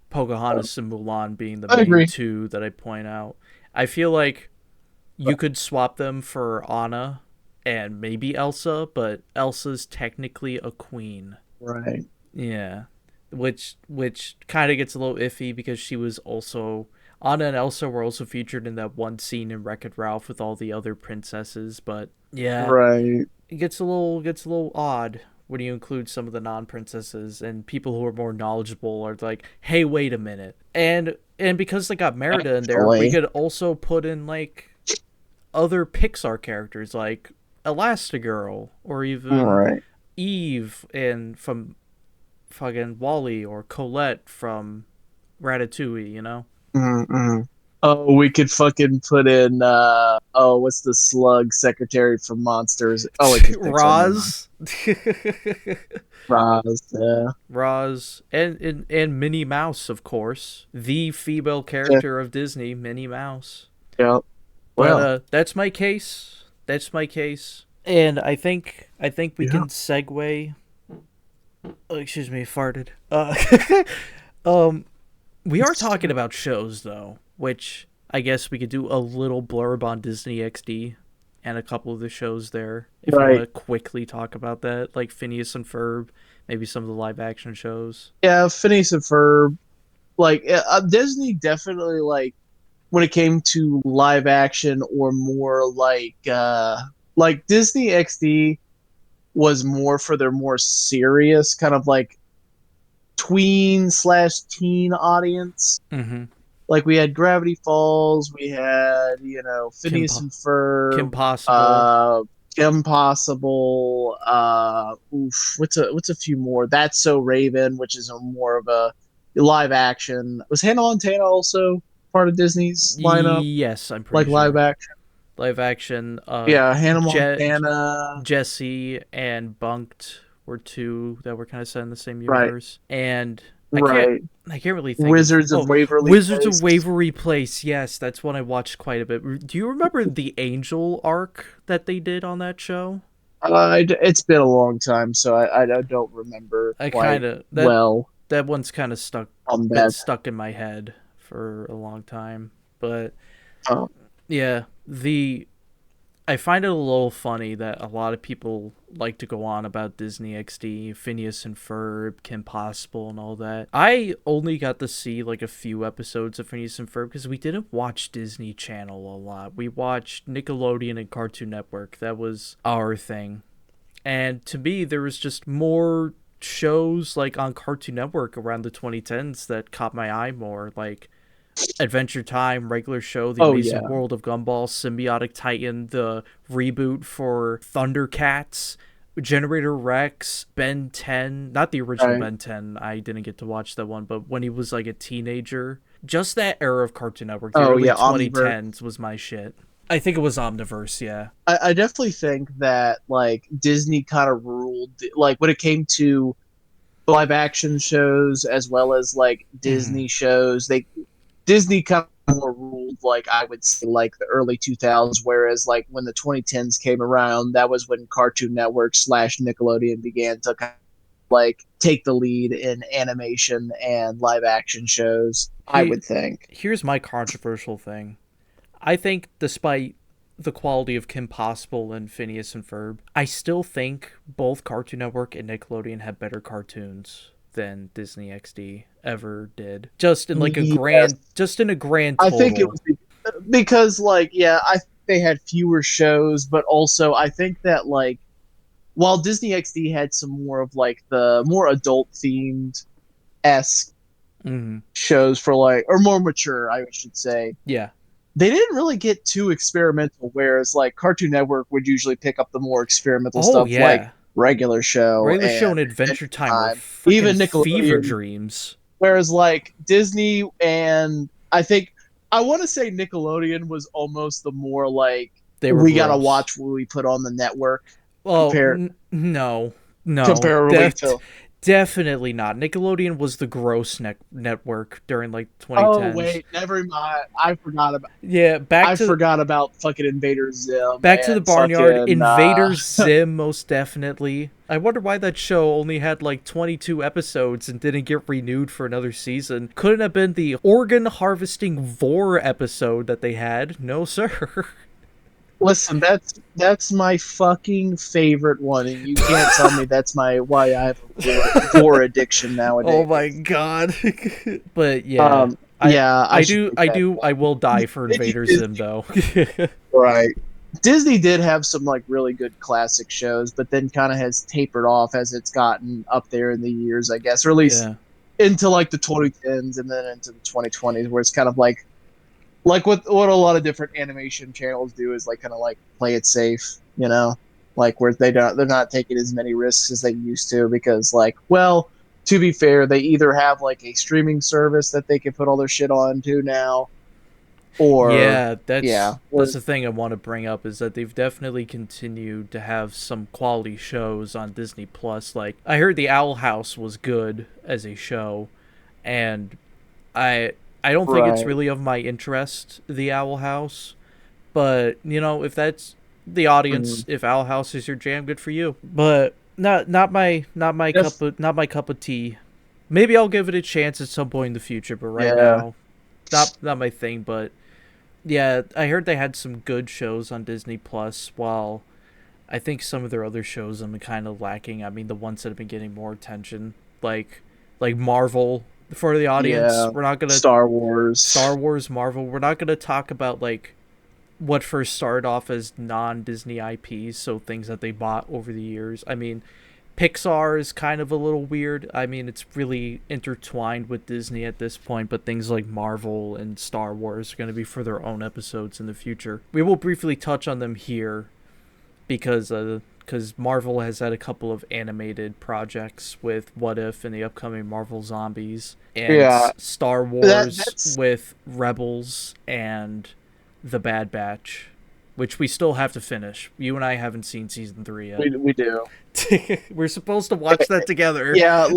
Pocahontas and Mulan being the main two that I point out. I feel like you could swap them for Anna and maybe Elsa, but Elsa's technically a queen. Right. Yeah. Which kind of gets a little iffy because she was also... Anna and Elsa were also featured in that one scene in Wreck-It Ralph with all the other princesses, but yeah. Right. It gets a little odd when you include some of the non-princesses, and people who are more knowledgeable are like, hey, wait a minute. And because they got Merida in there, we could also put in like other Pixar characters like Elastigirl, or even Eve from fucking WALL-E, or Colette from Ratatouille, you know? Mm-hmm. Oh, we could fucking put in what's the slug secretary from Monsters? Oh, it's Roz. Roz, yeah. Roz and Minnie Mouse, of course, the female character of Disney, Minnie Mouse. Yeah. Well, that's my case. That's my case. And I think we can segue. Oh, excuse me, farted. We are talking about shows though, which I guess we could do a little blurb on Disney XD and a couple of the shows there. If you want to quickly talk about that, like Phineas and Ferb, maybe some of the live action shows. Yeah, Phineas and Ferb. Like Disney definitely, like, when it came to live action, or more like Disney XD was more for their more serious kind of like tween/teen audience. Mm-hmm. Like we had Gravity Falls, we had Phineas and Ferb, Kim Possible. What's a few more? That's So Raven, which is more of a live action. Was Hannah Montana also part of Disney's lineup? Yes, I'm pretty sure. Live action. Live action. Yeah, Hannah Montana, Jessie, and Bunked were two that were kind of set in the same universe. Right. And I can't really think. Wizards of Waverly Place. Yes, that's one I watched quite a bit. Do you remember the Angel arc that they did on that show? It's been a long time, so I don't remember. That one's kind of stuck in my head for a long time. But yeah, I find it a little funny that a lot of people like to go on about Disney XD, Phineas and Ferb, Kim Possible, and all that. I only got to see like a few episodes of Phineas and Ferb because we didn't watch Disney Channel a lot. We watched Nickelodeon and Cartoon Network. That was our thing. And to me, there was just more shows like on Cartoon Network around the 2010s that caught my eye more, like Adventure Time, regular show, The Amazing World of Gumball, Symbiotic Titan, the reboot for Thundercats, Generator Rex, Ben 10, not the original Ben 10, I didn't get to watch that one, but when he was like a teenager, Just that era of Cartoon Network, the Oh early yeah, 2010s was my shit. I think it was Omniverse, yeah. I definitely think that like Disney kind of ruled, like when it came to live action shows as well as like Disney shows. Disney kind of more ruled, like I would say, like the early 2000s, whereas like when the 2010s came around, that was when Cartoon Network / Nickelodeon began to kind of like take the lead in animation and live action shows. I would think. Here's my controversial thing. I think despite the quality of Kim Possible and Phineas and Ferb, I still think both Cartoon Network and Nickelodeon have better cartoons than Disney XD ever did. Just in like a grand, just in a grand total. I think it was because like, yeah, I think they had fewer shows, but also I think that like while Disney XD had some more of like the more adult themed esque shows for like, or more mature, I should say. Yeah. They didn't really get too experimental, whereas like Cartoon Network would usually pick up the more experimental stuff like Regular Show and Adventure Time, or even Nickelodeon. Fever Dreams. Whereas like Disney and I think I want to say Nickelodeon was almost the more like we gotta watch what we put on the network. Well, no, comparably to. Definitely not. Nickelodeon was the gross network during like 2010s. Oh wait, never mind. I forgot about. Yeah, I forgot about fucking Invader Zim. Back to the Barnyard. Invader Zim, most definitely. I wonder why that show only had like 22 episodes and didn't get renewed for another season. Couldn't have been the organ harvesting vor episode that they had. No, sir. Listen, that's my fucking favorite one, and you can't tell me that's why I have a vor addiction nowadays. Oh my god! But yeah, I will die for Invader Zim though. Right. Disney did have some like really good classic shows, but then kind of has tapered off as it's gotten up there in the years, I guess, or at least into like the 2010s and then into the 2020s, where it's kind of like what a lot of different animation channels do is like kind of like play it safe, you know, like where they're not taking as many risks as they used to because like, well, to be fair, they either have like a streaming service that they can put all their shit on to now, or that's the thing I want to bring up is that they've definitely continued to have some quality shows on Disney Plus. Like I heard the Owl House was good as a show, and I don't think it's really of my interest, the Owl House, but you know, if that's the audience, if Owl House is your jam, good for you. But not my cup of tea. Maybe I'll give it a chance at some point in the future, but right now, not my thing. But yeah, I heard they had some good shows on Disney Plus, while I think some of their other shows I'm kind of lacking. I mean, the ones that have been getting more attention, like Marvel. For the audience, we're not gonna Star Wars, Marvel. We're not gonna talk about like what first started off as non-Disney IPs, so things that they bought over the years. I mean, Pixar is kind of a little weird. I mean, it's really intertwined with Disney at this point, but things like Marvel and Star Wars are going to be for their own episodes in the future. We will briefly touch on them here because Marvel has had a couple of animated projects with What If and the upcoming Marvel Zombies, and Star Wars with Rebels and The Bad Batch, which we still have to finish. You and I haven't seen season 3 yet. We do. We're supposed to watch that together. Yeah.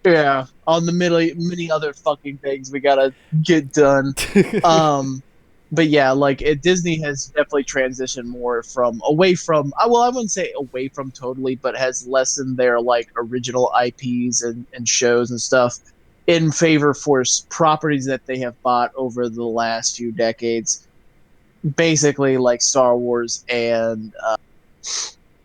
Yeah. On the many other fucking things we gotta get done. But yeah, like Disney has definitely transitioned more away from. Well, I wouldn't say away from totally, but has lessened their like original IPs and shows and stuff in favor for properties that they have bought over the last few decades. Basically, like Star Wars and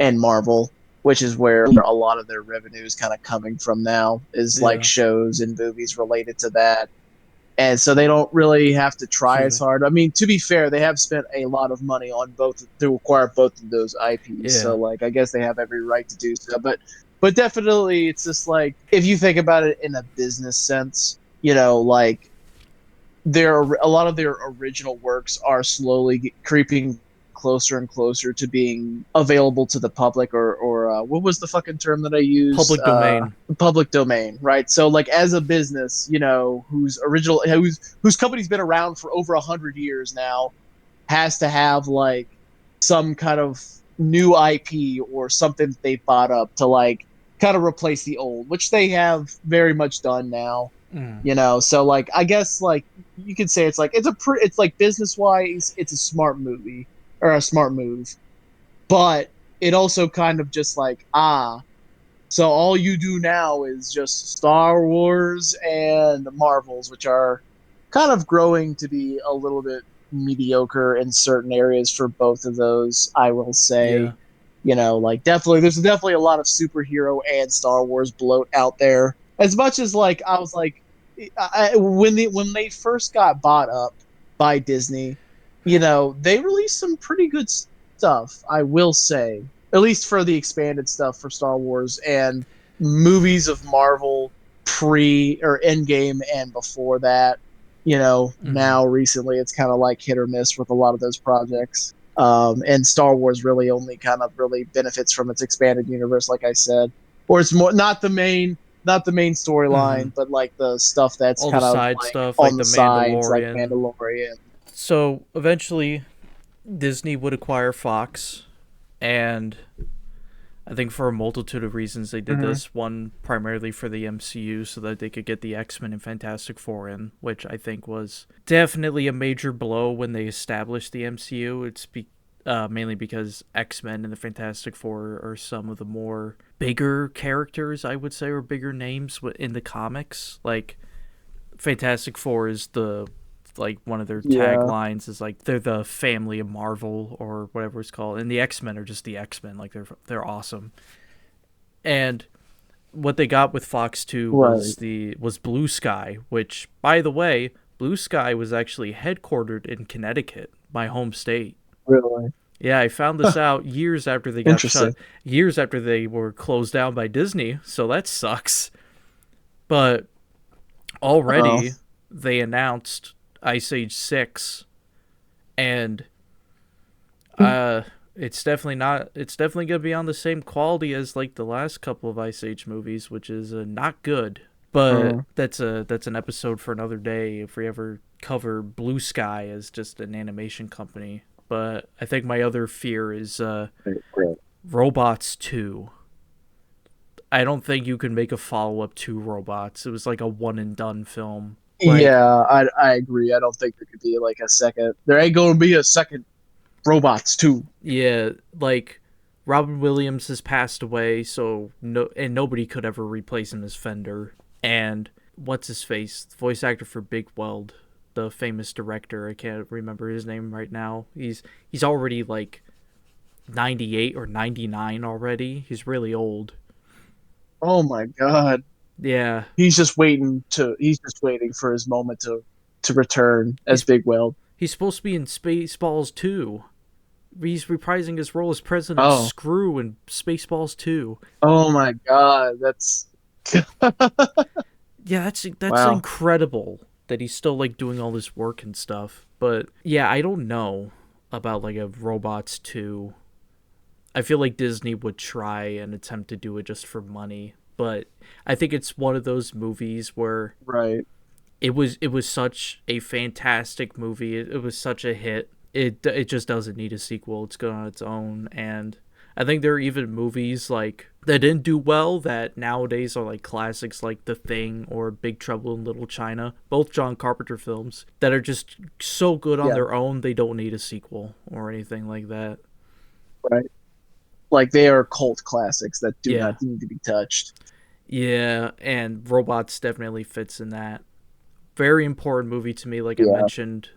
Marvel, which is where a lot of their revenue is kind of coming from now, is like shows and movies related to that. And so they don't really have to try as hard. I mean, to be fair, they have spent a lot of money on to acquire both of those IPs. Yeah. So, like, I guess they have every right to do so. But definitely, it's just like, if you think about it in a business sense, you know, like, a lot of their original works are slowly creeping closer and closer to being available to the public, or what was the fucking term that I used? Public domain. Public domain, right? So like as a business, whose company's been around for over 100 years now, has to have like some kind of new IP or something that they bought up to like kind of replace the old, which they have very much done now. So like I guess like you could say it's like it's like business wise it's a smart movie or a smart move, but it also kind of just like so all you do now is just Star Wars and Marvels, which are kind of growing to be a little bit mediocre in certain areas for both of those, I will say. Yeah. Like there's definitely a lot of superhero and Star Wars bloat out there. As much as like I was like, when they first got bought up by Disney, they released some pretty good stuff, I will say, at least for the expanded stuff for Star Wars and movies of Marvel pre or Endgame and before that. Now recently it's kind of like hit or miss with a lot of those projects. And Star Wars really only kind of really benefits from its expanded universe, like I said, or it's more not the main storyline, but like the stuff that's all kind the of side like stuff, on like the the sides, like Mandalorian. Mandalorian. So eventually, Disney would acquire Fox, and I think for a multitude of reasons they did this. One, primarily for the MCU, so that they could get the X-Men and Fantastic Four in, which I think was definitely a major blow when they established the MCU. It's mainly because X-Men and the Fantastic Four are some of the more bigger characters, I would say, or bigger names in the comics. Like, Fantastic Four is one of their taglines is like they're the family of Marvel or whatever it's called, and the X-Men are just the X-Men. Like they're awesome. And what they got with Fox 2 was Blue Sky, which, by the way, Blue Sky was actually headquartered in Connecticut, my home state. Really? Yeah, I found this out years after they got shut, years after they were closed down by Disney, so that sucks. But already they announced Ice Age 6, and it's definitely gonna be on the same quality as like the last couple of Ice Age movies, which is not good. But that's an episode for another day if we ever cover Blue Sky as just an animation company. But I think my other fear is Robots 2. I don't think you can make a follow-up to Robots. It was like a one-and-done film. I agree. I don't think there could be like a second. There ain't going to be a second Robots 2. Yeah, like Robin Williams has passed away, so nobody could ever replace him as Fender. And what's his face? The voice actor for Big Weld, the famous director. I can't remember his name right now. He's already like 98 or 99 already. He's really old. Oh my god. Yeah. He's just waiting for his moment to return as Big Weld. He's supposed to be in Spaceballs 2. He's reprising his role as President Screw in Spaceballs 2. Oh my god, that's yeah, that's incredible that he's still like doing all this work and stuff. But yeah, I don't know about like a Robots 2. I feel like Disney would try and attempt to do it just for money, but I think it's one of those movies where it was such a fantastic movie. It was such a hit. It just doesn't need a sequel. It's good on its own. And I think there are even movies like that didn't do well that nowadays are like classics, like The Thing or Big Trouble in Little China, both John Carpenter films that are just so good on their own they don't need a sequel or anything like that. Right. Like they are cult classics that do not need to be touched. Yeah, and Robots definitely fits in that. Very important movie to me, like I mentioned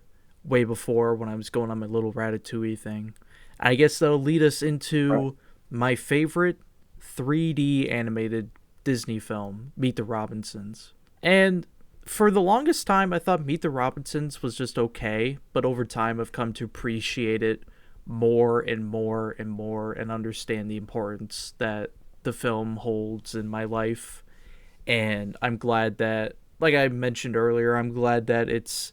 way before when I was going on my little Ratatouille thing. I guess that'll lead us into my favorite 3D animated Disney film, Meet the Robinsons. And for the longest time, I thought Meet the Robinsons was just okay, but over time I've come to appreciate it more and more and more and understand the importance that the film holds in my life. And I'm glad that, like I mentioned earlier, I'm glad that it's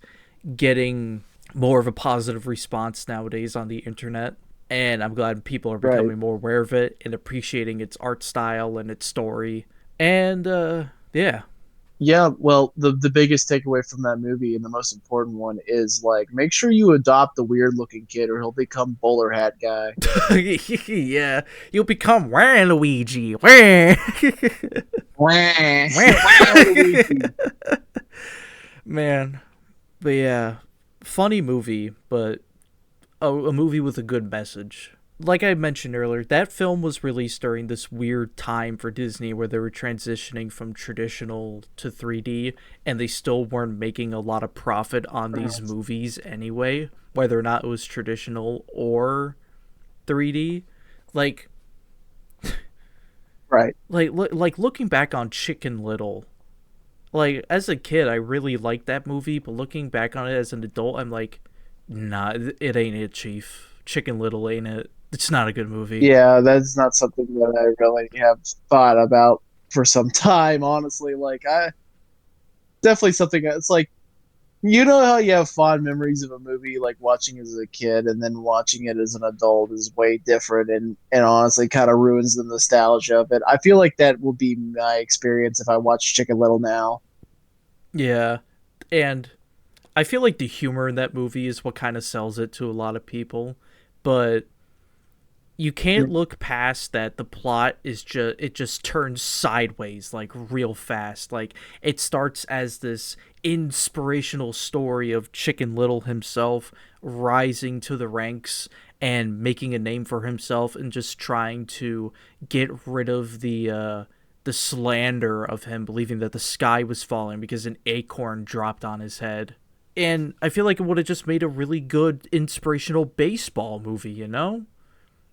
getting more of a positive response nowadays on the internet. And I'm glad people are Right. becoming more aware of it and appreciating its art style and its story. And yeah. Yeah, well, the biggest takeaway from that movie and the most important one is like make sure you adopt the weird looking kid or he'll become bowler hat guy. Yeah, you'll become Luigi. Wah. Wah. Man, but yeah, funny movie, but a movie with a good message. Like I mentioned earlier, that film was released during this weird time for Disney where they were transitioning from traditional to 3D, and they still weren't making a lot of profit on these movies anyway, whether or not it was traditional or 3D. Like, Right. like looking back on Chicken Little, like as a kid, I really liked that movie, but looking back on it as an adult, I'm like, nah, it ain't it, Chief. Chicken Little ain't it. It's not a good movie. Yeah, that's not something that I really have thought about for some time, honestly. Like I definitely something it's like you know how you have fond memories of a movie like watching it as a kid and then watching it as an adult is way different and honestly kind of ruins the nostalgia of it. I feel like that will be my experience if I watch Chicken Little now. Yeah, and I feel like the humor in that movie is what kind of sells it to a lot of people, but you can't look past that the plot is just turns sideways like real fast. Like it starts as this inspirational story of Chicken Little himself rising to the ranks and making a name for himself and just trying to get rid of the slander of him believing that the sky was falling because an acorn dropped on his head. And I feel like it would have just made a really good inspirational baseball movie, you know?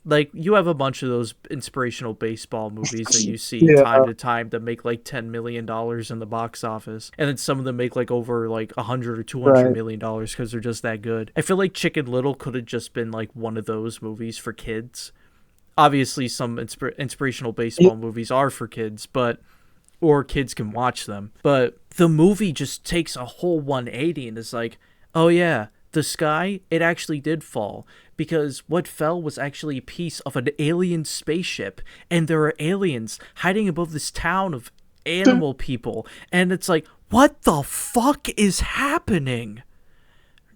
Like you have a bunch of those inspirational baseball movies that you see Yeah. time to time that make like $10 million in the box office, and then some of them make like over like 100 or 200 Right. million dollars because they're just that good. I feel like Chicken Little could have just been like one of those movies for kids. Obviously, some inspirational baseball movies are for kids, but or kids can watch them. But the movie just takes a whole 180 and is like, oh yeah, the sky, it actually did fall. Because what fell was actually a piece of an alien spaceship. And there are aliens hiding above this town of animal people. And it's like, what the fuck is happening?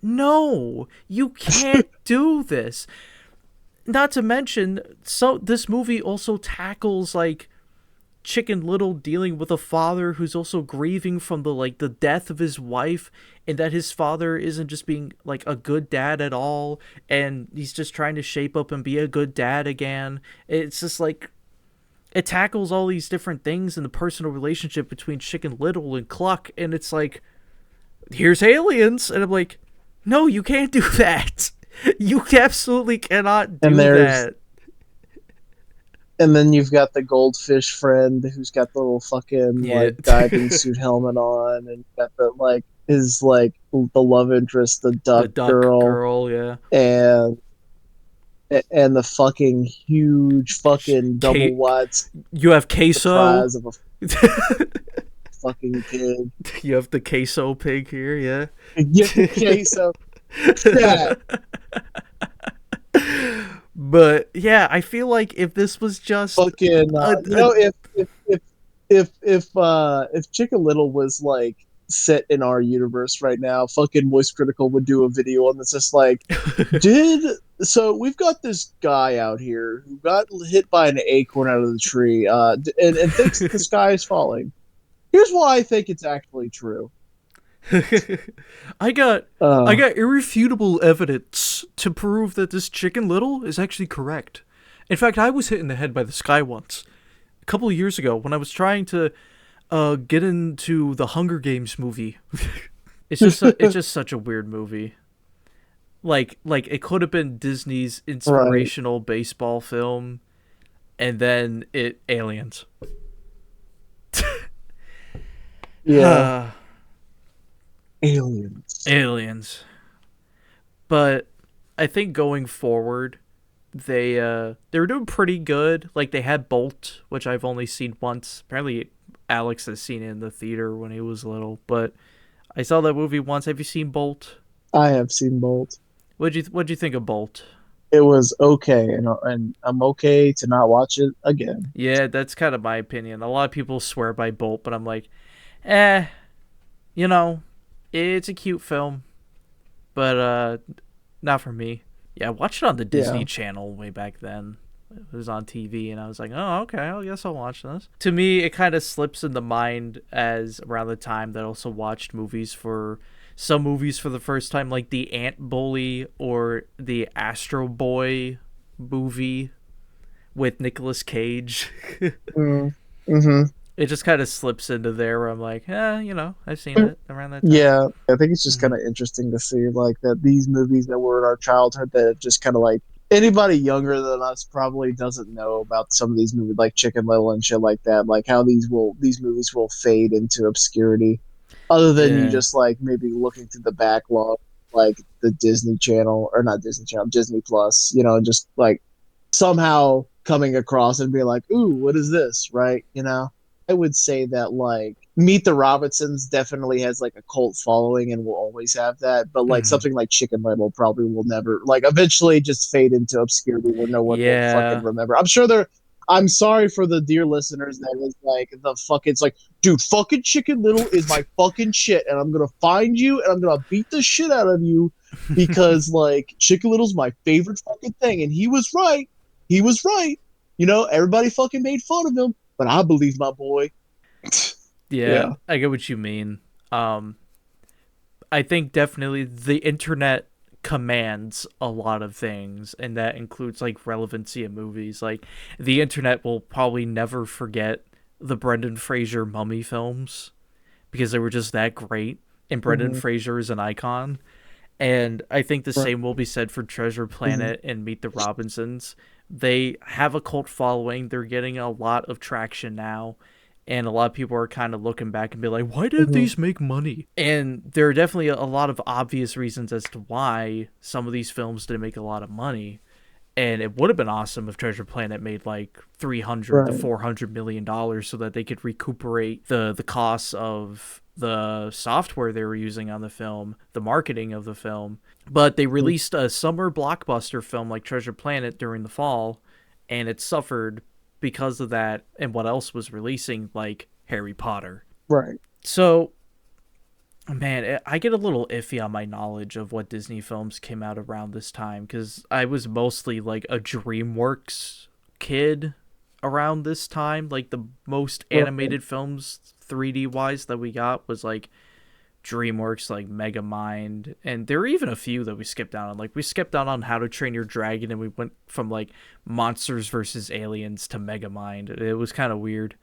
No, you can't do this. Not to mention, so this movie also tackles like Chicken Little dealing with a father who's also grieving from the death of his wife, and that his father isn't just being like a good dad at all, and he's just trying to shape up and be a good dad again. It's just like it tackles all these different things in the personal relationship between Chicken Little and Cluck, and it's like, here's aliens, and I'm like, no, you can't do that. You absolutely cannot do And there's that. and then you've got the goldfish friend who's got the little fucking Yeah. like diving suit helmet on, and you've got the like his like the love interest, the The duck duck girl, girl, yeah. and the fucking huge fucking double wide You have queso. surprise of a fucking pig. You have the queso pig here, yeah. Okay, so yeah. But yeah, I feel like if this was just Fucking you know if Chicken Little was like set in our universe right now, fucking Voice Critical would do a video on this just like so we've got this guy out here who got hit by an acorn out of the tree and thinks that the sky is falling. Here's why I think it's actually true. I got irrefutable evidence to prove that this Chicken Little is actually correct. In fact, I was hit in the head by the sky once a couple of years ago when I was trying to get into the Hunger Games movie. It's just such a weird movie. Like it could have been Disney's inspirational baseball film, and then aliens. Yeah. Aliens. But I think going forward, they were doing pretty good. Like they had Bolt, which I've only seen once. Apparently Alex has seen it in the theater when he was little, but I saw that movie once. Have you seen Bolt? I have seen Bolt. What'd you think of Bolt? It was okay, and I'm okay to not watch it again. Yeah, that's kind of my opinion. A lot of people swear by Bolt, but I'm like, eh, you know, it's a cute film, but not for me. Yeah, I watched it on the Yeah. Disney Channel way back then. It was on TV, and I was like, oh, okay, I guess I'll watch this. To me, it kind of slips in the mind as around the time that I also watched some movies for the first time, like the Ant Bully or the Astro Boy movie with Nicolas Cage. Mm-hmm. It just kind of slips into there where I'm like, I've seen it around that time. Yeah, I think it's just kind of interesting to see like that these movies that were in our childhood that have just kind of like anybody younger than us probably doesn't know about some of these movies like Chicken Little and shit like that. Like how these movies will fade into obscurity, other than you Yeah. just like maybe looking through the backlog like the Disney Channel or not Disney Channel, Disney Plus, and just like somehow coming across and being like, ooh, what is this? Right? I would say that like Meet the Robinsons definitely has like a cult following and will always have that. But like Mhm. something like Chicken Little probably will never like eventually just fade into obscurity where no one will fucking Yeah. remember. I'm sorry for the dear listeners that is like the fucking it's like, dude, fucking Chicken Little is my fucking shit, and I'm gonna find you and I'm gonna beat the shit out of you because like Chicken Little's my favorite fucking thing, and he was right. He was right. Everybody fucking made fun of him, but I believe my boy. Yeah, Yeah. I get what you mean. Um, I think definitely the internet commands a lot of things, and that includes like relevancy in movies. Like the internet will probably never forget the Brendan Fraser Mummy films because they were just that great, and Brendan Mm-hmm. Fraser is an icon. And I think the Right. same will be said for Treasure Mm-hmm. Planet and Meet the Robinsons. They have a cult following. They're getting a lot of traction now. And a lot of people are kind of looking back and be like, why did Mm-hmm. these make money? And there are definitely a lot of obvious reasons as to why some of these films didn't make a lot of money. And it would have been awesome if Treasure Planet made like 300 to Right. 400 million dollars so that they could recuperate the costs of the software they were using on the film, the marketing of the film. But they released a summer blockbuster film like Treasure Planet during the fall, and it suffered because of that and what else was releasing, like Harry Potter. Right. So man, I get a little iffy on my knowledge of what Disney films came out around this time because I was mostly like a DreamWorks kid around this time. Like the most Right. animated films 3D wise that we got was like DreamWorks, like Megamind, and there were even a few that we skipped out on. Like we skipped out on How to Train Your Dragon, and we went from like Monsters versus Aliens to Megamind. It was kind of weird.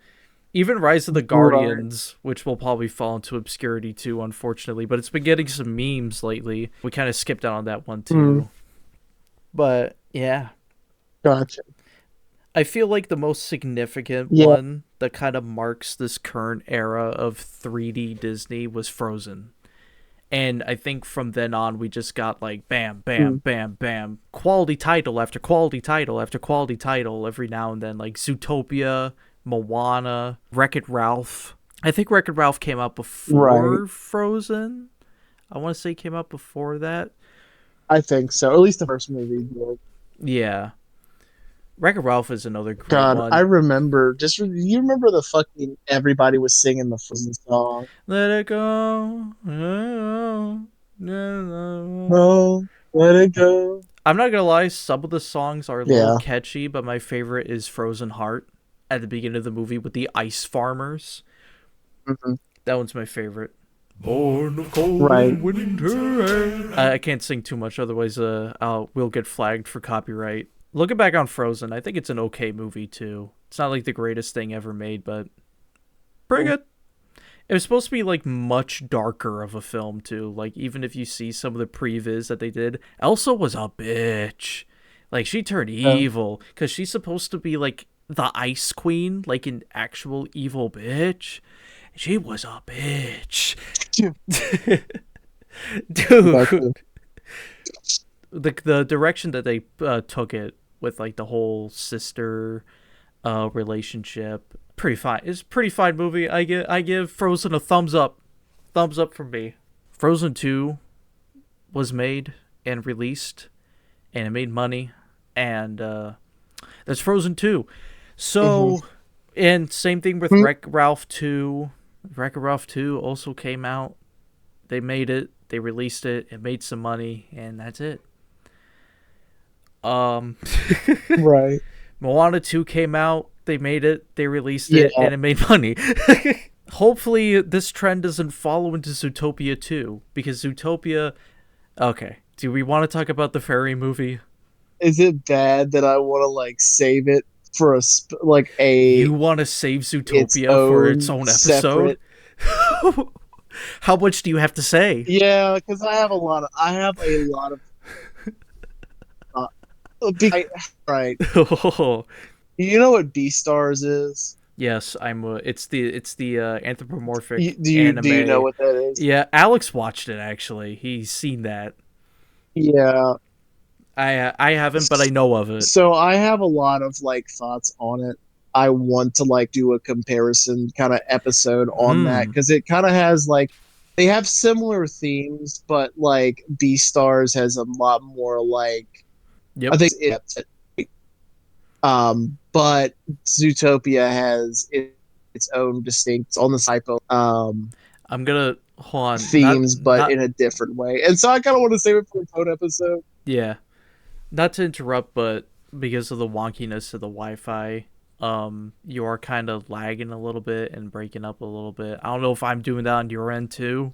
Even Rise of the Right. Guardians, which will probably fall into obscurity too, unfortunately, but it's been getting some memes lately. We kind of skipped out on that one Mm. too. But yeah, Gotcha. I feel like the most significant Yeah. one that kind of marks this current era of 3D Disney was Frozen. And I think from then on, we just got like bam, bam, Mm. bam, bam, quality title after quality title after quality title every now and then, like Zootopia, Moana, Wreck It Ralph. I think Wreck It Ralph came out Right. before Frozen. I want to say it came out before that. I think so. At least the first movie. Yeah. Yeah. Wreck It Ralph is another great God, I one. remember. You remember the fucking everybody was singing the Frozen song. Let it go. Oh, no. No, let it go. I'm not gonna lie, some of the songs are a little Yeah. catchy, but my favorite is Frozen Heart at the beginning of the movie with the ice farmers. Hmm. That one's my favorite. Born of cold Right. winter air. I can't sing too much, otherwise we'll get flagged for copyright. Looking back on Frozen, I think it's an okay movie too. It's not like the greatest thing ever made, but pretty good. It was supposed to be like much darker of a film too. Like even if you see some of the previs that they did, Elsa was a bitch. Like she turned Yeah. evil because she's supposed to be like the Ice Queen, like an actual evil bitch. She was a bitch, Gotcha. dude. The direction that they took it with like the whole sister relationship, pretty fine. It's a pretty fine movie. I give Frozen a thumbs up. Thumbs up from me. Frozen 2 was made and released, and it made money, and that's Frozen 2. So, and same thing with Wreck-It Ralph 2. Wreck-It Ralph 2 also came out. They made it, they released it, it made some money, and that's it. Right. Moana 2 came out, they made it, they released it, and it made money. Hopefully this trend doesn't follow into Zootopia 2, because Zootopia... Okay, do we want to talk about the fairy movie? Is it bad that I want to like save it for You want to save Zootopia for its own episode? Separate... How much do you have to say? Yeah, because I have a lot of right. You know what Beastars is? Yes, it's the anthropomorphic Do you anime. know what that is? Yeah, Alex watched it actually. He's seen that. Yeah. I haven't, but I know of it. So I have a lot of like thoughts on it. I want to like do a comparison kind of episode on that because it kind of has like they have similar themes, but like Beastars has a lot more like I think but Zootopia has its own distinct on the typo I'm gonna hold on themes, but in a different way, and so I kind of want to save it for a code episode. Yeah, not to interrupt, but because of the wonkiness of the Wi-Fi, you are kind of lagging a little bit and breaking up a little bit. I don't know if I'm doing that on your end too.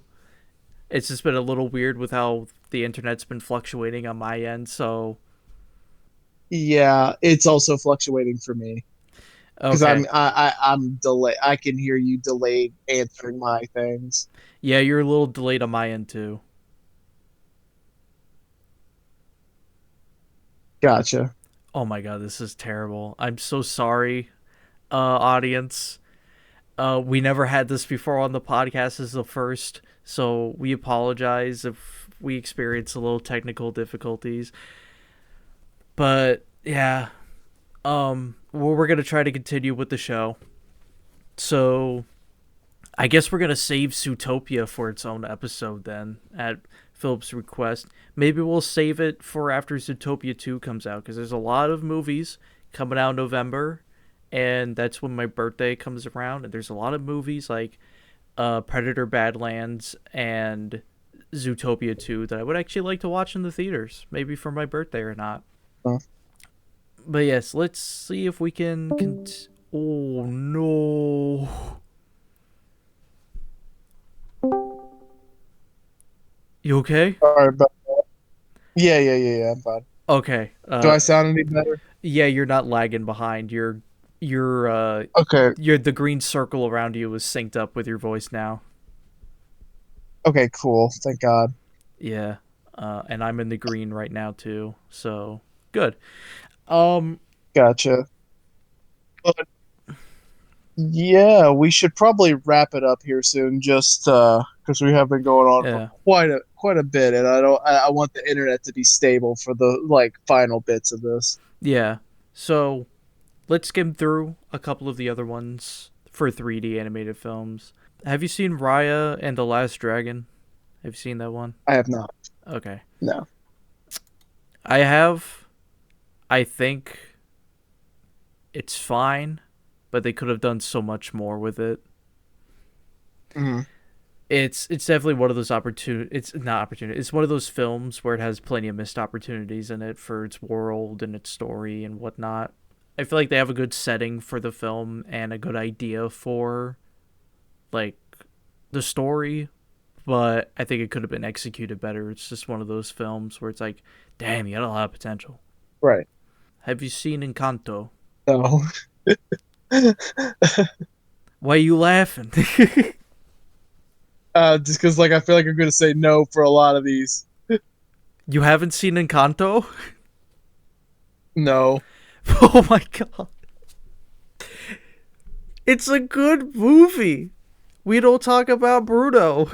It's just been a little weird with how the internet's been fluctuating on my end, so... Yeah, it's also fluctuating for me. Because okay. I'm delayed. I can hear you delayed answering my things. Yeah, you're a little delayed on my end too. Gotcha. Oh my god, this is terrible. I'm so sorry, audience. We never had this before on the podcast. This is the first, so we apologize if we experience a little technical difficulties. But yeah, we're gonna try to continue with the show. So, I guess we're gonna save Zootopia for its own episode then, at Philip's request. Maybe we'll save it for after Zootopia 2 comes out, because there's a lot of movies coming out in November, and that's when my birthday comes around, and there's a lot of movies like Predator Badlands and Zootopia 2 that I would actually like to watch in the theaters, maybe for my birthday or not. But yes, let's see if we can... Oh no... You okay? Sorry about that. Yeah, I'm fine. Okay. Do I sound any better? Yeah, you're not lagging behind. You're okay. The green circle around you is synced up with your voice now. Okay, cool. Thank God. Yeah. And I'm in the green right now too. So, good. Gotcha. But yeah, we should probably wrap it up here soon, just because we have been going on for quite a bit, and I want the internet to be stable for the like final bits of this. Yeah. So let's skim through a couple of the other ones for 3D animated films. Have you seen Raya and the Last Dragon? Have you seen that one? I have not. Okay. No. I have. I think it's fine, but they could have done so much more with it. Mm-hmm. It's definitely one of those It's not opportunity. It's one of those films where it has plenty of missed opportunities in it for its world and its story and whatnot. I feel like they have a good setting for the film and a good idea for, like, the story, but I think it could have been executed better. It's just one of those films where it's like, damn, you got a lot of potential. Right. Have you seen Encanto? No. Why are you laughing? Just because, like, I feel like I'm going to say no for a lot of these. You haven't seen Encanto? No. Oh my god. It's a good movie. We don't talk about Bruno.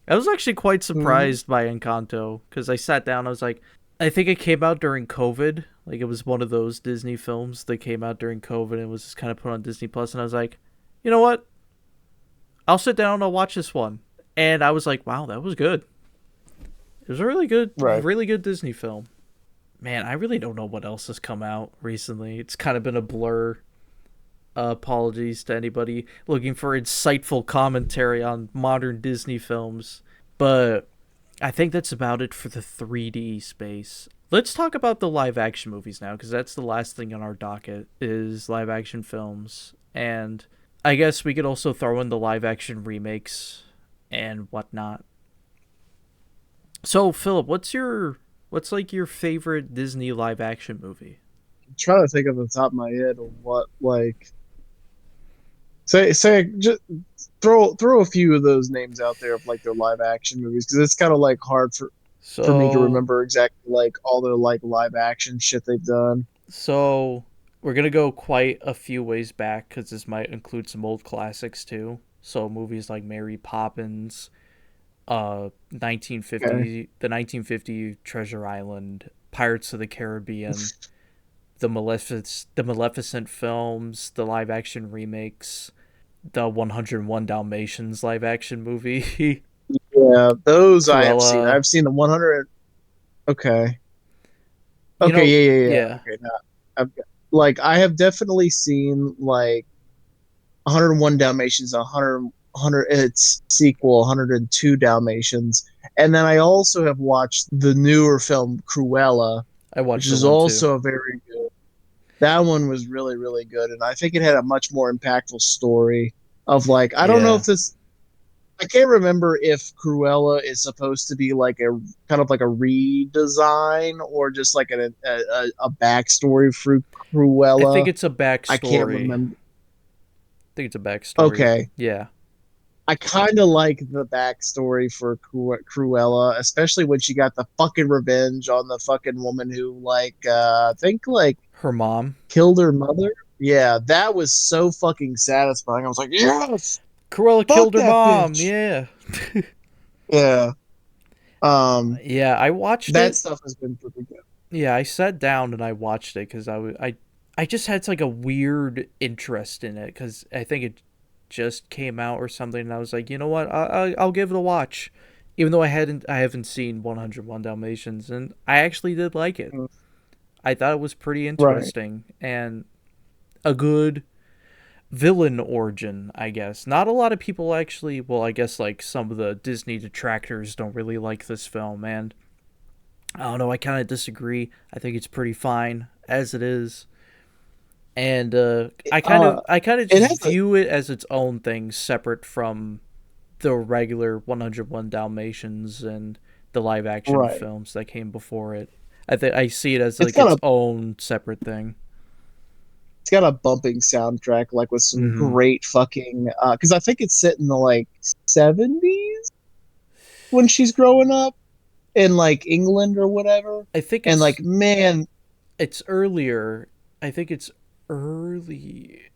I was actually quite surprised by Encanto, because I sat down, I was like, I think it came out during COVID. Like, it was one of those Disney films that came out during COVID and was just kind of put on Disney Plus, and I was like, you know what? I'll sit down and I'll watch this one. And I was like, wow, that was good. It was a really good Disney film. Man, I really don't know what else has come out recently. It's kind of been a blur. Apologies to anybody looking for insightful commentary on modern Disney films. But I think that's about it for the 3D space. Let's talk about the live action movies now, because that's the last thing on our docket is live action films. And I guess we could also throw in the live action remakes and whatnot. So, Philip, what's like your favorite Disney live action movie? I'm trying to think of the top of my head of what like just throw a few of those names out there of like their live action movies because it's kind of like hard for me to So, remember exactly like all the like live action shit they've done. so we're gonna go quite a few ways back because this might include some old classics too. So movies like Mary Poppins, Okay. 1950 Treasure Island, Pirates of the Caribbean, the Maleficent films, the live action remakes, the 101 Dalmatians live action movie, Yeah, those I have seen. Cruella. I've seen the 100. Okay. You Okay. know, Yeah. yeah, Okay. Now, like I have definitely seen like 101 Dalmatians, 100 its sequel, 102 Dalmatians, and then I also have watched the newer film Cruella, I which watched that is one too. also very good. That one was really, really good, and I think it had a much more impactful story of like I don't know Yeah, if this. I can't remember if Cruella is supposed to be like a kind of like a redesign or just like a backstory for I think Cruella. it's a I can't backstory. remember. I think it's a backstory. Okay, Yeah, I kind of like the backstory for Cruella, especially when she got the fucking revenge on the fucking woman who like I think like her mom. killed her mother. Yeah, that was so fucking satisfying. I was like, yes, Cruella fuck killed her that mom. bitch. Yeah. Yeah. Yeah, I watched That it. stuff has been pretty good. Yeah, I sat down and I watched it because I just had like a weird interest in it because I think it just came out or something, and I was like, you know what, I'll give it a watch, even though I haven't seen 101 Dalmatians, and I actually did like it. Mm. I thought it was pretty Right. interesting and a good villain origin, I guess. Not a lot of people actually, well, I guess like some of the Disney detractors don't really like this film, and I don't know, I kind of disagree. I think it's pretty fine as it is. And Uh, I kind of it just has a view it as its own thing separate from the regular 101 Dalmatians and the live action right. films that came before it. I think I see it as It's like got its a own separate thing. it's got a bumping soundtrack like with some Mhm. great fucking because I think it's set in the like 70s when she's growing up in like England or whatever. I think And like man, it's earlier. I think it's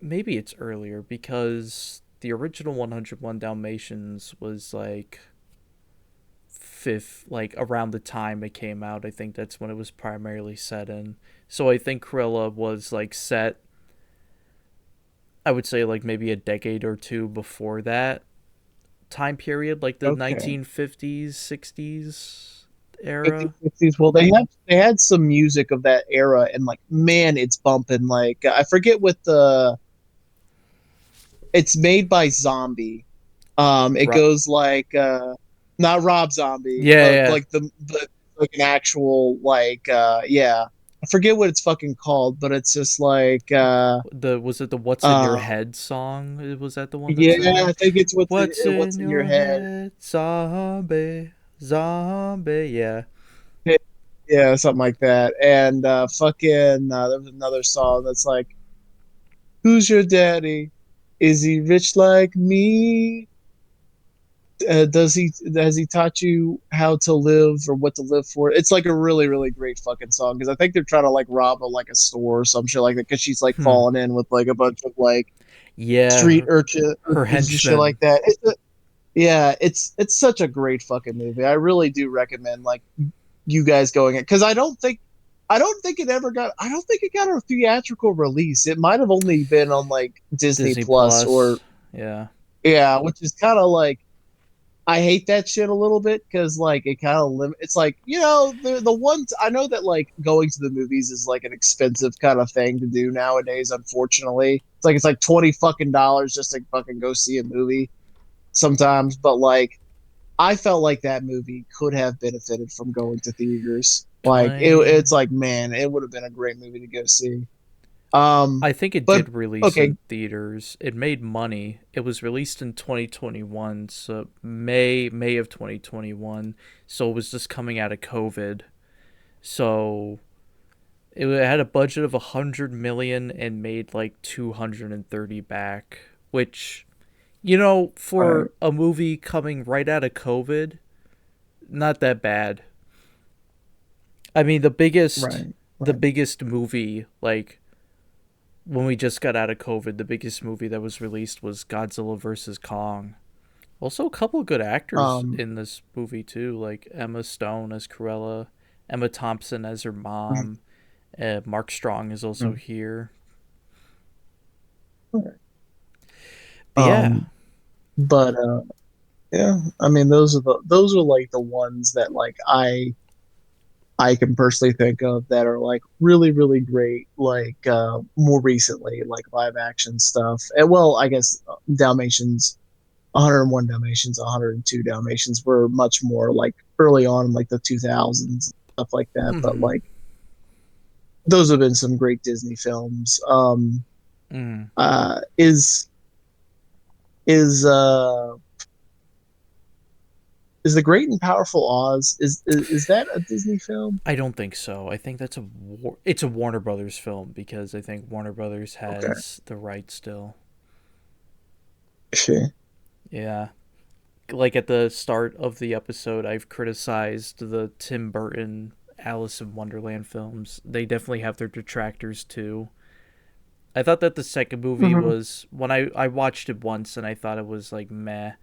maybe it's earlier because the original 101 Dalmatians was like fifth, like around the time it came out. I think that's when it was primarily set in. So I think Cruella was like set, I would say like maybe a decade or two before that time period, like the okay. 1950s, 60s 50s, era. 60s. Well, they had some music of that era, and like man, it's bumping. Like I forget what the it's made by Zombie. It Ru- goes like not Rob Zombie, yeah, but yeah. like the like an actual like yeah. I forget what it's fucking called, but it's just like The was it the "What's in Your uh Head" song? Was that the one that's in yeah, there? I think it's What's what's in in your your head. head, zombie, zombie? Yeah, Yeah, something like that. And fucking there was another song that's like, "Who's your daddy? Is he rich like me? Does he has he taught you how to live or what to live for?" It's like a really really great fucking song because I think they're trying to like rob a like a store or some shit like that because she's like hmm, falling in with like a bunch of like yeah. street Her urchins and shit henchman. like that. Yeah, it's such a great fucking movie. I really do recommend like you guys going it because I don't think it ever got I don't think it got a theatrical release. It might have only been on like Disney Disney Plus or Plus. Yeah, yeah, which is kind of like I hate that shit a little bit because like it kind of it's like the ones I know that like going to the movies is like an expensive kind of thing to do nowadays. Unfortunately, it's like $20 just to fucking go see a movie sometimes. But like I felt like that movie could have benefited from going to theaters. Like it's like man, it would have been a great movie to go see. I think it But did release okay, in theaters. It made money. It was released in 2021, so May of 2021. So it was just coming out of COVID. So it had a budget of 100 million and made like 230 back, which right, for a movie coming right out of COVID, not that bad. I mean, right, the right. biggest movie like when we just got out of COVID, the biggest movie that was released was Godzilla versus Kong. Also, a couple of good actors Um, in this movie too, like Emma Stone as Cruella, Emma Thompson as her mom. Mark Strong is also here. But yeah, um, but yeah, I mean those are like the ones that like I can personally think of that are like really really great like more recently like live action stuff. And well, I guess Dalmatians 101 Dalmatians, 102 Dalmatians were much more like early on in like the 2000s stuff like that, but mm-hmm. like those have been some great Disney films. Mm. Uh is is the Great and Powerful Oz is that a Disney film? I don't think so. I think that's it's a Warner Brothers film because I think Warner Brothers Okay. has the rights still. Sure. Yeah. Like at the start of the episode, I've criticized the Tim Burton Alice in Wonderland films. They definitely have their detractors too. I thought that the second movie Mm-hmm. was when I watched it once and I thought it was like meh.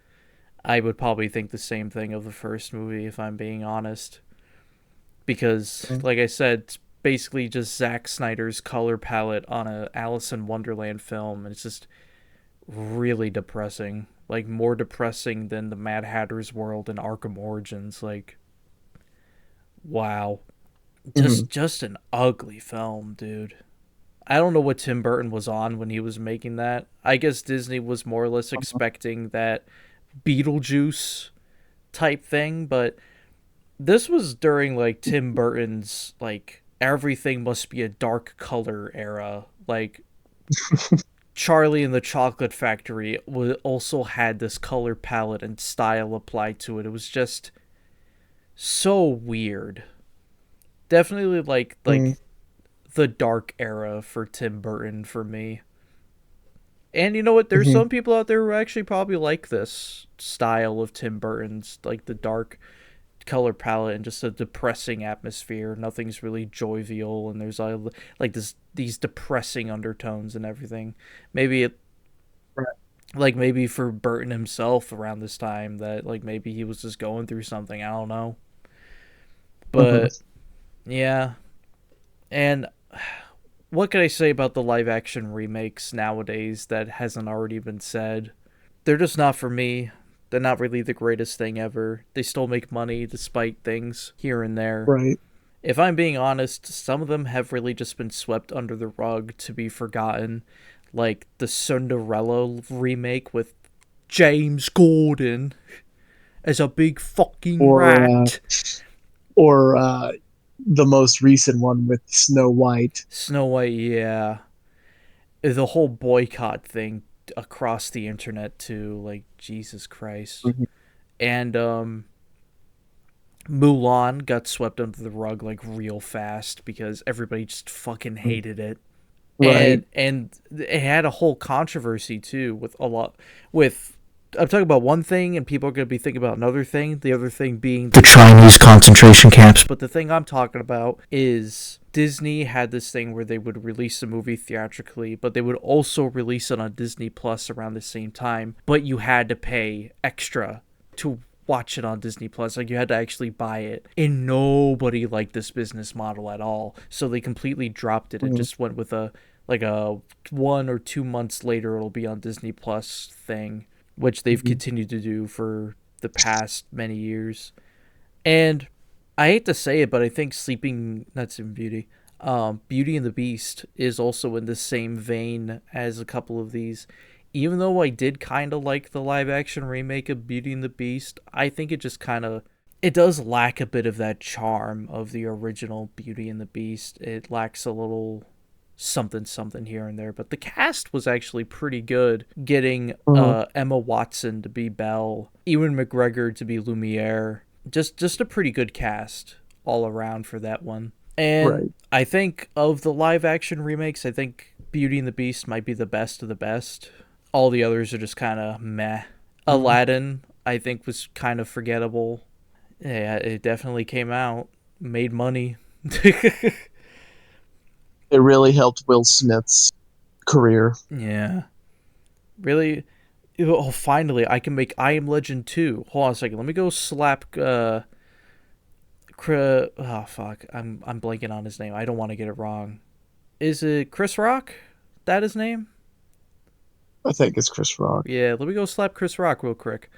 I would probably think the same thing of the first movie if I'm being honest. Because like I said, it's basically just Zack Snyder's color palette on a Alice in Wonderland film and it's just really depressing. Like more depressing than the Mad Hatter's World and Arkham Origins. Like wow. Mm-hmm. Just an ugly film, dude. I don't know what Tim Burton was on when he was making that. I guess Disney was more or less expecting that Beetlejuice type thing, but this was during like Tim Burton's like everything must be a dark color era. Like Charlie and the Chocolate Factory also had this color palette and style applied to it. It was just so weird. Definitely Mm-hmm. the dark era for Tim Burton for me. And you know what? There's Mm-hmm. some people out there who actually probably like this style of Tim Burton's, like the dark color palette and just a depressing atmosphere. Nothing's really jovial, and there's like these depressing undertones and everything. Maybe it Right. like maybe for Burton himself around this time that like maybe he was just going through something. I don't know, Mm-hmm. but yeah. And what can I say about the live action remakes nowadays that hasn't already been said? They're just not for me. They're not really the greatest thing ever. They still make money despite things here and there. Right. If I'm being honest, some of them have really just been swept under the rug to be forgotten. Like the Cinderella remake with James Gordon as a big fucking Or rat. the most recent one with Snow White. Snow White, yeah. The whole boycott thing across the internet too, like Jesus Christ. Mhm. And Mulan got swept under the rug like real fast because everybody just fucking hated it. Right. And it had a whole controversy too with a lot with I'm talking about one thing and people are going to be thinking about another thing, the other thing being the Chinese concentration camps. But the thing I'm talking about is Disney had this thing where they would release a movie theatrically, but they would also release it on Disney Plus around the same time, but you had to pay extra to watch it on Disney Plus. Like you had to actually buy it. And nobody liked this business model at all. So they completely dropped it and Mhm. just went with a like a 1 or 2 months later it'll be on Disney Plus thing, which they've Mhm. continued to do for the past many years. And I hate to say it, but I think Beauty and the Beast is also in the same vein as a couple of these. Even though I did kind of like the live action remake of Beauty and the Beast, I think it just it does lack a bit of that charm of the original Beauty and the Beast. It lacks a little something here and there, but the cast was actually pretty good. Getting Emma Watson to be Belle, Ewan McGregor to be Lumiere, just a pretty good cast all around for that one. And I think of the live action remakes, I think Beauty and the Beast might be the best of the best. All the others are just kind of meh. Aladdin, I think, was kind of forgettable. Yeah, it definitely came out, made money. It really helped Will Smith's career. Yeah. Really? Oh, finally, I can make I Am Legend 2. Hold on a second. Let me go slap... oh, fuck. I'm blanking on his name. I don't want to get it wrong. Is it Chris Rock? That his name? I think it's Chris Rock. Yeah, let me go slap Chris Rock real quick.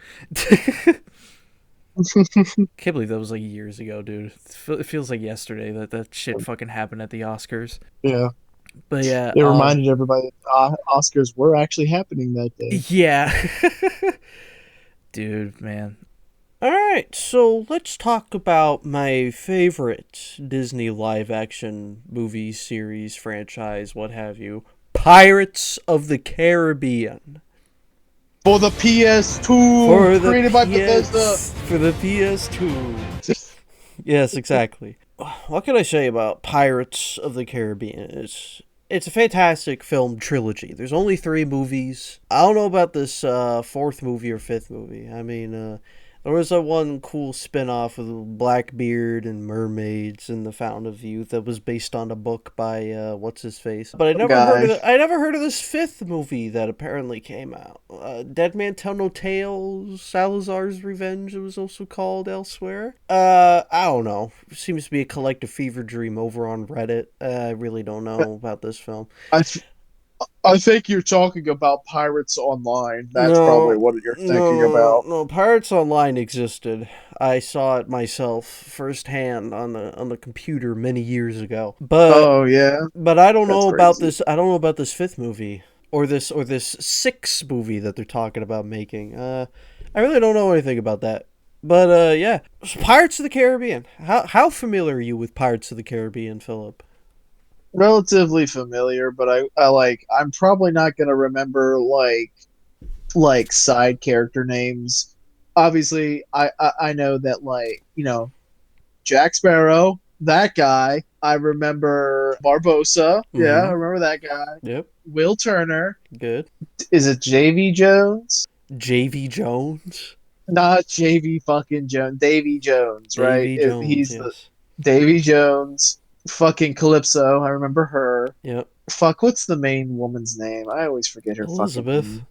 Can't believe that was like years ago, dude. It feels like yesterday that shit fucking happened at the Oscars. Yeah. But yeah. It reminded everybody that Oscars were actually happening that day. Yeah. Dude, man. Alright, so let's talk about my favorite Disney live-action movie series, franchise, what have you. Pirates of the Caribbean. For the PS2, created by Bethesda. For the PS2. Yes, exactly. What can I say about Pirates of the Caribbean? It's a fantastic film trilogy. There's only 3 movies. I don't know about this 4th movie or 5th movie. I mean, there was a one cool spin-off with Blackbeard and mermaids and the Fountain of Youth that was based on a book by what's-his-face. But I never heard of this 5th movie that apparently came out. Dead Man Tell No Tales, Salazar's Revenge, it was also called elsewhere. I don't know. Seems to be a collective fever dream over on Reddit. I really don't know about this film. I think you're talking about Pirates Online. That's probably what you're thinking about. No, Pirates Online existed. I saw it myself firsthand on the computer many years ago. But But I don't know about this. I don't know about this 5th movie or this 6th movie that they're talking about making. I really don't know anything about that. But yeah, Pirates of the Caribbean. How familiar are you with Pirates of the Caribbean, Philip? Relatively familiar, but I'm probably not gonna remember like side character names. Obviously, I know that Jack Sparrow, that guy. I remember Barbossa. Mm-hmm. Yeah, I remember that guy. Yep. Will Turner. Good. Is it J.V. Jones? J.V. Jones? Not J.V. fucking Jones. Davy Jones, right? Davy Jones, he's yes. The Davy Jones. Fucking Calypso, I remember her. Yep. Fuck, what's the main woman's name? I always forget her. Elizabeth.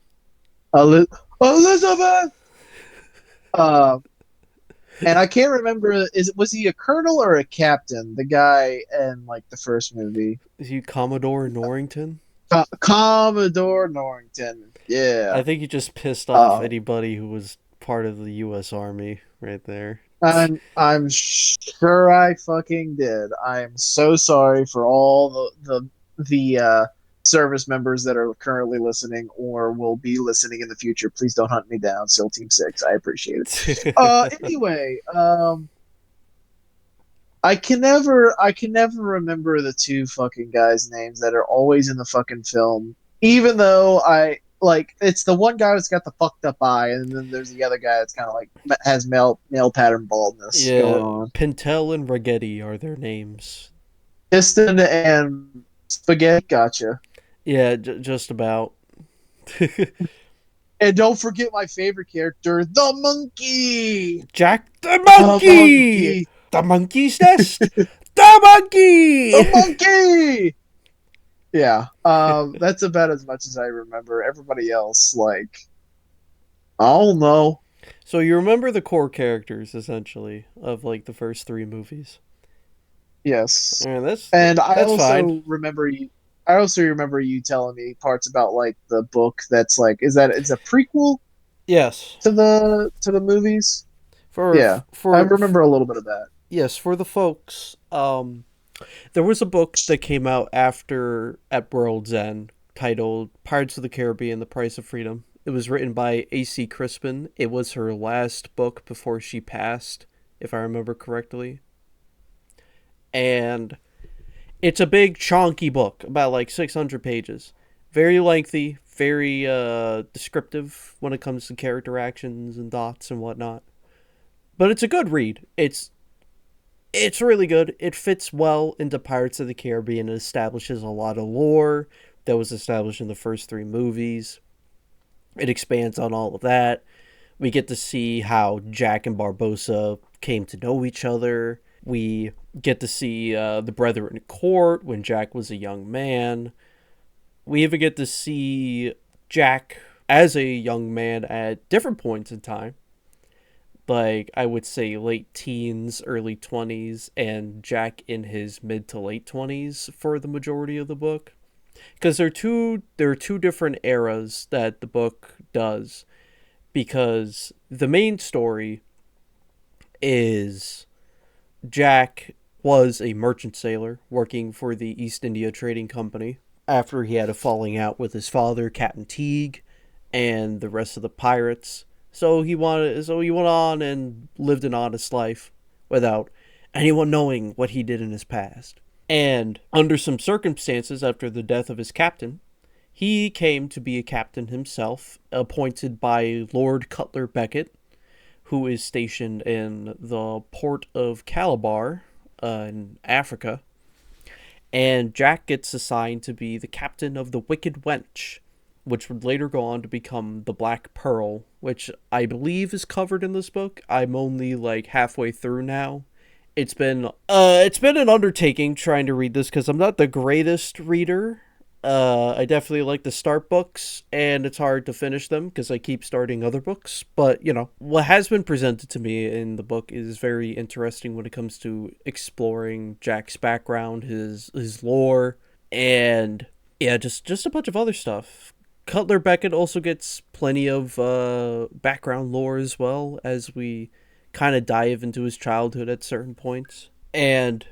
Fucking Elizabeth. And I can't remember. Was he a colonel or a captain? The guy in the first movie. Is he Commodore Norrington? Commodore Norrington. Yeah. I think he just pissed off anybody who was part of the U.S. Army right there. I'm sure I fucking did. I'm so sorry for all the service members that are currently listening or will be listening in the future. Please don't hunt me down, SEAL Team 6. I appreciate it. Anyway, I can never remember the 2 fucking guys' names that are always in the fucking film, even though it's the one guy that's got the fucked up eye, and then there's the other guy that's kind of has male pattern baldness going on. Pintel and Ragetti are their names. Piston and Spaghetti, gotcha. Yeah, just about. And don't forget my favorite character, the monkey! Jack the monkey! The monkey's nest! The monkey! The monkey! Yeah, that's about as much as I remember. Everybody else, I don't know. So you remember the core characters, essentially, of, the first 3 movies? Yes. And I also fine. remember you telling me parts about, the book that's, is that it's a prequel? Yes. to the movies. Yeah, I remember a little bit of that. Yes, for the folks, there was a book that came out after at World's End titled Pirates of the Caribbean: The Price of Freedom. It was written by A.C. Crispin. It was her last book before she passed, if I remember correctly. And it's a big, chonky book, about like 600 pages. Very lengthy, very descriptive when it comes to character actions and thoughts and whatnot. But it's a good read. It's really good. It fits well into Pirates of the Caribbean. It establishes a lot of lore that was established in the first 3 movies. It expands on all of that. We get to see how Jack and Barbossa came to know each other. We get to see the Brethren in court when Jack was a young man. We even get to see Jack as a young man at different points in time. Like, I would say late teens, early 20s, and Jack in his mid to late 20s for the majority of the book. Because there are two different eras that the book does. Because the main story is Jack was a merchant sailor working for the East India Trading Company after he had a falling out with his father, Captain Teague, and the rest of the pirates. So he went on and lived an honest life without anyone knowing what he did in his past. And under some circumstances, after the death of his captain, he came to be a captain himself, appointed by Lord Cutler Beckett, who is stationed in the port of Calabar in Africa. And Jack gets assigned to be the captain of the Wicked Wench, which would later go on to become the Black Pearl, which I believe is covered in this book. I'm only like halfway through now. It's been an undertaking trying to read this because I'm not the greatest reader. I definitely like to start books, and it's hard to finish them because I keep starting other books. But, you know, what has been presented to me in the book is very interesting when it comes to exploring Jack's background, his lore, and yeah, just a bunch of other stuff. Cutler Beckett also gets plenty of background lore as well as we kind of dive into his childhood at certain points. And,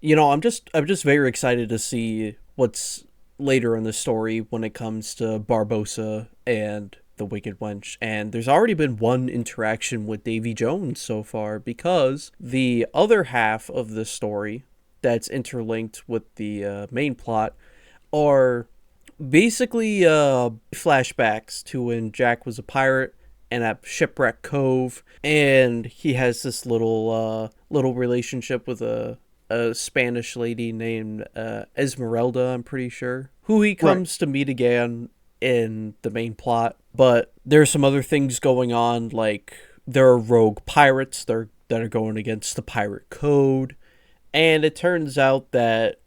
you know, I'm just very excited to see what's later in the story when it comes to Barbossa and the Wicked Wench. And there's already been one interaction with Davy Jones so far, because the other half of the story that's interlinked with the main plot are basically flashbacks to when Jack was a pirate and at Shipwreck Cove, and he has this little relationship with a Spanish lady named Esmeralda, I'm pretty sure, who he comes to meet again in the main plot. But there's some other things going on, like there are rogue pirates that are going against the pirate code, and it turns out that,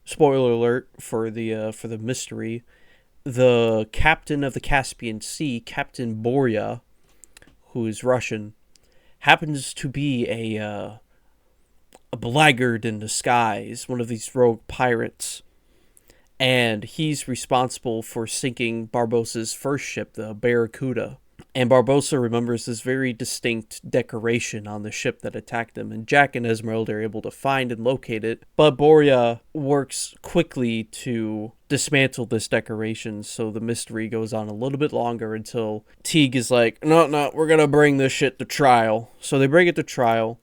spoiler alert for the mystery, the captain of the Caspian Sea, Captain Borya, who is Russian, happens to be a blackguard in disguise, one of these rogue pirates, and he's responsible for sinking Barbossa's first ship, the Barracuda. And Barbossa remembers this very distinct decoration on the ship that attacked him, and Jack and Esmeralda are able to find and locate it, but Borya works quickly to dismantle this decoration, so the mystery goes on a little bit longer until Teague is like, no, we're gonna bring this shit to trial. So they bring it to trial,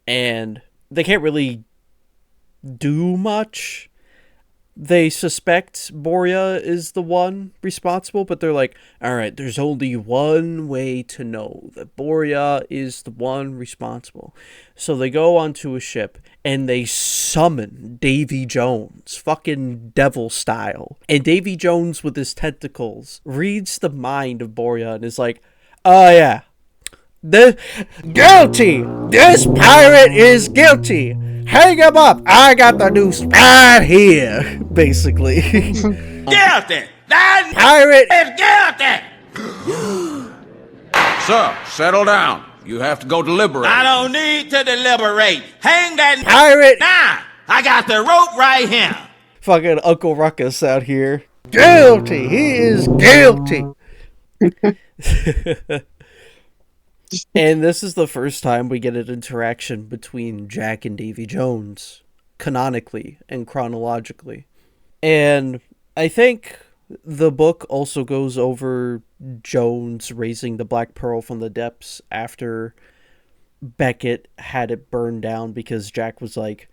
and they can't really do much. They suspect Borya is the one responsible, but they're like, alright, there's only one way to know that Borya is the one responsible. So they go onto a ship, and they summon Davy Jones, fucking devil style. And Davy Jones, with his tentacles, reads the mind of Borya and is like, oh yeah, guilty! This pirate is guilty! Hang him up! I got the noose right here! Basically. Guilty! That pirate is guilty! Sir, settle down. You have to go deliberate. I don't need to deliberate. Hang that pirate! Nah! I got the rope right here! Fucking Uncle Ruckus out here. Guilty! He is guilty! And this is the first time we get an interaction between Jack and Davy Jones, canonically and chronologically. And I think the book also goes over Jones raising the Black Pearl from the depths after Beckett had it burned down because Jack was like,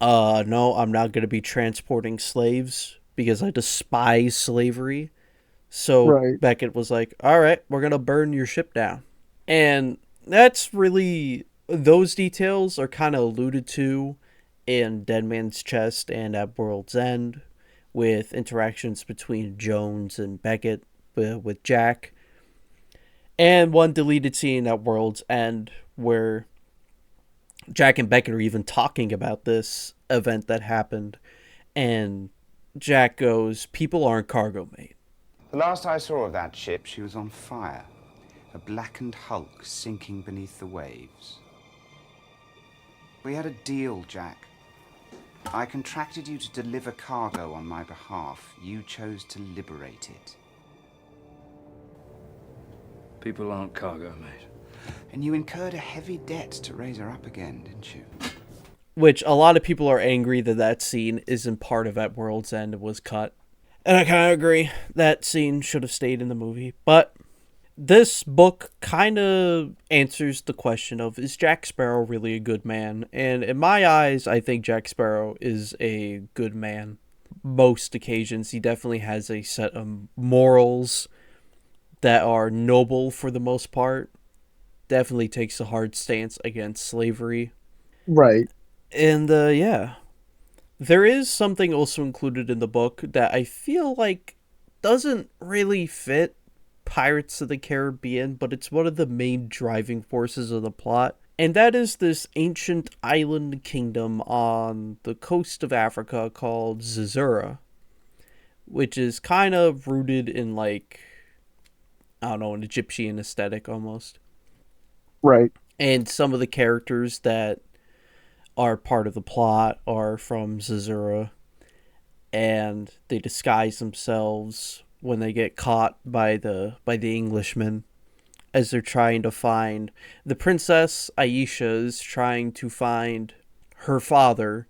no, I'm not going to be transporting slaves because I despise slavery. So Right. Beckett was like, all right, we're going to burn your ship down. And that's really, those details are kind of alluded to in Dead Man's Chest and at World's End, with interactions between Jones and Beckett with Jack. And one deleted scene at World's End where Jack and Beckett are even talking about this event that happened. And Jack goes, people aren't cargo mate. The last I saw of that ship, she was on fire. A blackened hulk sinking beneath the waves. We had a deal, Jack. I contracted you to deliver cargo on my behalf. You chose to liberate it. People aren't cargo, mate. And you incurred a heavy debt to raise her up again, didn't you? Which a lot of people are angry that that scene isn't part of At World's End and was cut. And I kind of agree. That scene should have stayed in the movie. But this book kind of answers the question of, is Jack Sparrow really a good man? And in my eyes, I think Jack Sparrow is a good man. Most occasions, he definitely has a set of morals that are noble for the most part. Definitely takes a hard stance against slavery. Right. And yeah, there is something also included in the book that I feel like doesn't really fit Pirates of the Caribbean, but it's one of the main driving forces of the plot. And that is this ancient island kingdom on the coast of Africa called Zazura, which is kind of rooted in, like, I don't know, an Egyptian aesthetic almost. Right. And some of the characters that are part of the plot are from Zazura, and they disguise themselves when they get caught by the Englishmen as they're trying to find the princess. Aisha is trying to find her father,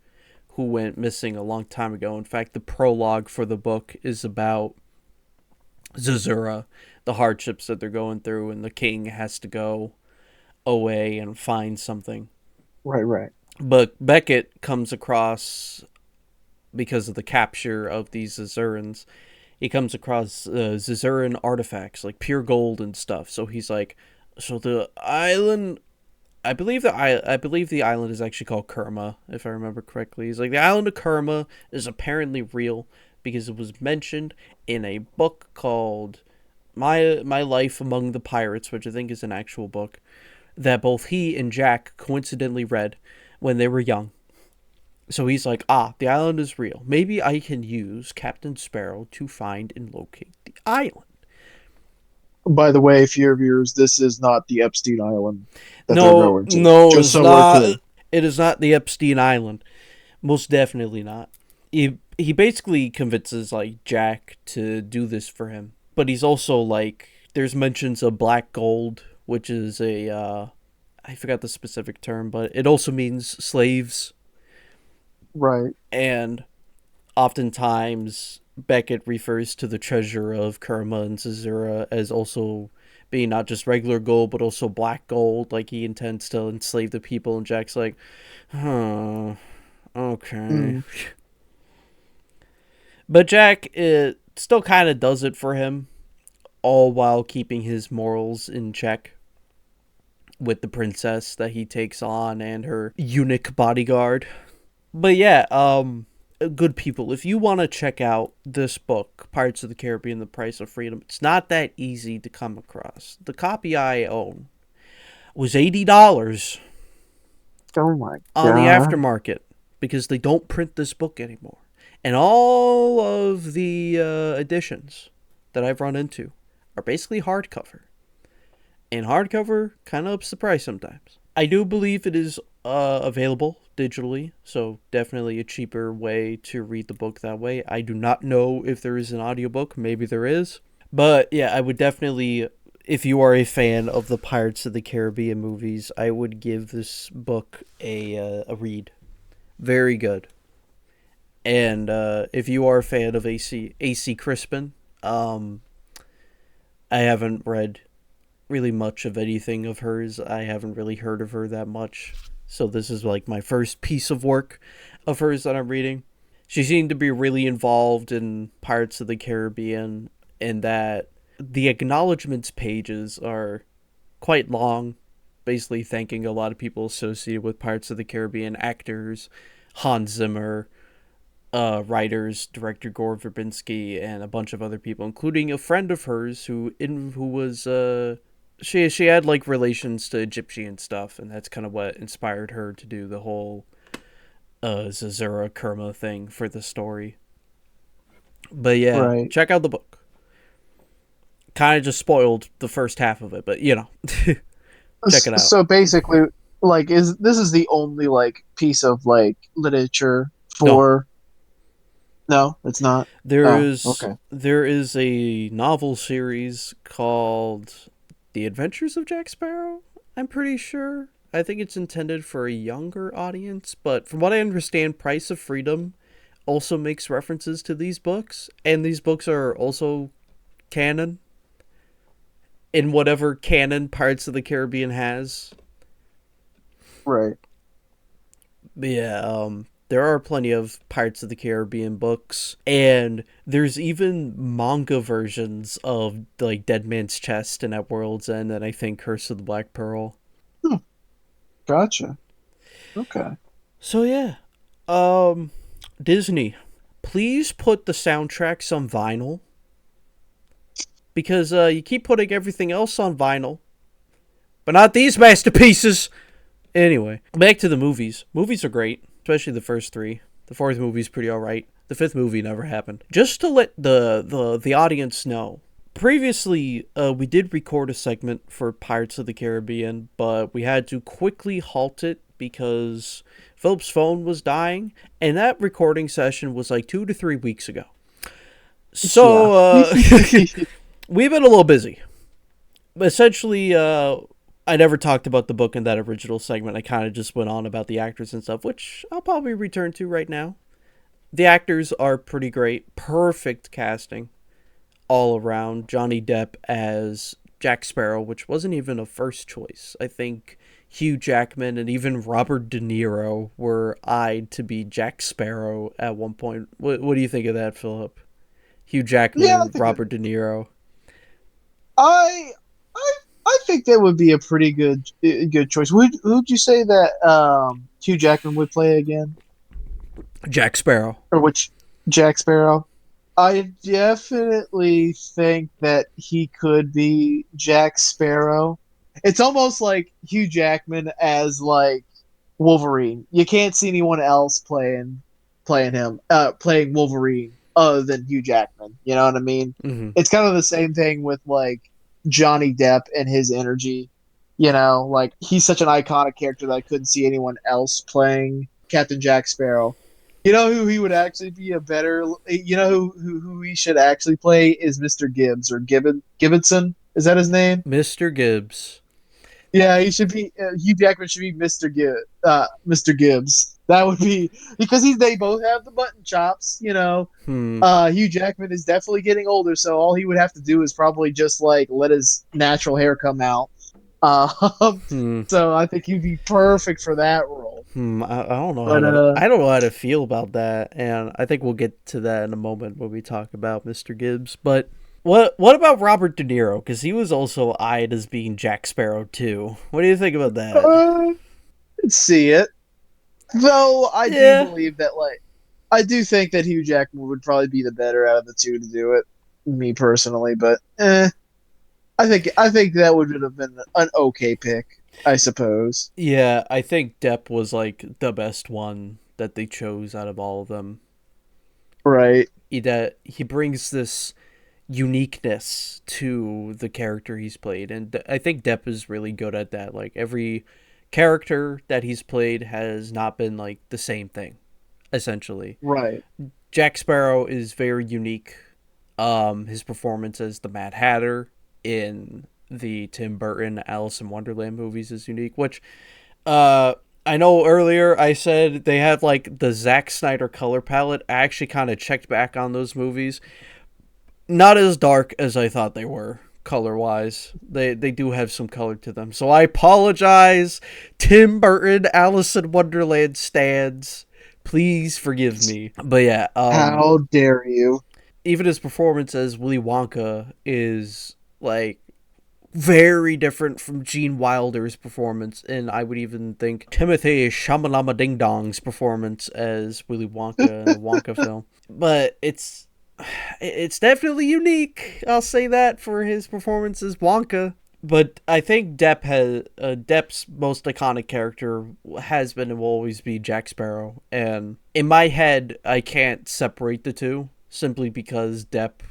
who went missing a long time ago. In fact, the prologue for the book is about Zazura, the hardships that they're going through, and the king has to go away and find something. Right. But Beckett comes across, because of the capture of these Zazurans, he comes across Zazuran artifacts, like pure gold and stuff. So he's like, so the island, I believe the island is actually called Kerma, if I remember correctly. He's like, the island of Kerma is apparently real because it was mentioned in a book called My Life Among the Pirates, which I think is an actual book that both he and Jack coincidentally read when they were young. So he's like, the island is real. Maybe I can use Captain Sparrow to find and locate the island. By the way, for your viewers, this is not the Epstein Island that they're No, going to. no, Just it's so not. we're clear. It is not the Epstein Island. Most definitely not. He basically convinces, like, Jack to do this for him. But he's also, like, there's mentions of black gold, which is a, I forgot the specific term, but it also means slaves. Right. And oftentimes Beckett refers to the treasure of Kerma and Zazura as also being not just regular gold, but also black gold. Like, he intends to enslave the people, and Jack's like, okay. But Jack, it still kind of does it for him, all while keeping his morals in check with the princess that he takes on and her eunuch bodyguard. But yeah, good people, if you want to check out this book, Pirates of the Caribbean, The Price of Freedom, it's not that easy to come across. The copy I own was $80 Oh my God. on the aftermarket because they don't print this book anymore. And all of the editions that I've run into are basically hardcover. And hardcover kind of ups the price sometimes. I do believe it is available digitally, so definitely a cheaper way to read the book that way. I do not know if there is an audiobook. Maybe there is. But yeah, I would definitely if you are a fan of the Pirates of the Caribbean movies, I would give this book a read. Very good. And if you are a fan of AC Crispin, I haven't read really much of anything of hers. I haven't really heard of her that much. So this is like my first piece of work of hers that I'm reading. She seemed to be really involved in Pirates of the Caribbean, and that the acknowledgements pages are quite long, basically thanking a lot of people associated with Pirates of the Caribbean, actors, Hans Zimmer, writers, director Gore Verbinski, and a bunch of other people, including a friend of hers who was she had like relations to Egyptian stuff, and that's kind of what inspired her to do the whole Zazura Kerma thing for the story. But yeah, Right. check out the book. Kind of just spoiled the first half of it, but you know, check it out. So basically, like, this is the only like piece of like literature for? No, it's not. There Oh, is okay. there is a novel series called The Adventures of Jack Sparrow, I'm pretty sure. I think it's intended for a younger audience, but from what I understand, Price of Freedom also makes references to these books, and these books are also canon in whatever canon Pirates of the Caribbean has. Right. But yeah, there are plenty of Pirates of the Caribbean books, and there's even manga versions of like Dead Man's Chest and At World's End, and I think Curse of the Black Pearl. Gotcha. Okay. So yeah, Disney, please put the soundtracks on vinyl, because you keep putting everything else on vinyl, but not these masterpieces. Anyway, back to the movies. Movies are great, especially the first three. The fourth movie's pretty alright. The fifth movie never happened. Just to let the audience know, previously we did record a segment for Pirates of the Caribbean, but we had to quickly halt it because Philip's phone was dying, and that recording session was like 2 to 3 weeks ago. So we've been a little busy. Essentially, I never talked about the book in that original segment. I kind of just went on about the actors and stuff, which I'll probably return to right now. The actors are pretty great. Perfect casting all around. Johnny Depp as Jack Sparrow, which wasn't even a first choice. I think Hugh Jackman and even Robert De Niro were eyed to be Jack Sparrow at one point. What do you think of that, Philip? Hugh Jackman and Robert De Niro. I think that would be a pretty good choice. Who'd you say that Hugh Jackman would play again? Jack Sparrow. Or which Jack Sparrow? I definitely think that he could be Jack Sparrow. It's almost like Hugh Jackman as like Wolverine. You can't see anyone else playing Wolverine other than Hugh Jackman. You know what I mean? Mm-hmm. It's kind of the same thing with like Johnny Depp and his energy. You know, like he's such an iconic character that I couldn't see anyone else playing Captain Jack Sparrow. You know who he would actually be a better. You know who he should actually play is Mr. Gibbs or Gibbonson. Is that his name? Mr. Gibbs. Yeah, he should be. Hugh Jackman should be Mr. Gibbs. That would be because they both have the button chops. You know, Hugh Jackman is definitely getting older, so all he would have to do is probably just like let his natural hair come out. So I think he'd be perfect for that role. I don't know. I don't know how to feel about that, and I think we'll get to that in a moment when we talk about Mr. Gibbs. But what about Robert De Niro? Because he was also eyed as being Jack Sparrow too. What do you think about that? Let's see it. Though I do believe that, like, I do think that Hugh Jackman would probably be the better out of the two to do it. Me personally, but I think that would have been an okay pick, I suppose. Yeah, I think Depp was like the best one that they chose out of all of them. Right. He brings this uniqueness to the character he's played, and I think Depp is really good at that. Like every character that he's played has not been like the same thing, essentially. Right. Jack Sparrow is very unique. His performance as the Mad Hatter in the Tim Burton Alice in Wonderland movies is unique, which I know earlier I said they had like the Zack Snyder color palette. I actually kind of checked back on those movies. Not as dark as I thought they were color-wise. They do have some color to them. So I apologize, Tim Burton Alice in Wonderland stands. Please forgive me. But yeah, how dare you? Even his performance as Willy Wonka is like very different from Gene Wilder's performance, and I would even think Timothy Shamalama Ding Dong's performance as Willy Wonka in the Wonka film. But it's definitely unique. I'll say that for his performance as Wonka. But I think Depp's most iconic character has been and will always be Jack Sparrow. And in my head, I can't separate the two simply because Depp,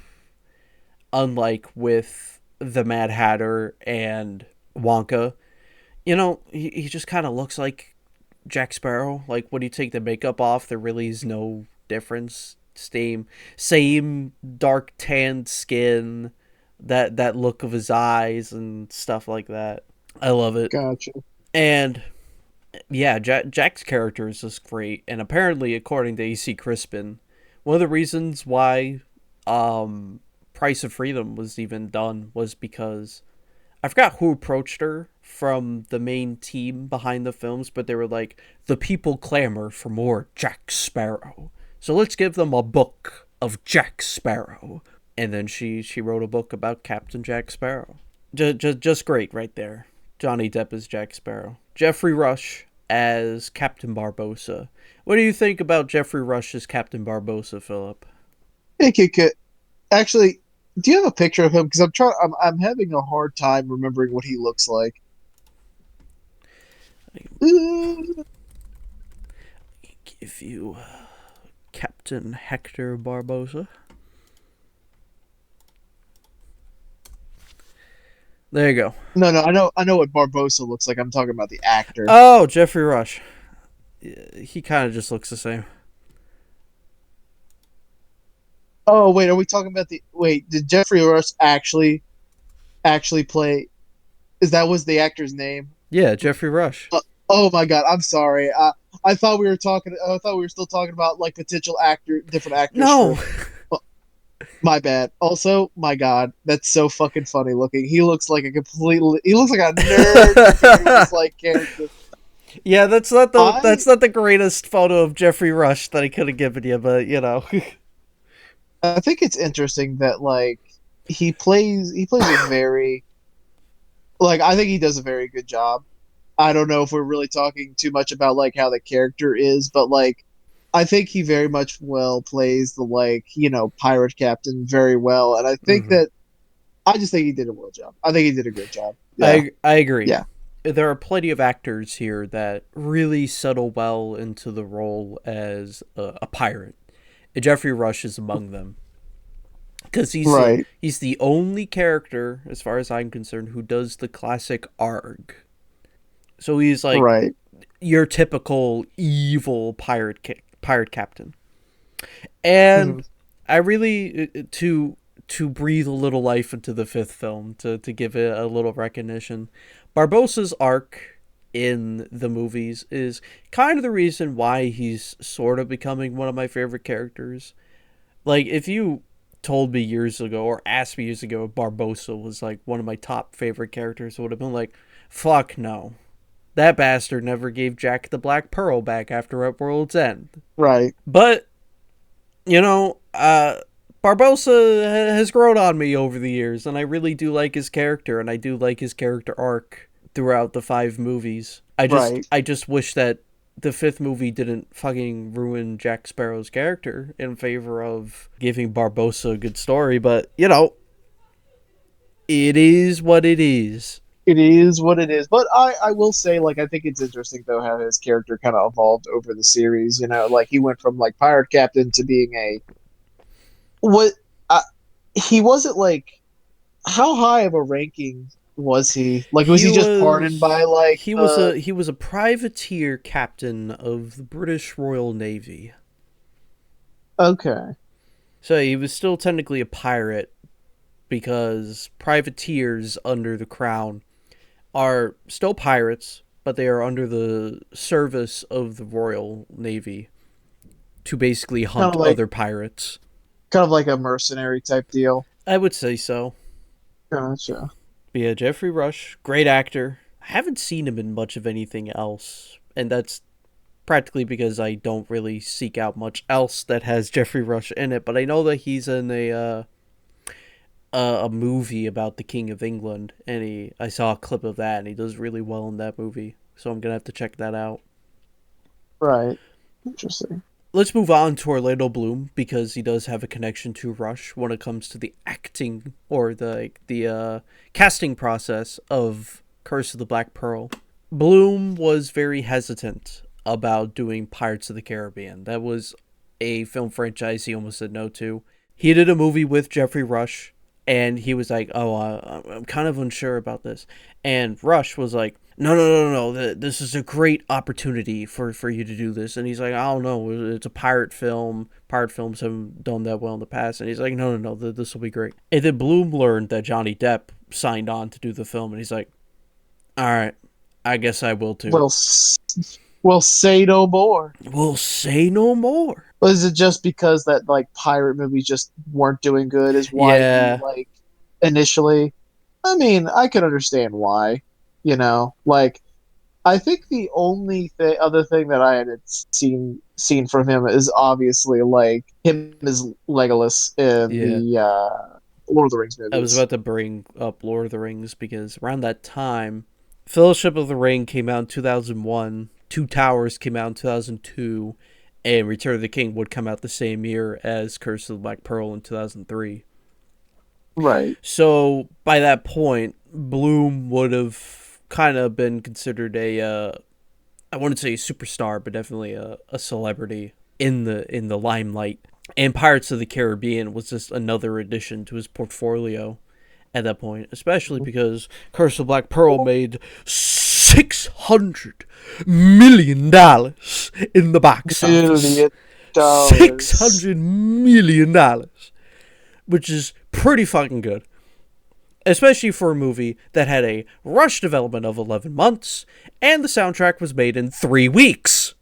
unlike with the Mad Hatter and Wonka, you know, he just kind of looks like Jack Sparrow. Like when you take the makeup off, there really is no difference. Same dark tanned skin, that look of his eyes and stuff like that. I love it. Gotcha. And yeah, Jack's character is just great. And apparently, according to AC Crispin, one of the reasons why Price of Freedom was even done was because I forgot who approached her from the main team behind the films, but they were like, the people clamor for more Jack Sparrow, so let's give them a book of Jack Sparrow. And then she wrote a book about Captain Jack Sparrow. Just great right there. Johnny Depp as Jack Sparrow. Jeffrey Rush as Captain Barbossa. What do you think about Jeffrey Rush as Captain Barbossa, Philip? Hey, Kit. Actually, do you have a picture of him? Because I'm having a hard time remembering what he looks like. Give you Captain Hector Barbossa. There you go. No, I know what Barbossa looks like. I'm talking about the actor. Oh, Jeffrey Rush. He kind of just looks the same. Oh, wait, are we talking about did Jeffrey Rush actually play? Was the actor's name? Yeah, Jeffrey Rush. Oh my God, I'm sorry. I thought we were still talking about like potential different actors. No. My bad. Also, my God, that's so fucking funny looking. He looks like a nerd like character. Yeah, that's not the greatest photo of Jeffrey Rush that I could have given you, but you know. I think it's interesting that like he plays a very I think he does a very good job. I don't know if we're really talking too much about like how the character is, but like I think he very much plays the pirate captain very well, and I think I just think he did a well job. I think he did a great job. Yeah. I agree. Yeah. There are plenty of actors here that really settle well into the role as a pirate. Jeffrey Rush is among them. Because he's the only character, as far as I'm concerned, who does the classic ARG. So he's like your typical evil pirate captain. And I really, to breathe a little life into the fifth film, to give it a little recognition, Barbossa's arc in the movies is kind of the reason why he's sort of becoming one of my favorite characters. Like, if you told me years ago or asked me years ago if Barbossa was like one of my top favorite characters, I would have been like, fuck no. That bastard never gave Jack the Black Pearl back after At World's End. Right. But, you know, Barbossa has grown on me over the years, and I really do like his character, and I do like his character arc throughout the 5 movies. I just wish that the 5th movie didn't fucking ruin Jack Sparrow's character in favor of giving Barbossa a good story, but, you know, it is what it is. It is what it is. But I will say, like, I think it's interesting, though, how his character kind of evolved over the series. You know, like, he went from, like, pirate captain to being he wasn't, like, how high of a ranking was he? Like, was he just pardoned by, like... He was a privateer captain of the British Royal Navy. Okay. So he was still technically a pirate, because privateers under the crown are still pirates, but they are under the service of the Royal Navy to basically hunt other pirates. Kind of like a mercenary type deal. I would say so. Gotcha. But yeah, Jeffrey Rush, great actor. I haven't seen him in much of anything else, and that's practically because I don't really seek out much else that has Jeffrey Rush in it. But I know that he's in a movie about the King of England, and I saw a clip of that, and he does really well in that movie. So I'm gonna have to check that out. Right. Interesting. Let's move on to Orlando Bloom, because he does have a connection to Rush when it comes to the acting or the casting process of Curse of the Black Pearl. Bloom was very hesitant about doing Pirates of the Caribbean. That was a film franchise he almost said no to. He did a movie with Jeffrey Rush, and he was like, I'm kind of unsure about this. And Rush was like, no, this is a great opportunity for you to do this. And he's like, I don't know, it's a pirate film. Pirate films haven't done that well in the past. And he's like, no, this will be great. And then Bloom learned that Johnny Depp signed on to do the film, and he's like, all right, I guess I will too. We'll say no more. We'll say no more. Was it just because that pirate movies just weren't doing good? Is why he, initially? I mean, I could understand why. I think the only other thing that I had seen from him is obviously him as Legolas in the Lord of the Rings movies. I was about to bring up Lord of the Rings because around that time, Fellowship of the Ring came out in 2001, Two Towers came out in 2002, and Return of the King would come out the same year as Curse of the Black Pearl in 2003. Right. So by that point, Bloom would have kind of been considered I wouldn't say a superstar, but definitely a celebrity in the limelight. And Pirates of the Caribbean was just another addition to his portfolio at that point, especially because Curse of Black Pearl made $600 million in the box office. $600 million, which is pretty fucking good. Especially for a movie that had a rush development of 11 months, and the soundtrack was made in 3 weeks.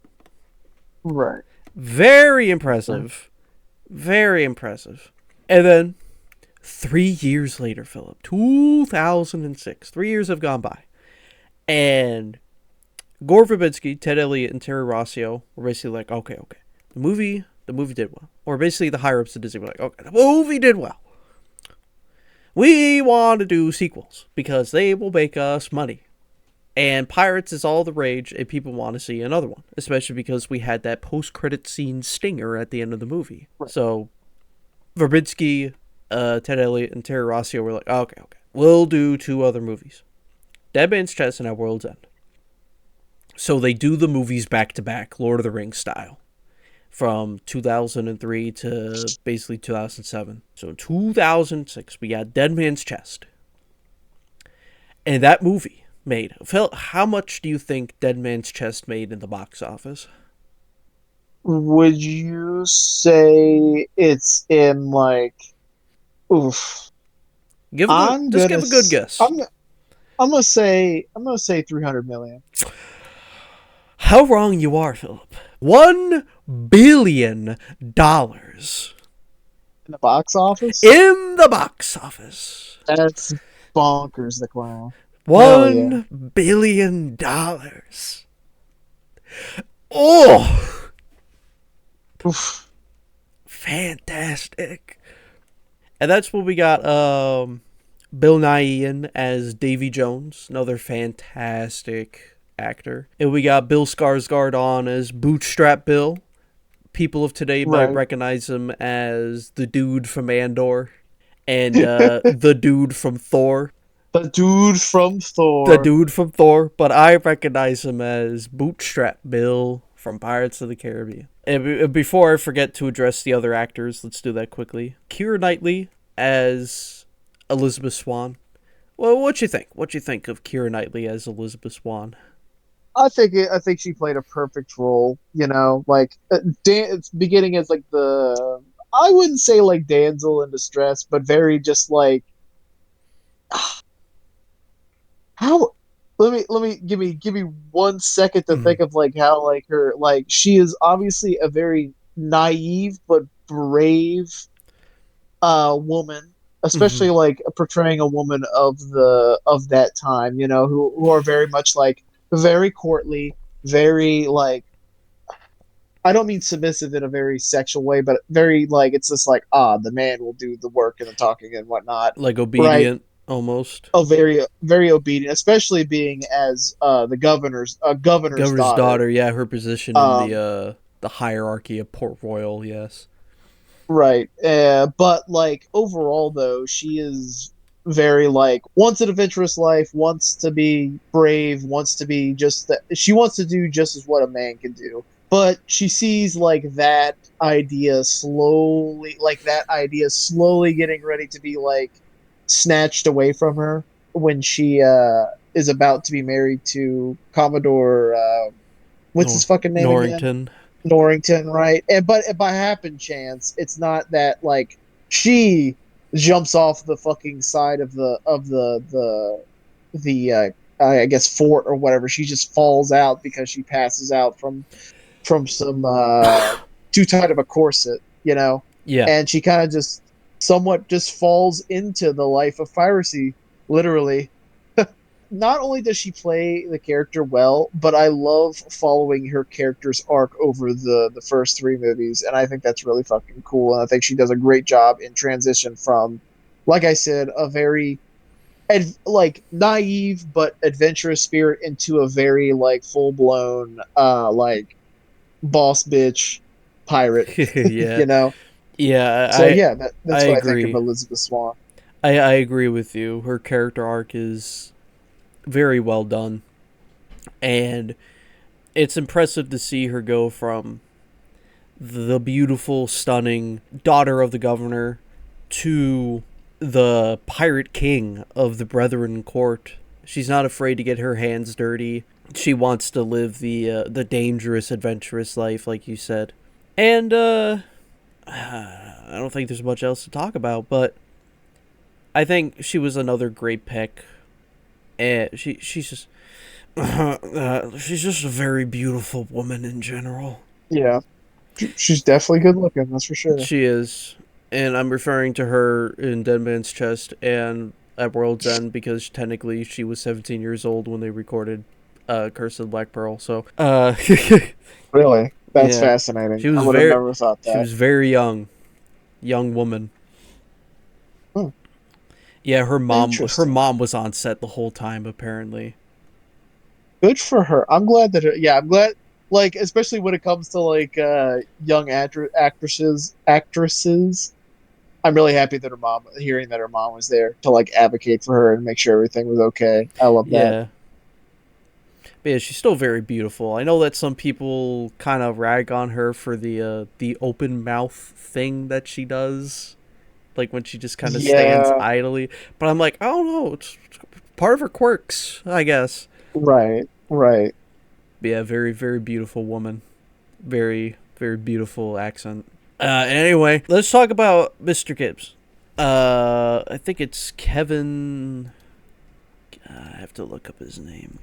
Right. Very impressive. Very impressive. And then, 3 years later, Philip, 2006, 3 years have gone by, and Gore Verbinski, Ted Elliott, and Terry Rossio were basically like, okay, the movie did well. Or basically the higher-ups of Disney were like, okay, the movie did well. We want to do sequels because they will make us money. And Pirates is all the rage, and people want to see another one. Especially because we had that post-credit scene stinger at the end of the movie. Right. So, Verbinski, Ted Elliott, and Terry Rossio were like, okay. We'll do 2 other movies. Dead Man's Chest and At World's End. So they do the movies back-to-back, Lord of the Rings style. From 2003 to basically 2007. So in 2006, we got Dead Man's Chest. And that movie made... Phil, how much do you think Dead Man's Chest made in the box office? Would you say it's in oof? Give a good guess. I'm gonna say 300 million. How wrong you are, Philip. $1 billion. In the box office? In the box office. That's bonkers, the clown. $1 billion. Oh! Oof. Fantastic. And that's what we got Bill Nighy as Davy Jones, another fantastic actor. And we got Bill Skarsgård on as Bootstrap Bill. People of today might recognize him as the dude from Andor and the dude from Thor. The dude from Thor. But I recognize him as Bootstrap Bill from Pirates of the Caribbean. And before I forget to address the other actors, let's do that quickly. Keira Knightley as Elizabeth Swann. Well, what you think? What you think of Keira Knightley as Elizabeth Swann? I think she played a perfect role. Beginning as I wouldn't say damsel in distress, but very just how let me give me 1 second to Mhm. think of like how like her like she is obviously a very naive but brave woman, especially Mhm. like portraying a woman of that time, who are very much like very courtly, very like I don't mean submissive in a very sexual way, but very like it's just like the man will do the work and the talking and whatnot, Like right? obedient almost. Oh, very obedient, especially being as the governor's Governor's daughter. daughter, yeah, her position in Um, the hierarchy of Port Royal, yes. right. But like overall though, she is very like wants an adventurous life, wants to be brave, wants to be just that she wants to do just as what a man can do. But she sees that idea slowly getting ready to be like snatched away from her when she is about to be married to Commodore what's his fucking name again? Norrington. Norrington, right? And but by happen chance, it's not that like she jumps off the fucking side of the I guess fort or whatever. She just falls out because she passes out from some too tight of a corset. Yeah. And she kind of just somewhat just falls into the life of piracy, literally. Not only does she play the character well, but I love following her character's arc over the first three movies, and I think that's really fucking cool. And I think she does a great job in transition from, like I said, a very like naive but adventurous spirit into a very like full blown like boss bitch pirate. Yeah. you know. Yeah, So yeah, I that's what I think of agree. Elizabeth Swann. I agree with you. Her character arc is very well done. And it's impressive to see her go from the beautiful, stunning daughter of the governor to the pirate king of the Brethren court. She's not afraid to get her hands dirty. She wants to live the dangerous, adventurous life, like you said. And I don't think there's much else to talk about, but I think she was another great pick. And she's just a very beautiful woman in general. Yeah, she's definitely good looking. That's for sure. She is, and I'm referring to her in Dead Man's Chest and at World's End because technically she was 17 years old when they recorded Curse of the Black Pearl. So, Really, that's yeah, fascinating. I would have never thought she that. was very young woman. Hmm. Yeah, her Interesting. mom was on set the whole time apparently. Good for her. I'm glad that I'm glad like especially when it comes to like young actresses. I'm really happy that hearing that her mom was there to like advocate for her and make sure everything was okay. I love that. Yeah. But yeah, she's still very beautiful. I know that some people kind of rag on her for the open mouth thing that she does, like when she just kind of stands Yeah, idly. But I'm like, I don't know, it's part of her quirks, I guess. right, right. But yeah, very very beautiful woman, very very beautiful accent. Anyway, let's talk about Mr. Gibbs. I think it's Kevin. I have to look up his name.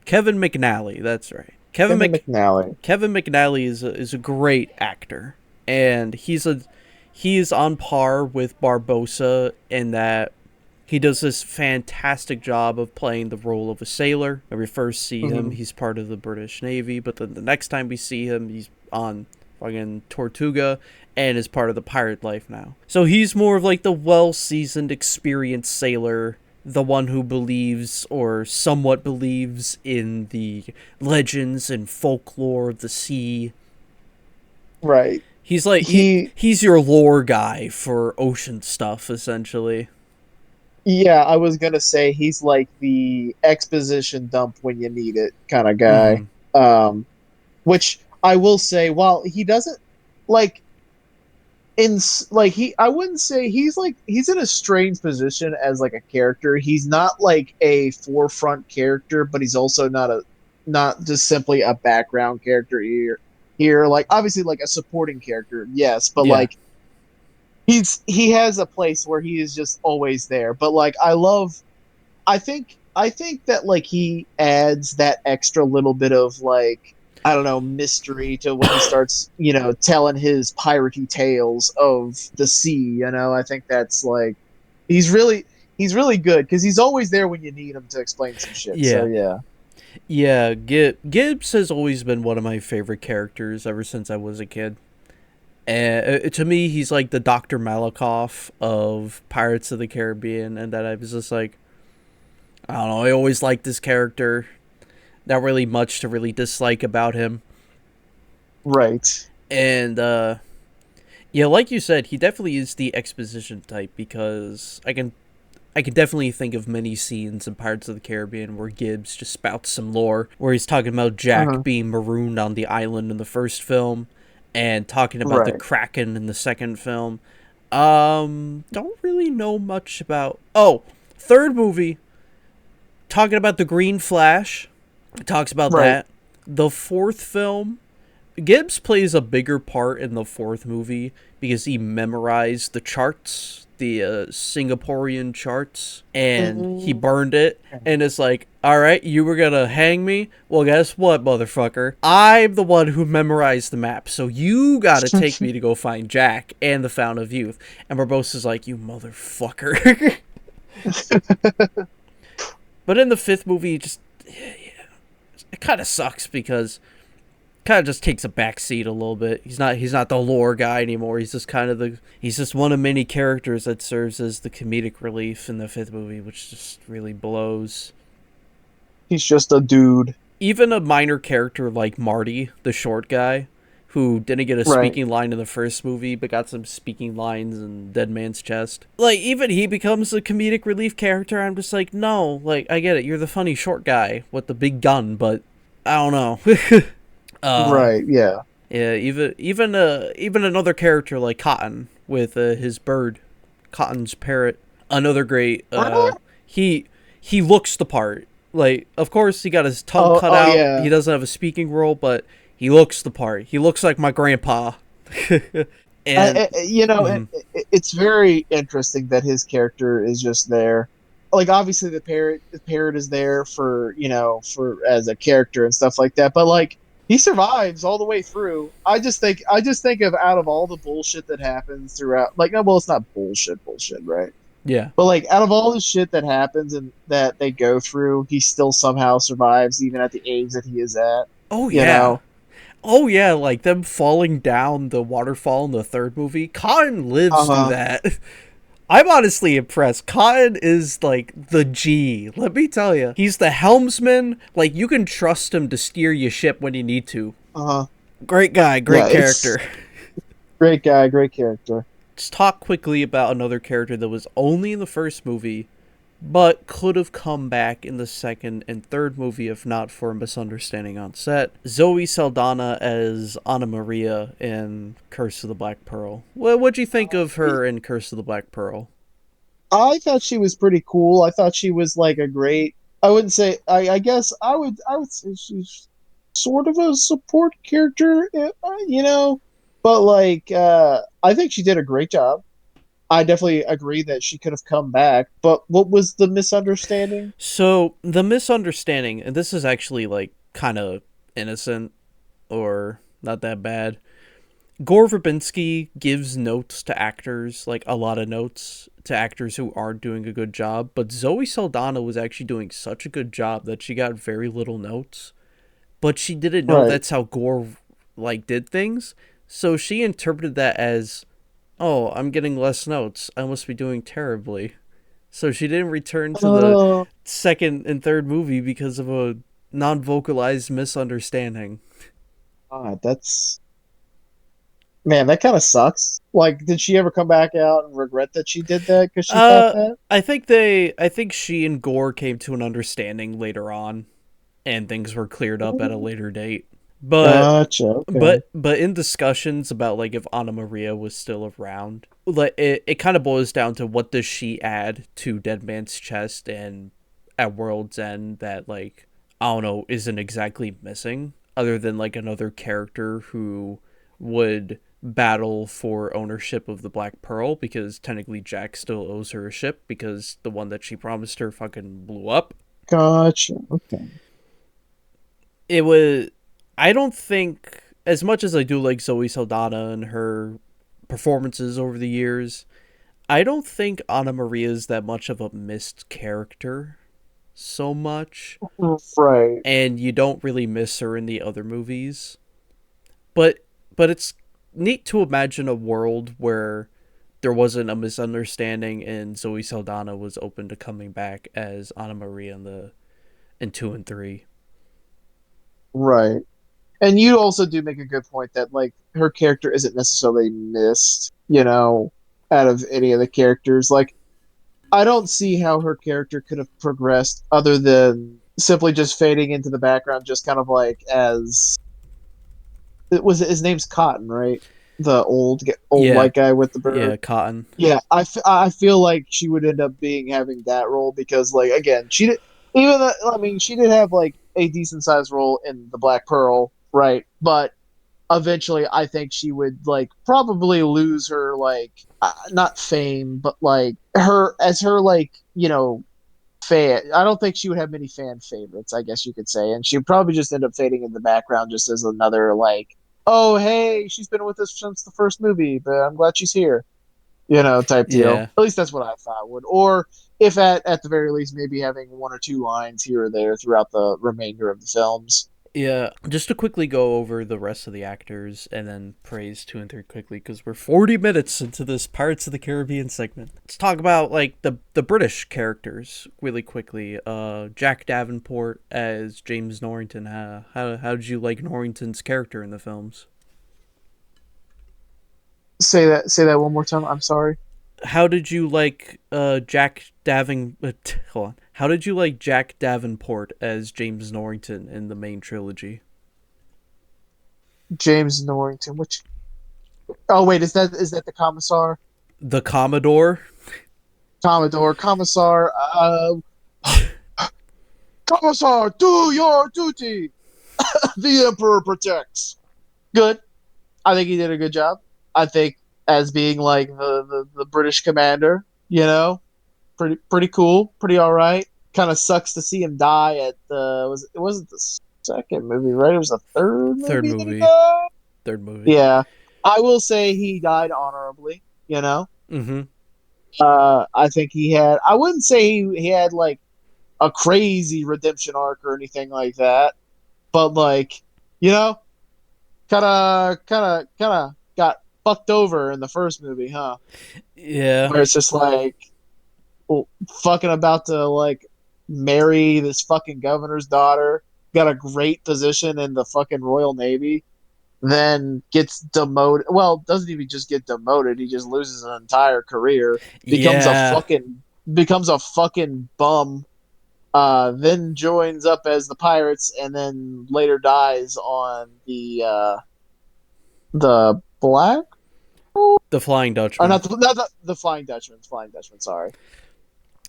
Kevin McNally. That's right. Kevin McNally. Kevin McNally is a great actor, and he is on par with Barbosa in that he does this fantastic job of playing the role of a sailor. When we first see him, Mhm. he's part of the British Navy, but then the next time we see him, he's on fucking Tortuga and is part of the pirate life now. So he's more of like the well-seasoned, experienced sailor, the one who believes or somewhat believes in the legends and folklore of the sea. Right. He's like he's your lore guy for ocean stuff essentially. Yeah, I was gonna say he's like the exposition dump when you need it kind of guy. Mhm. Um, which I will say, while he doesn't like like I wouldn't say he's in a strange position as like a character. He's not like a forefront character, but he's also not just simply a background character here. Like obviously like a supporting character, yes, but Yeah. like he has a place where he is just always there. But like I think that like he adds that extra little bit of like I don't know mystery to when he starts telling his piratey tales of the sea. I think that's like he's really he's really good because he's always there when you need him to explain some shit. So Yeah. yeah. Yeah, Gibbs has always been one of my favorite characters ever since I was a kid. And to me, he's like the Dr. Malakoff of Pirates of the Caribbean, and that I was just like, I don't know, I always liked this character. Not really much to really dislike about him. Right. And, yeah, like you said, he definitely is the exposition type because I can definitely think of many scenes in Pirates of the Caribbean where Gibbs just spouts some lore, where he's talking about Jack being marooned on the island in the first film, and talking about the Right. Kraken in the second film. Don't really know much about... Oh, third movie, talking about the Green Flash. It talks about Right. that. The fourth film, Gibbs plays a bigger part in the fourth movie because he memorized the charts, the Singaporean charts, and he burned it. And it's like, all right, you were gonna hang me? Well, guess what, motherfucker? I'm the one who memorized the map, so you gotta take me to go find Jack and the Fountain of Youth. And Barbosa's like, you motherfucker. But in the fifth movie, it kind of sucks because kind of just takes a backseat a little bit. He's not the lore guy anymore. He's just one of many characters that serves as the comedic relief in the fifth movie, which just really blows. He's just a dude. Even a minor character like Marty, the short guy, who didn't get a Right. speaking line in the first movie, but got some speaking lines in Dead Man's Chest. Like, even he becomes a comedic relief character. I'm just like, no, like, I get it. You're the funny short guy with the big gun, but I don't know. Right. Yeah. Yeah, even another character like Cotton with his bird, Cotton's parrot. Another great. He looks the part. Like, of course, he got his tongue cut out. Yeah. He doesn't have a speaking role, but he looks the part. He looks like my grandpa. And it's very interesting that his character is just there. Like obviously the parrot is there for for as a character and stuff like that, but like he survives all the way through. I just think of out of all the bullshit that happens throughout, like no, well, it's not bullshit, right? yeah, But like out of all the shit that happens and that they go through, he still somehow survives even at the age that he is at. oh You yeah, know? oh yeah, like them falling down the waterfall in the third movie. Cotton lives through that. I'm honestly impressed. Cotton is like the G. Let me tell you, he's the helmsman. Like you can trust him to steer your ship when you need to. Great guy, great character. Great guy, great character. Let's talk quickly about another character that was only in the first movie, but could have come back in the second and third movie if not for a misunderstanding on set. Zoe Saldana as Anna Maria in Curse of the Black Pearl. What'd you think of her in Curse of the Black Pearl? I thought she was pretty cool. I thought she was like a great. I wouldn't say. I guess I would say she's sort of a support character, But like, I think she did a great job. I definitely agree that she could have come back. But what was the misunderstanding? So the misunderstanding, and this is actually like kind of innocent or not that bad. Gore Verbinski gives notes to actors, like a lot of notes to actors who aren't doing a good job, but Zoe Saldana was actually doing such a good job that she got very little notes, but she didn't know that's how Gore like did things, so she interpreted that as, oh, I'm getting less notes, I must be doing terribly. So she didn't return to the second and third movie because of a non-vocalized misunderstanding. That's man, that kind of sucks. Like, did she ever come back out and regret that she did that because she thought that? I think she and Gore came to an understanding later on, and things were cleared up at a later date. But Gotcha. Okay. but in discussions about like if Anna Maria was still around, like it kind of boils down to what does she add to Dead Man's Chest and at World's End that like I don't know isn't exactly missing other than like another character who would battle for ownership of the Black Pearl, because technically Jack still owes her a ship because the one that she promised her fucking blew up. Gotcha. Okay. It was, I don't think, as much as I do like Zoe Saldana and her performances over the years, I don't think Anna Maria is that much of a missed character so much. Right. And you don't really miss her in the other movies. But it's neat to imagine a world where there wasn't a misunderstanding and Zoe Saldana was open to coming back as Anna Maria in 2 and 3. Right. And you also do make a good point that like her character isn't necessarily missed, out of any of the characters. Like I don't see how her character could have progressed other than simply just fading into the background, just kind of like as his name's Cotton, right? The old white guy with the bird. Yeah, Cotton. Yeah, I feel like she would end up having that role because like again she did she did have like a decent sized role in the Black Pearl, right? But eventually I think she would like probably lose her like not fame but like her like fan. I don't think she would have many fan favorites, I guess you could say, and she'd probably just end up fading in the background just as another like, oh hey, she's been with us since the first movie but I'm glad she's here, type deal. Yeah. At least that's what I thought would. Or if at the very least maybe having one or two lines here or there throughout the remainder of the films. Yeah, just to quickly go over the rest of the actors and then praise 2 and 3 quickly because we're 40 minutes into this Pirates of the Caribbean segment. Let's talk about like the British characters really quickly. Jack Davenport as James Norrington. How did you like Norrington's character in the films? Say that one more time. I'm sorry. How did you like Jack Davenport? Hold on. How did you like Jack Davenport as James Norrington in the main trilogy? James Norrington, which? Oh wait, is that the Commissar? The Commodore. Commissar. Commissar, do your duty. The Emperor protects. Good. I think he did a good job. I think as being like the British commander, pretty cool, pretty all right. Kind of sucks to see him die at it wasn't the second movie, right? It was the third movie. Third movie. Yeah, I will say he died honorably. Mm-hmm. I think he had. I wouldn't say he had like a crazy redemption arc or anything like that, but like kind of got fucked over in the first movie, huh? Yeah. Where it's just like fucking about to like marry this fucking governor's daughter, got a great position in the fucking Royal Navy, then gets demoted. Well, doesn't even just get demoted, he just loses an entire career, becomes a fucking bum, then joins up as the pirates and then later dies on the Black? The Flying Dutchman. Not the Flying Dutchman. Flying Dutchman. Sorry.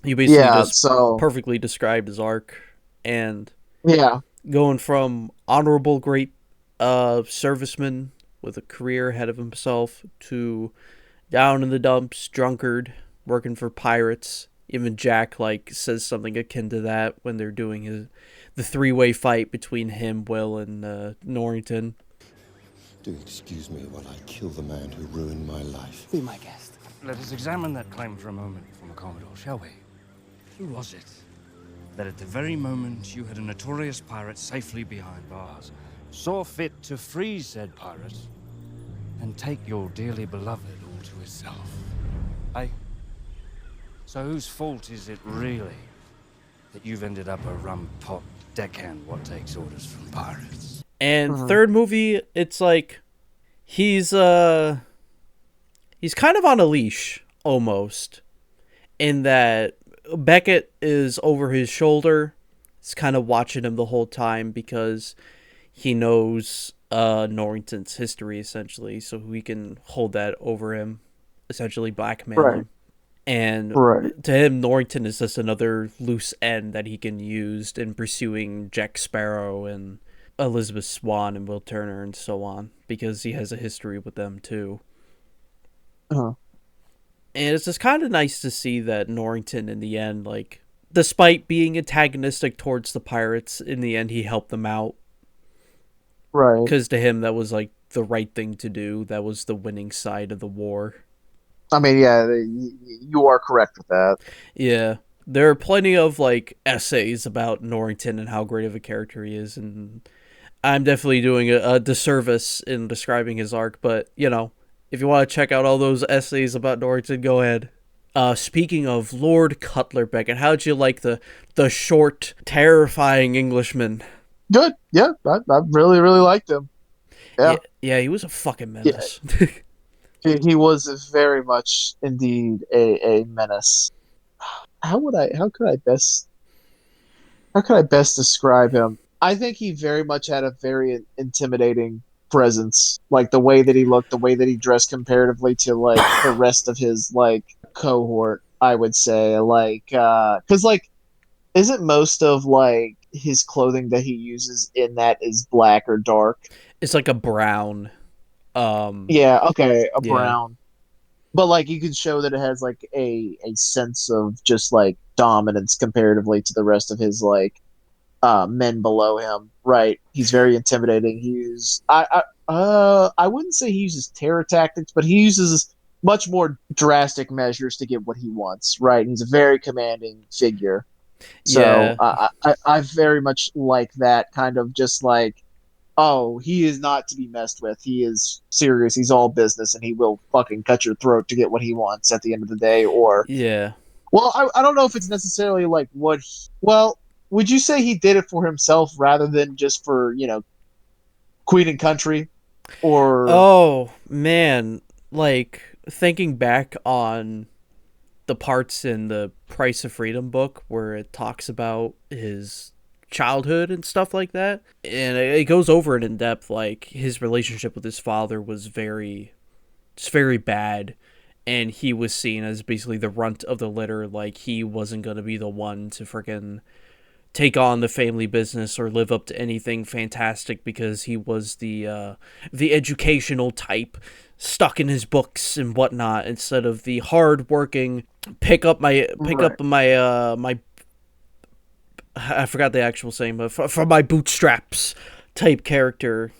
You basically just perfectly described his arc, and going from honorable great serviceman with a career ahead of himself to down in the dumps, drunkard, working for pirates. Even Jack says something akin to that when they're doing the three-way fight between him, Will, and Norrington. Do excuse me while I kill the man who ruined my life. Be my guest. Let us examine that claim for a moment, former Commodore, shall we? Who was it that at the very moment you had a notorious pirate safely behind bars, saw fit to freeze said pirate and take your dearly beloved all to himself? So whose fault is it really that you've ended up a rum-pot deckhand what takes orders from pirates? And third movie, it's like he's kind of on a leash almost, in that Beckett is over his shoulder. He's kind of watching him the whole time because he knows Norrington's history essentially, so he can hold that over him, essentially blackmail him. And to him, Norrington is just another loose end that he can use in pursuing Jack Sparrow and Elizabeth Swann and Will Turner and so on, because he has a history with them too. Uh-huh. And it's just kind of nice to see that Norrington, in the end, like, despite being antagonistic towards the pirates, in the end he helped them out. Right. Because to him, that was, like, the right thing to do. That was the winning side of the war. I mean, yeah, you are correct with that. Yeah. There are plenty of, like, essays about Norrington and how great of a character he is, and I'm definitely doing a disservice in describing his arc, but, you know, if you want to check out all those essays about Norrington, go ahead. Speaking of Lord Cutler Beckett, how'd you like the short, terrifying Englishman? Good. Yeah, I really, really liked him. Yeah, he was a fucking menace. Yeah. He was very much indeed a menace. How could I best describe him? I think he very much had a very intimidating presence, like the way that he looked, the way that he dressed comparatively to like the rest of his like cohort, I would say. Like cuz like isn't most of like his clothing that he uses in that is black or dark? It's like a brown. Yeah, okay, a Yeah. brown. But like you can show that it has like a sense of just like dominance comparatively to the rest of his like men below him. Right? He's very intimidating. I wouldn't say he uses terror tactics, but he uses much more drastic measures to get what he wants. Right? He's a very commanding figure. So Yeah. I very much like that kind of just like, oh, he is not to be messed with. He is serious. He's all business, and he will fucking cut your throat to get what he wants at the end of the day. Or, Yeah. well, I don't know if it's necessarily like well, would you say he did it for himself rather than just for, Queen and Country? Or, Oh, man. Like, thinking back on the parts in the Price of Freedom book where it talks about his childhood and stuff like that, and it goes over it in depth. Like, his relationship with his father was just very bad, and he was seen as basically the runt of the litter. Like, he wasn't going to be the one to freaking take on the family business or live up to anything fantastic, because he was the educational type, stuck in his books and whatnot, instead of the hard-working pick up my I forgot the actual saying, but from my bootstraps type character,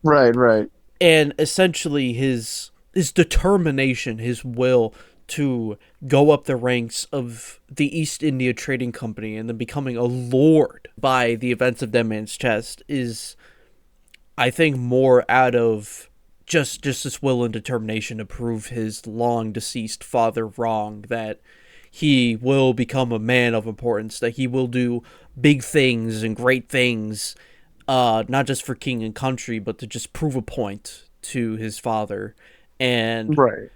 right. And essentially his determination, his will to go up the ranks of the East India Trading Company and then becoming a lord by the events of Dead Man's Chest is, I think, more out of just this will and determination to prove his long deceased father wrong, that he will become a man of importance, that he will do big things and great things, not just for king and country, but to just prove a point to his father. And right.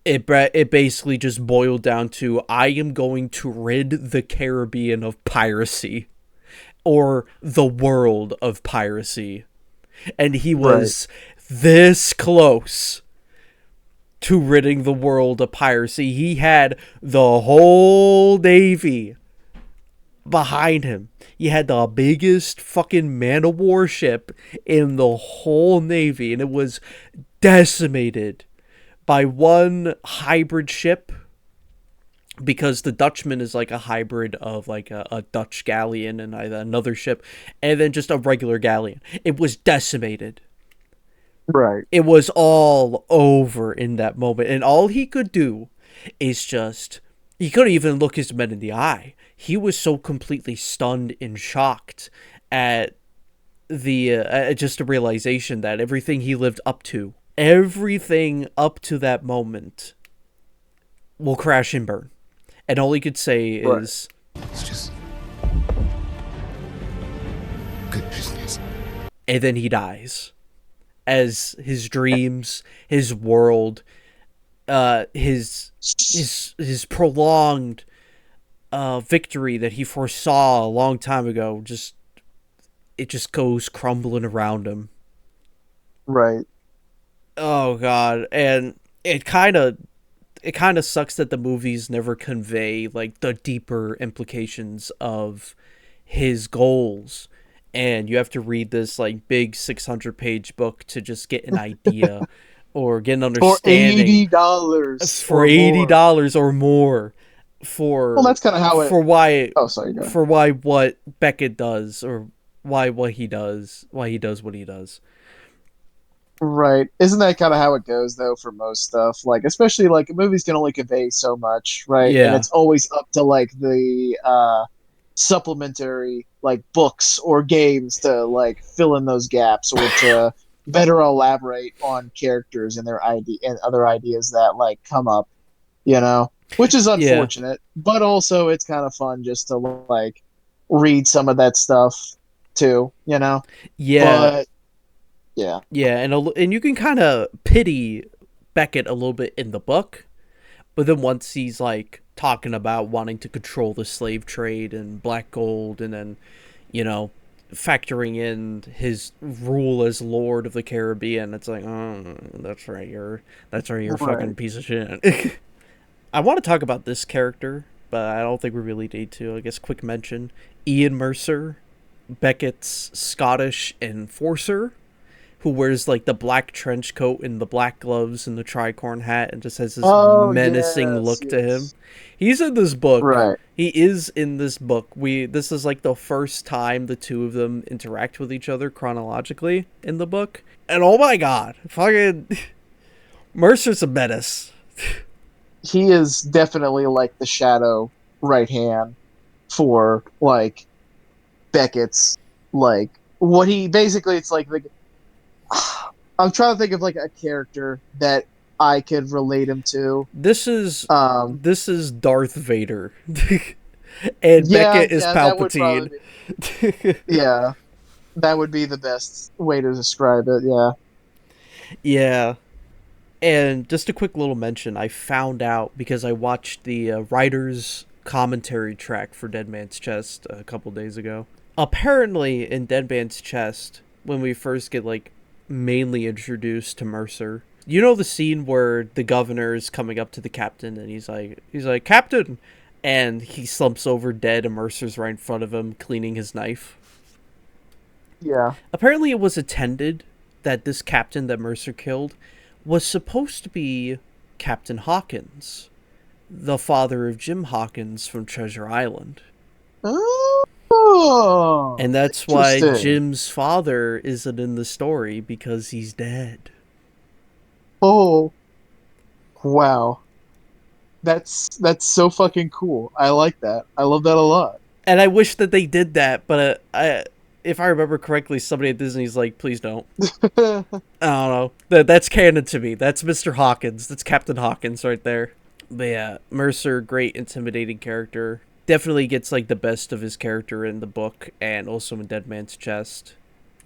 it basically just boiled down to, I am going to rid the Caribbean of piracy, or the world of piracy. And he was this close to ridding the world of piracy. He had the whole Navy behind him. He had the biggest fucking man-of-war ship in the whole Navy, and it was decimated by one hybrid ship, because the Dutchman is like a hybrid of like a Dutch galleon and another ship, and then just a regular galleon. It was decimated. Right. It was all over in that moment, and all he could do is he couldn't even look his men in the eye. He was so completely stunned and shocked at just the realization that everything he lived up to, everything up to that moment, will crash and burn. And all he could say is, it's just good business. And then he dies. As his dreams, his world, his prolonged victory that he foresaw a long time ago, it just goes crumbling around him. Right. Oh God, and it kind of sucks that the movies never convey like the deeper implications of his goals and you have to read this like big 600-page book to just get an idea or get an understanding for $80 or more well, that's kind of how it for why oh sorry go ahead. for why what Beckett does or why he does what he does. Right. Isn't that kind of how it goes, though, for most stuff? Like, especially, like, movies can only convey so much, right? Yeah. And it's always up to, like, the supplementary, like, books or games to, like, fill in those gaps or to better elaborate on characters and their idea and other ideas that, like, come up, you know? Which is unfortunate, but also it's kind of fun just to, like, read some of that stuff, too, you know? Yeah. But, yeah. Yeah, and you can kind of pity Beckett a little bit in the book, but then once he's like talking about wanting to control the slave trade and black gold, and then, you know, factoring in his rule as Lord of the Caribbean, it's like, oh, that's right, you're a fucking piece of shit. I want to talk about this character, but I don't think we really need to. I guess quick mention: Ian Mercer, Beckett's Scottish enforcer, who wears like the black trench coat and the black gloves and the tricorn hat and just has this menacing look to him. He's in this book. Right. He is in this book. This is like the first time the two of them interact with each other chronologically in the book. And oh my god, fucking Mercer's a menace. He is definitely like the shadow right hand for like Beckett's like what he basically it's like the I'm trying to think of like a character that I could relate him to. This is Darth Vader. And Beckett is Palpatine. Yeah. That would be the best way to describe it, yeah. Yeah. And just a quick little mention, I found out because I watched the writer's commentary track for Dead Man's Chest a couple days ago. Apparently, in Dead Man's Chest, when we first get like mainly introduced to Mercer, you know the scene where the governor is coming up to the captain and he's like Captain, and he slumps over dead and Mercer's right in front of him cleaning his knife. Yeah. Apparently it was attended that this captain that Mercer killed was supposed to be Captain Hawkins, the father of Jim Hawkins from Treasure Island. Oh, and that's why Jim's father isn't in the story, because he's dead. Oh, wow. That's so fucking cool. I like that. I love that a lot. And I wish that they did that, but if I remember correctly, somebody at Disney's like, please don't. I don't know. That's canon to me. That's Mr. Hawkins. That's Captain Hawkins right there. But yeah, Mercer, great intimidating character. Definitely gets like the best of his character in the book and also in Dead Man's Chest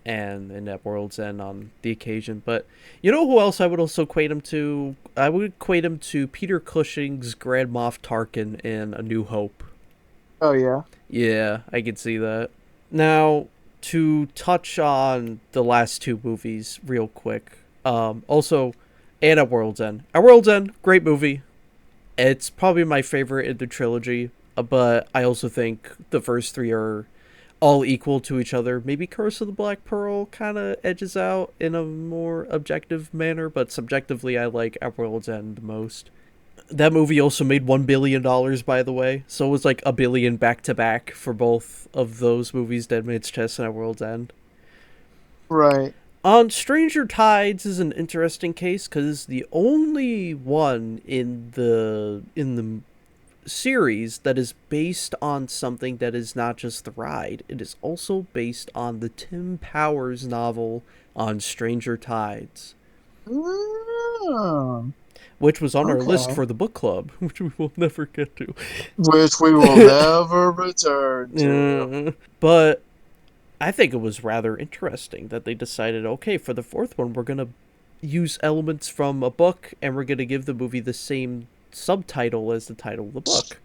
and in At World's End on the occasion. But you know who else I would also equate him to? I would equate him to Peter Cushing's Grand Moff Tarkin in A New Hope. Oh, yeah? Yeah, I can see that. Now, to touch on the last two movies real quick. Also, and At World's End. At World's End, great movie. It's probably my favorite in the trilogy. But I also think the first three are all equal to each other. Maybe Curse of the Black Pearl kind of edges out in a more objective manner, but subjectively I like At World's End the most. That movie also made $1 billion, by the way, so it was like $1 billion back-to-back for both of those movies, Dead Man's Chest and At World's End. Right. On Stranger Tides is an interesting case, because it's the only one in the series that is based on something that is not just the ride. It is also based on the Tim Powers novel on Stranger Tides, which was on our list for the book club, which we will never get to, which we will never return to. But I think it was rather interesting that they decided, okay, for the fourth one we're gonna use elements from a book and we're gonna give the movie the same subtitle as the title of the book.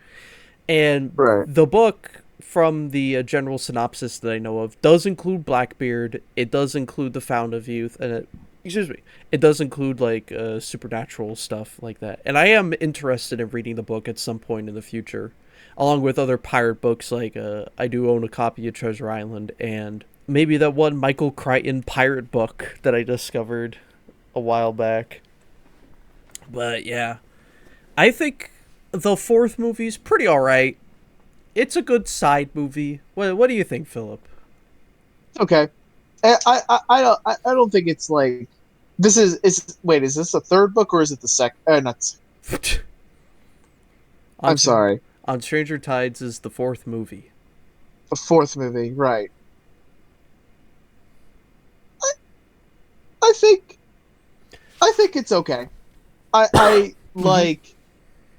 And the book, from the general synopsis that I know of, does include Blackbeard. It does include the Fountain of Youth, and it does include like supernatural stuff like that. And I am interested in reading the book at some point in the future, along with other pirate books. Like I do own a copy of Treasure Island and maybe that one Michael Crichton pirate book that I discovered a while back. But yeah, I think the fourth movie's pretty alright. It's a good side movie. What do you think, Philip? Okay. I don't think it's like this is wait, is this the third book or is it the second? Not. I'm sorry. On Stranger Tides is the fourth movie. The fourth movie, right? I think it's okay. I like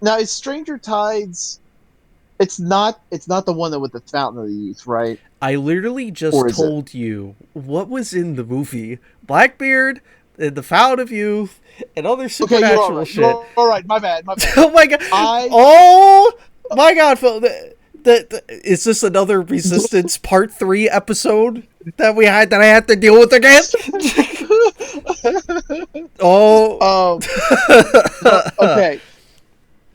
now. Is Stranger Tides? It's not the one that with the Fountain of the Youth, right? I literally just told you what was in the movie. Blackbeard, and the Fountain of Youth, and other supernatural shit. All right, my bad. Oh my god! Oh my god, Phil! Is this another Resistance Part 3 episode that I had to deal with again? Okay.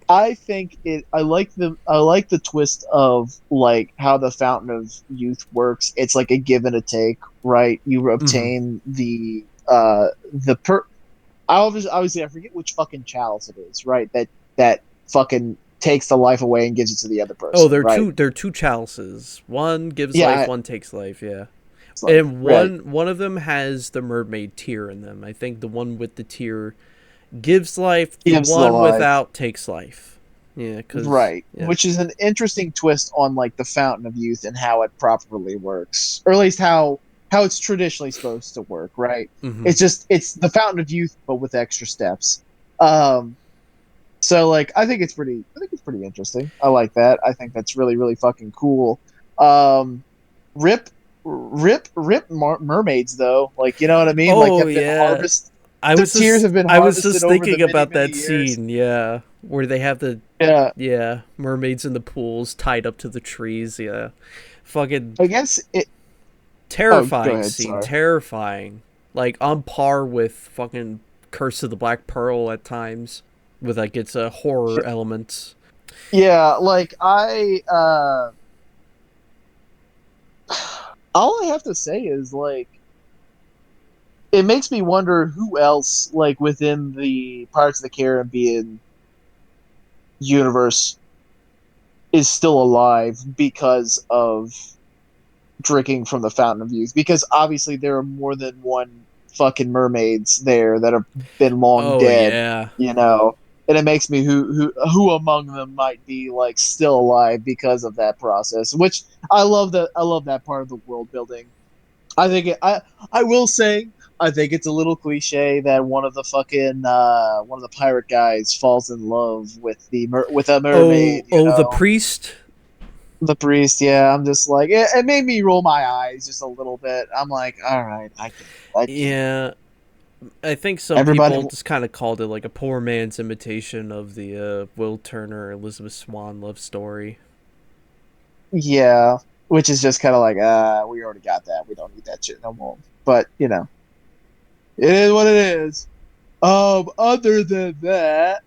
I think I like the twist of like how the Fountain of Youth works. It's like a give and a take, right? You obtain obviously I forget which fucking chalice it is, right? That fucking takes the life away and gives it to the other person. Oh, they're two chalices. One gives life, one takes life. Yeah, and one of them has the mermaid tear in them. I think the one with the tear gives life. The one without takes life. Yeah, which is an interesting twist on like the Fountain of Youth and how it properly works, or at least how it's traditionally supposed to work. Right? Mm-hmm. It's the Fountain of Youth, but with extra steps. So like I think it's pretty interesting. I like that. I think that's really, really fucking cool. Rip mermaids though. Like, you know what I mean? Oh, like have been harvested. I was just thinking about that scene, yeah, where they have the mermaids in the pools tied up to the trees, yeah. Fucking I guess it terrifying scene, terrifying. Like on par with fucking Curse of the Black Pearl at times, with like its horror elements. Yeah, like all I have to say is like it makes me wonder who else, like within the Pirates of the Caribbean universe, is still alive because of drinking from the Fountain of Youth. Because obviously there are more than one fucking mermaids there that have been long dead. Yeah. You know, and it makes me who among them might be like still alive because of that process. Which I love that part of the world building. I think I will say. I think it's a little cliche that one of the pirate guys falls in love with a mermaid. The priest. The priest, yeah. I'm just like it made me roll my eyes just a little bit. I'm like, all right, I get it. Yeah, I think some people just kind of called it like a poor man's imitation of the Will Turner Elizabeth Swann love story. Yeah, which is just kind of like, we already got that. We don't need that shit no more. But you know. It is what it is. Other than that,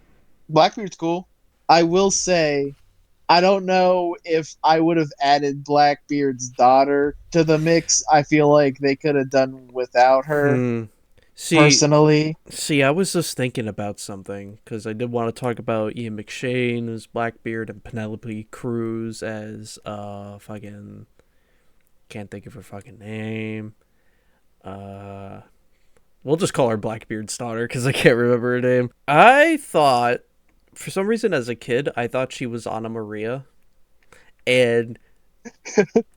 Blackbeard's cool. I will say, I don't know if I would have added Blackbeard's daughter to the mix. I feel like they could have done without her. Personally. See, I was just thinking about something, because I did want to talk about Ian McShane as Blackbeard and Penelope Cruz as, fucking... Can't think of her fucking name. We'll just call her Blackbeard's daughter because I can't remember her name. I thought, for some reason as a kid, I thought she was Anna Maria. And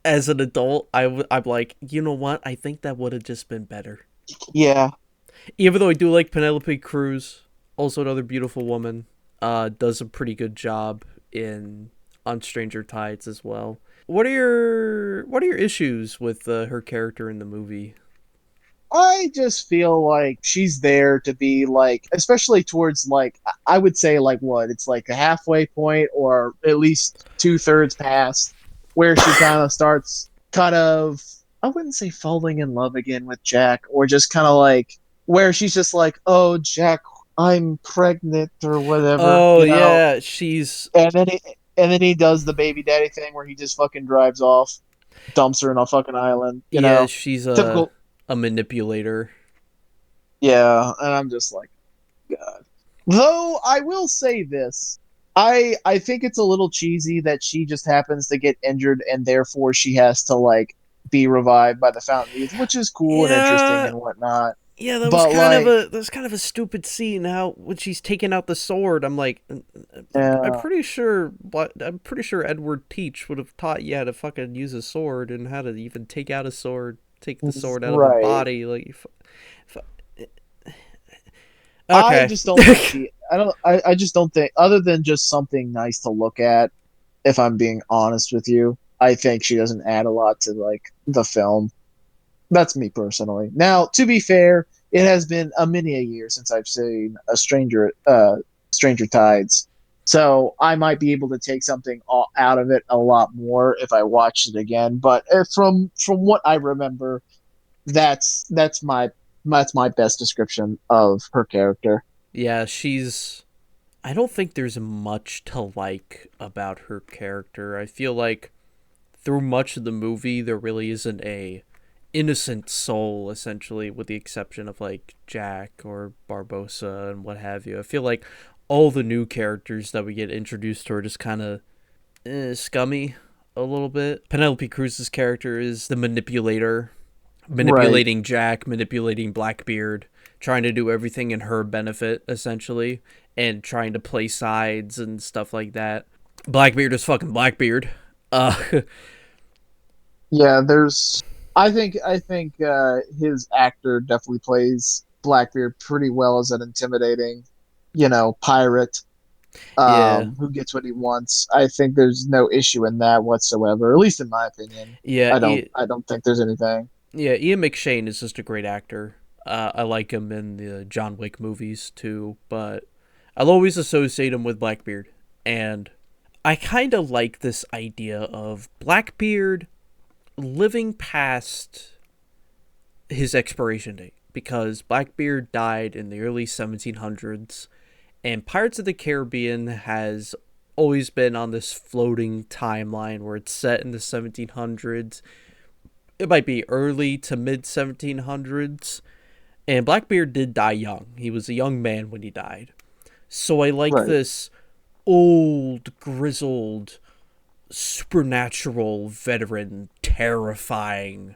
as an adult, I'm like, you know what? I think that would have just been better. Yeah. Even though I do like Penelope Cruz, also another beautiful woman, does a pretty good job on Stranger Tides as well. What are your issues with her character in the movie? I just feel like she's there to be like, especially towards like, I would say like what? It's like a halfway point or at least 2/3 past where she kind of starts I wouldn't say falling in love again with Jack, or just kind of like where she's just like, oh, Jack, I'm pregnant or whatever. Oh, you know? Yeah, she's... And then he does the baby daddy thing where he just fucking drives off. dumps her in a fucking island. You Yeah, know, she's typical. a manipulator. Yeah, and I'm just like, God. Though I will say this, I think it's a little cheesy that she just happens to get injured and therefore she has to like be revived by the Fountain of Youth, which is cool and interesting Yeah, and whatnot. yeah, But like, that was kind of a stupid scene. How when she's taking out the sword, I'm like, I'm yeah, pretty sure, I'm pretty sure Edward Teach would have taught you how to fucking use a sword and how to even take out a sword, take the sword out of a right. body. Like, I okay, just don't think she. I don't. I just don't think. Other than just something nice to look at, if I'm being honest with you, I think she doesn't add a lot to like the film. That's me personally. Now, to be fair, it has been a many a year since I've seen a Stranger Tides, so I might be able to take something out of it a lot more if I watched it again. But from what I remember, that's my best description of her character. yeah, she's. I don't think there's much to like about her character. I feel like through much of the movie, there really isn't a innocent soul, essentially, with the exception of like Jack or Barbosa and what have you. I feel like all the new characters that we get introduced to are just kind of scummy a little bit. Penelope Cruz's character is the manipulator, Right. manipulating Jack, manipulating Blackbeard, trying to do everything in her benefit, essentially, and trying to play sides and stuff like that. Blackbeard is fucking Blackbeard. Yeah, there's. I think his actor definitely plays Blackbeard pretty well as an intimidating, pirate Yeah. who gets what he wants. I think there's no issue in that whatsoever. At least in my opinion. Yeah, I don't think there's anything. yeah, Ian McShane is just a great actor. I like him in the John Wick movies too, but I'll always associate him with Blackbeard. And I kind of like this idea of Blackbeard living past his expiration date because Blackbeard died in the early 1700s, and Pirates of the Caribbean has always been on this floating timeline where it's set in the 1700s. It might be early to mid 1700s, and Blackbeard did die young. He was a young man when he died. So I like Right. this old, grizzled, supernatural veteran, terrifying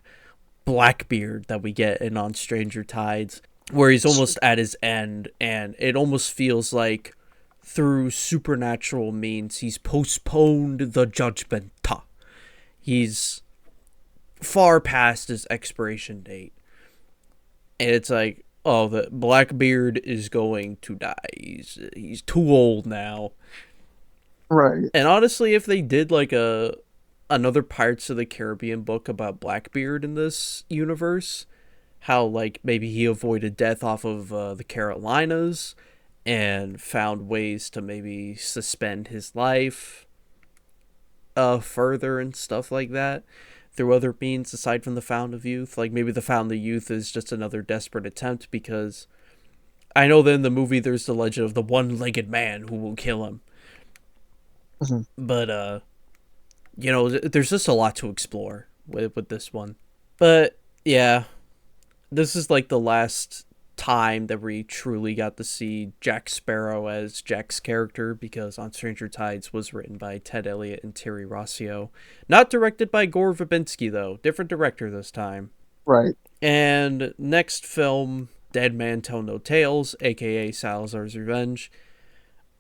Blackbeard that we get in On Stranger Tides, where he's almost at his end, and it almost feels like through supernatural means he's postponed the judgment. He's far past his expiration date. And it's like, oh, the Blackbeard is going to die. He's too old now. Right. And honestly, if they did like another Pirates of the Caribbean book about Blackbeard in this universe, how like maybe he avoided death off of the Carolinas and found ways to maybe suspend his life further and stuff like that through other means aside from the Fountain of Youth. Like maybe the Fountain of Youth is just another desperate attempt because I know that in the movie there's the legend of the one-legged man who will kill him. Mm-hmm. But there's just a lot to explore with this one. But yeah, this is like the last time that we truly got to see Jack Sparrow as Jack's character, because On Stranger Tides was written by Ted Elliott and Terry Rossio. Not directed by Gore Verbinski, though. Different director this time. Right. And next film, Dead Man Tell No Tales, aka Salazar's Revenge,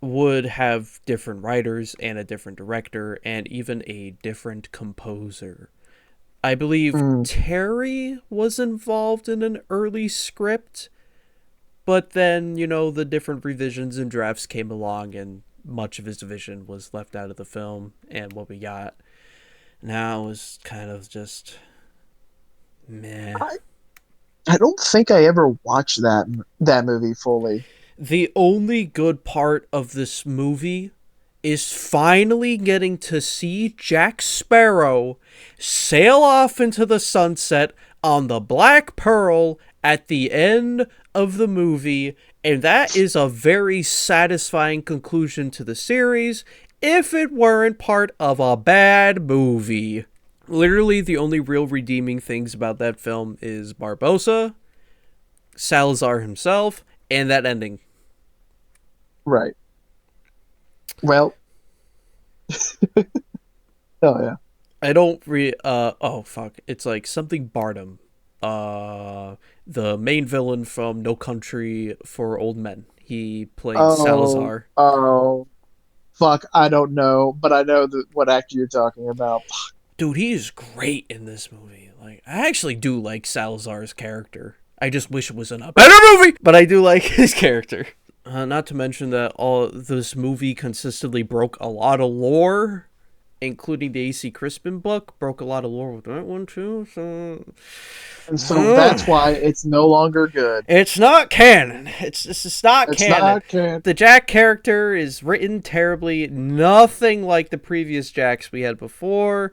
would have different writers and a different director and even a different composer. I believe Terry was involved in an early script, but then, the different revisions and drafts came along and much of his vision was left out of the film, and what we got now is kind of just meh. I don't think I ever watched that movie fully. The only good part of this movie is finally getting to see Jack Sparrow sail off into the sunset on the Black Pearl at the end of the movie, and that is a very satisfying conclusion to the series if it weren't part of a bad movie. Literally, the only real redeeming things about that film is Barbossa, Salazar himself, and that ending. Right. Well. Oh yeah. I don't oh fuck. It's like something Barnum. The main villain from No Country for Old Men. He played Salazar. Oh. Fuck, I don't know, but I know what actor you're talking about. Dude, he is great in this movie. Like, I actually do like Salazar's character. I just wish it was in a better movie, but I do like his character. Not to mention that all this movie consistently broke a lot of lore, including the A.C. Crispin book. Broke a lot of lore with that one too. So that's why it's no longer good. It's not canon. It's not it's canon. Not canon. The Jack character is written terribly. Nothing like the previous Jacks we had before.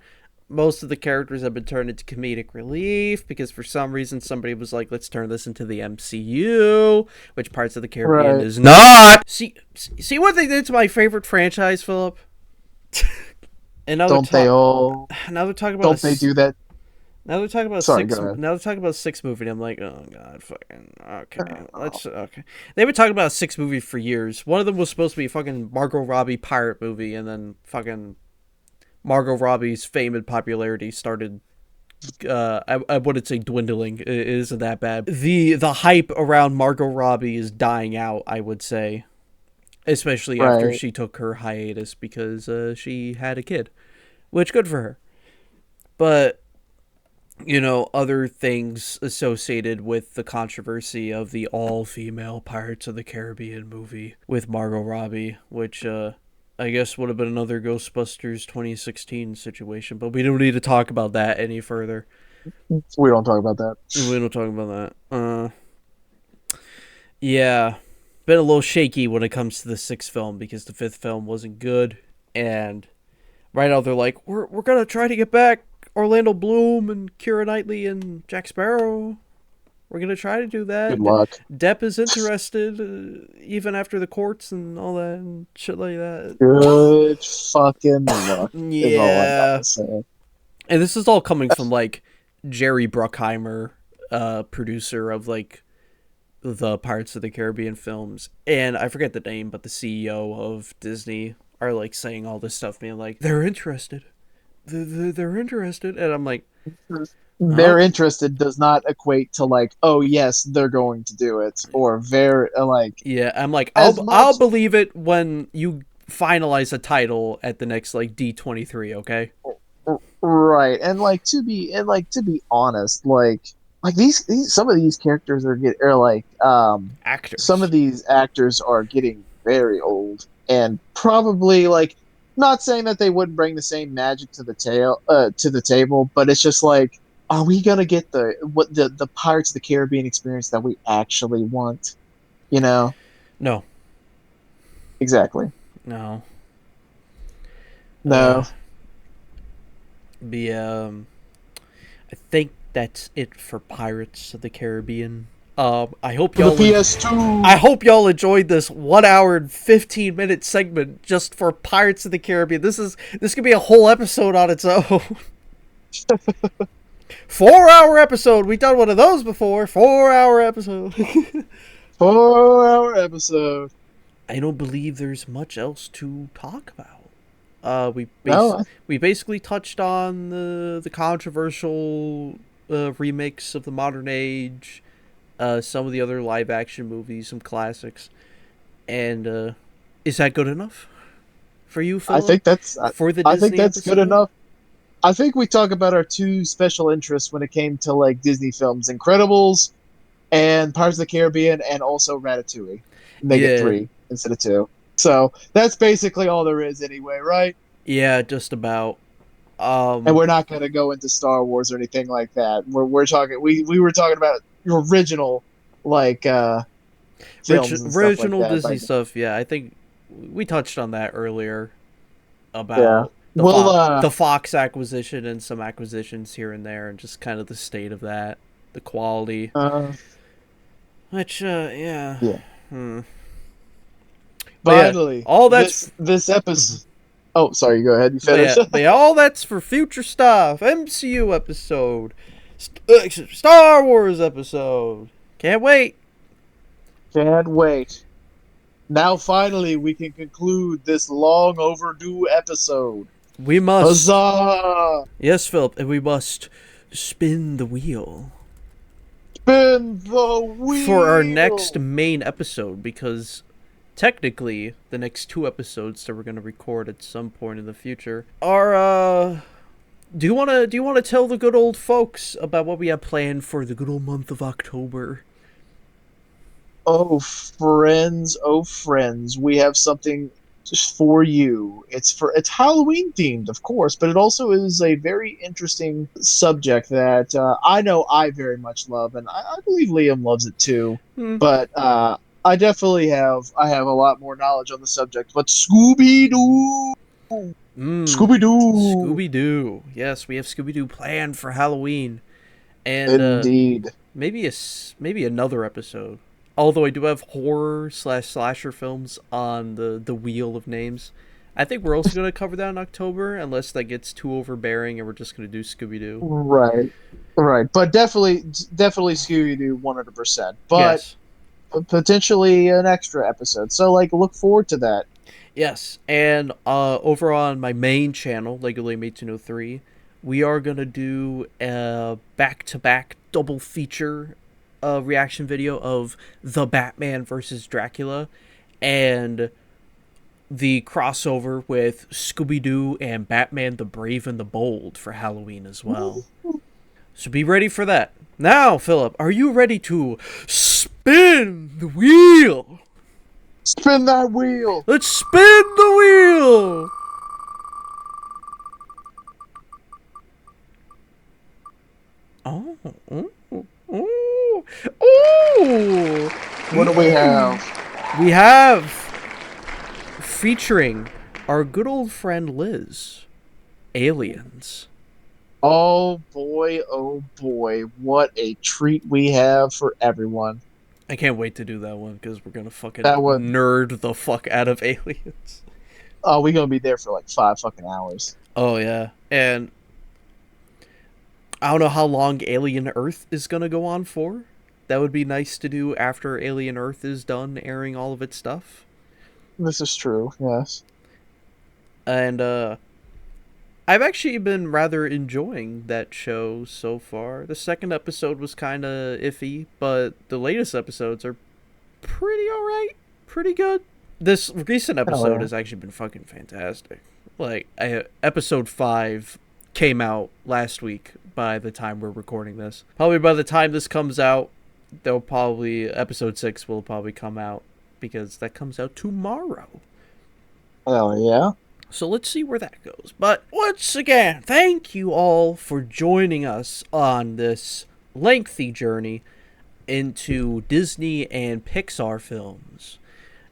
Most of the characters have been turned into comedic relief because for some reason somebody was like, let's turn this into the MCU, which Parts of the Caribbean is not. See what they did to my favorite franchise, Philip? And now don't they all? Now they're talking about. Don't they do that? Now they're talking about Sorry, six. go ahead. Now they're talking about 6 movie. And I'm like, oh god, fucking okay. Okay. They've been talking about a 6 movie for years. One of them was supposed to be a fucking Margot Robbie pirate movie, and then fucking Margot Robbie's fame and popularity started. I wouldn't say dwindling. It isn't that bad. The hype around Margot Robbie is dying out, I would say, especially after she took her hiatus because she had a kid, which good for her. But other things associated with the controversy of the all-female Pirates of the Caribbean movie with Margot Robbie, which I guess would have been another Ghostbusters 2016 situation, but we don't need to talk about that any further. We don't talk about that. We don't talk about that. Yeah, been a little shaky when it comes to the 6th film because the 5th film wasn't good, and right now they're like, we're gonna try to get back Orlando Bloom and Keira Knightley and Jack Sparrow. We're gonna try to do that. Good luck. Depp is interested, even after the courts and all that and shit like that. Good fucking luck. Yeah. And this is all coming from like Jerry Bruckheimer, producer of like the Pirates of the Caribbean films, and I forget the name, but the CEO of Disney are like saying all this stuff, being like, they're interested. They're interested, and I'm like, they're interested does not equate to like, oh yes, they're going to do it, or very like. Yeah, I'm like, I'll believe it when you finalize a title at the next like D23, okay? Right, and like to be honest, like these some of these characters are actors. Some of these actors are getting very old, and probably like. Not saying that they wouldn't bring the same magic to the table, but it's just like, are we gonna get the Pirates of the Caribbean experience that we actually want? No. Exactly. No. I think that's it for Pirates of the Caribbean. I hope y'all the PS2. I hope y'all enjoyed this 1 hour and 15-minute segment just for Pirates of the Caribbean. This could be a whole episode on its own. 4-hour episode. We've done one of those before. 4-hour episode. 4-hour episode. I don't believe there's much else to talk about. We basically touched on the controversial remakes of the modern age. Some of the other live action movies, some classics, and is that good enough for you, Philip? I think that's for the Disney I think that's episode? good enough. I think we talk about our 2 special interests when it came to like Disney films: Incredibles and Pirates of the Caribbean, and also Ratatouille. Make it 3 instead of 2. So that's basically all there is, anyway, right? Yeah, just about. And we're not going to go into Star Wars or anything like that. We're talking. We were talking about original like films original like Disney stuff. Yeah, I think we touched on that earlier about the Fox acquisition and some acquisitions here and there, and just kind of the state of that, the quality. Which yeah. Finally, all that's this episode. Oh, sorry. Go ahead. You But finish. yeah, all that's for future stuff. MCU episode, Star Wars episode. Can't wait. Can't wait. Now, finally, we can conclude this long overdue episode. We must. Huzzah! Yes, Philip, and we must spin the wheel. Spin the wheel! For our next main episode, because technically the next 2 episodes that we're going to record at some point in the future are, do you want to tell the good old folks about what we have planned for the good old month of October? Oh, friends, we have something just for you. It's Halloween themed, of course, but it also is a very interesting subject that I know I very much love, and I believe Liam loves it too. But I definitely have a lot more knowledge on the subject. But Scooby-Doo! Scooby-Doo. Yes, we have Scooby-Doo planned for Halloween. And indeed. Maybe another episode. Although I do have horror/slasher films on the wheel of names. I think we're also going to cover that in October, unless that gets too overbearing and we're just going to do Scooby-Doo. Right. But definitely Scooby-Doo 100%. But yes. Potentially an extra episode. So, look forward to that. Yes, and over on my main channel, Lego Lame 1803, we are going to do a back-to-back double feature reaction video of The Batman vs. Dracula and the crossover with Scooby-Doo and Batman the Brave and the Bold for Halloween as well. So be ready for that. Now, Philip, are you ready to spin the wheel? Spin that wheel! Let's spin the wheel! Oh. What do we have? We have, featuring our good old friend Liz, Aliens. Oh boy, what a treat we have for everyone. I can't wait to do that one, because we're going to fucking nerd the fuck out of Aliens. Oh, we're going to be there for 5 fucking hours. Oh, yeah. And I don't know how long Alien Earth is going to go on for. That would be nice to do after Alien Earth is done airing all of its stuff. This is true, yes. And, I've actually been rather enjoying that show so far. The second episode was kind of iffy, but the latest episodes are pretty alright. Pretty good. This recent episode has actually been fucking fantastic. Episode 5 came out last week by the time we're recording this. Probably by the time this comes out, episode 6 will probably come out, because that comes out tomorrow. Oh, yeah? So let's see where that goes. But once again, thank you all for joining us on this lengthy journey into Disney and Pixar films.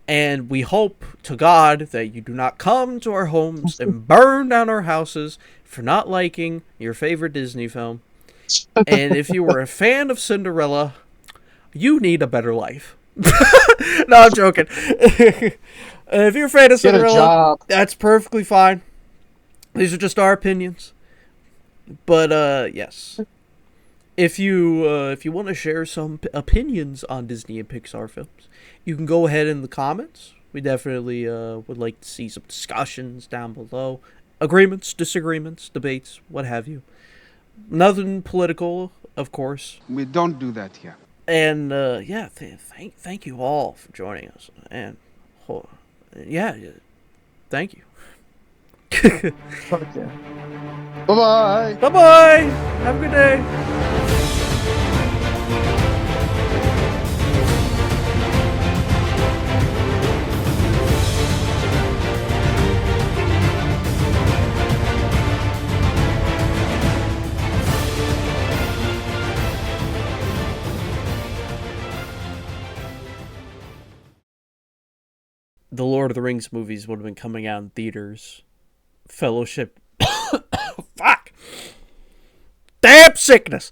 And we hope to God that you do not come to our homes and burn down our houses for not liking your favorite Disney film. And if you were a fan of Cinderella, you need a better life. No, I'm joking. If you're a fan of Cinderella, that's perfectly fine. These are just our opinions. But yes, if you want to share some opinions on Disney and Pixar films, you can go ahead in the comments. We definitely would like to see some discussions down below. Agreements, disagreements, debates, what have you. Nothing political, of course. We don't do that here. And yeah, thank you all for joining us. And yeah, thank you. Bye-bye. Bye-bye. Have a good day. The Lord of the Rings movies would have been coming out in theaters. Fellowship. Fuck! Damn sickness!